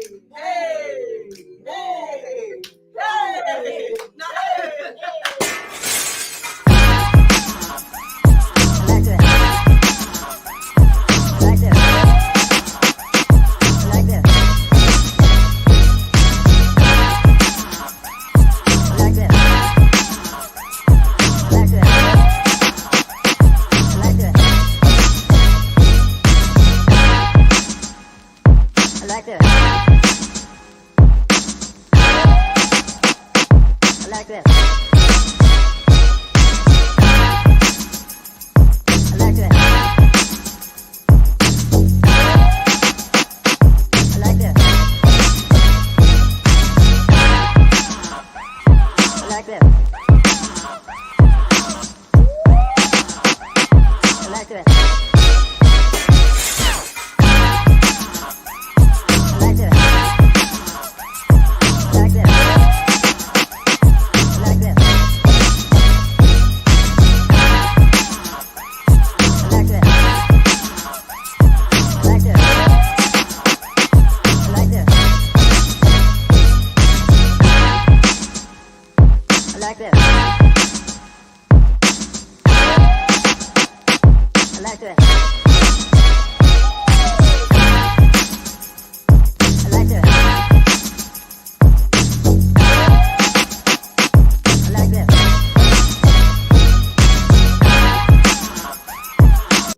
like this.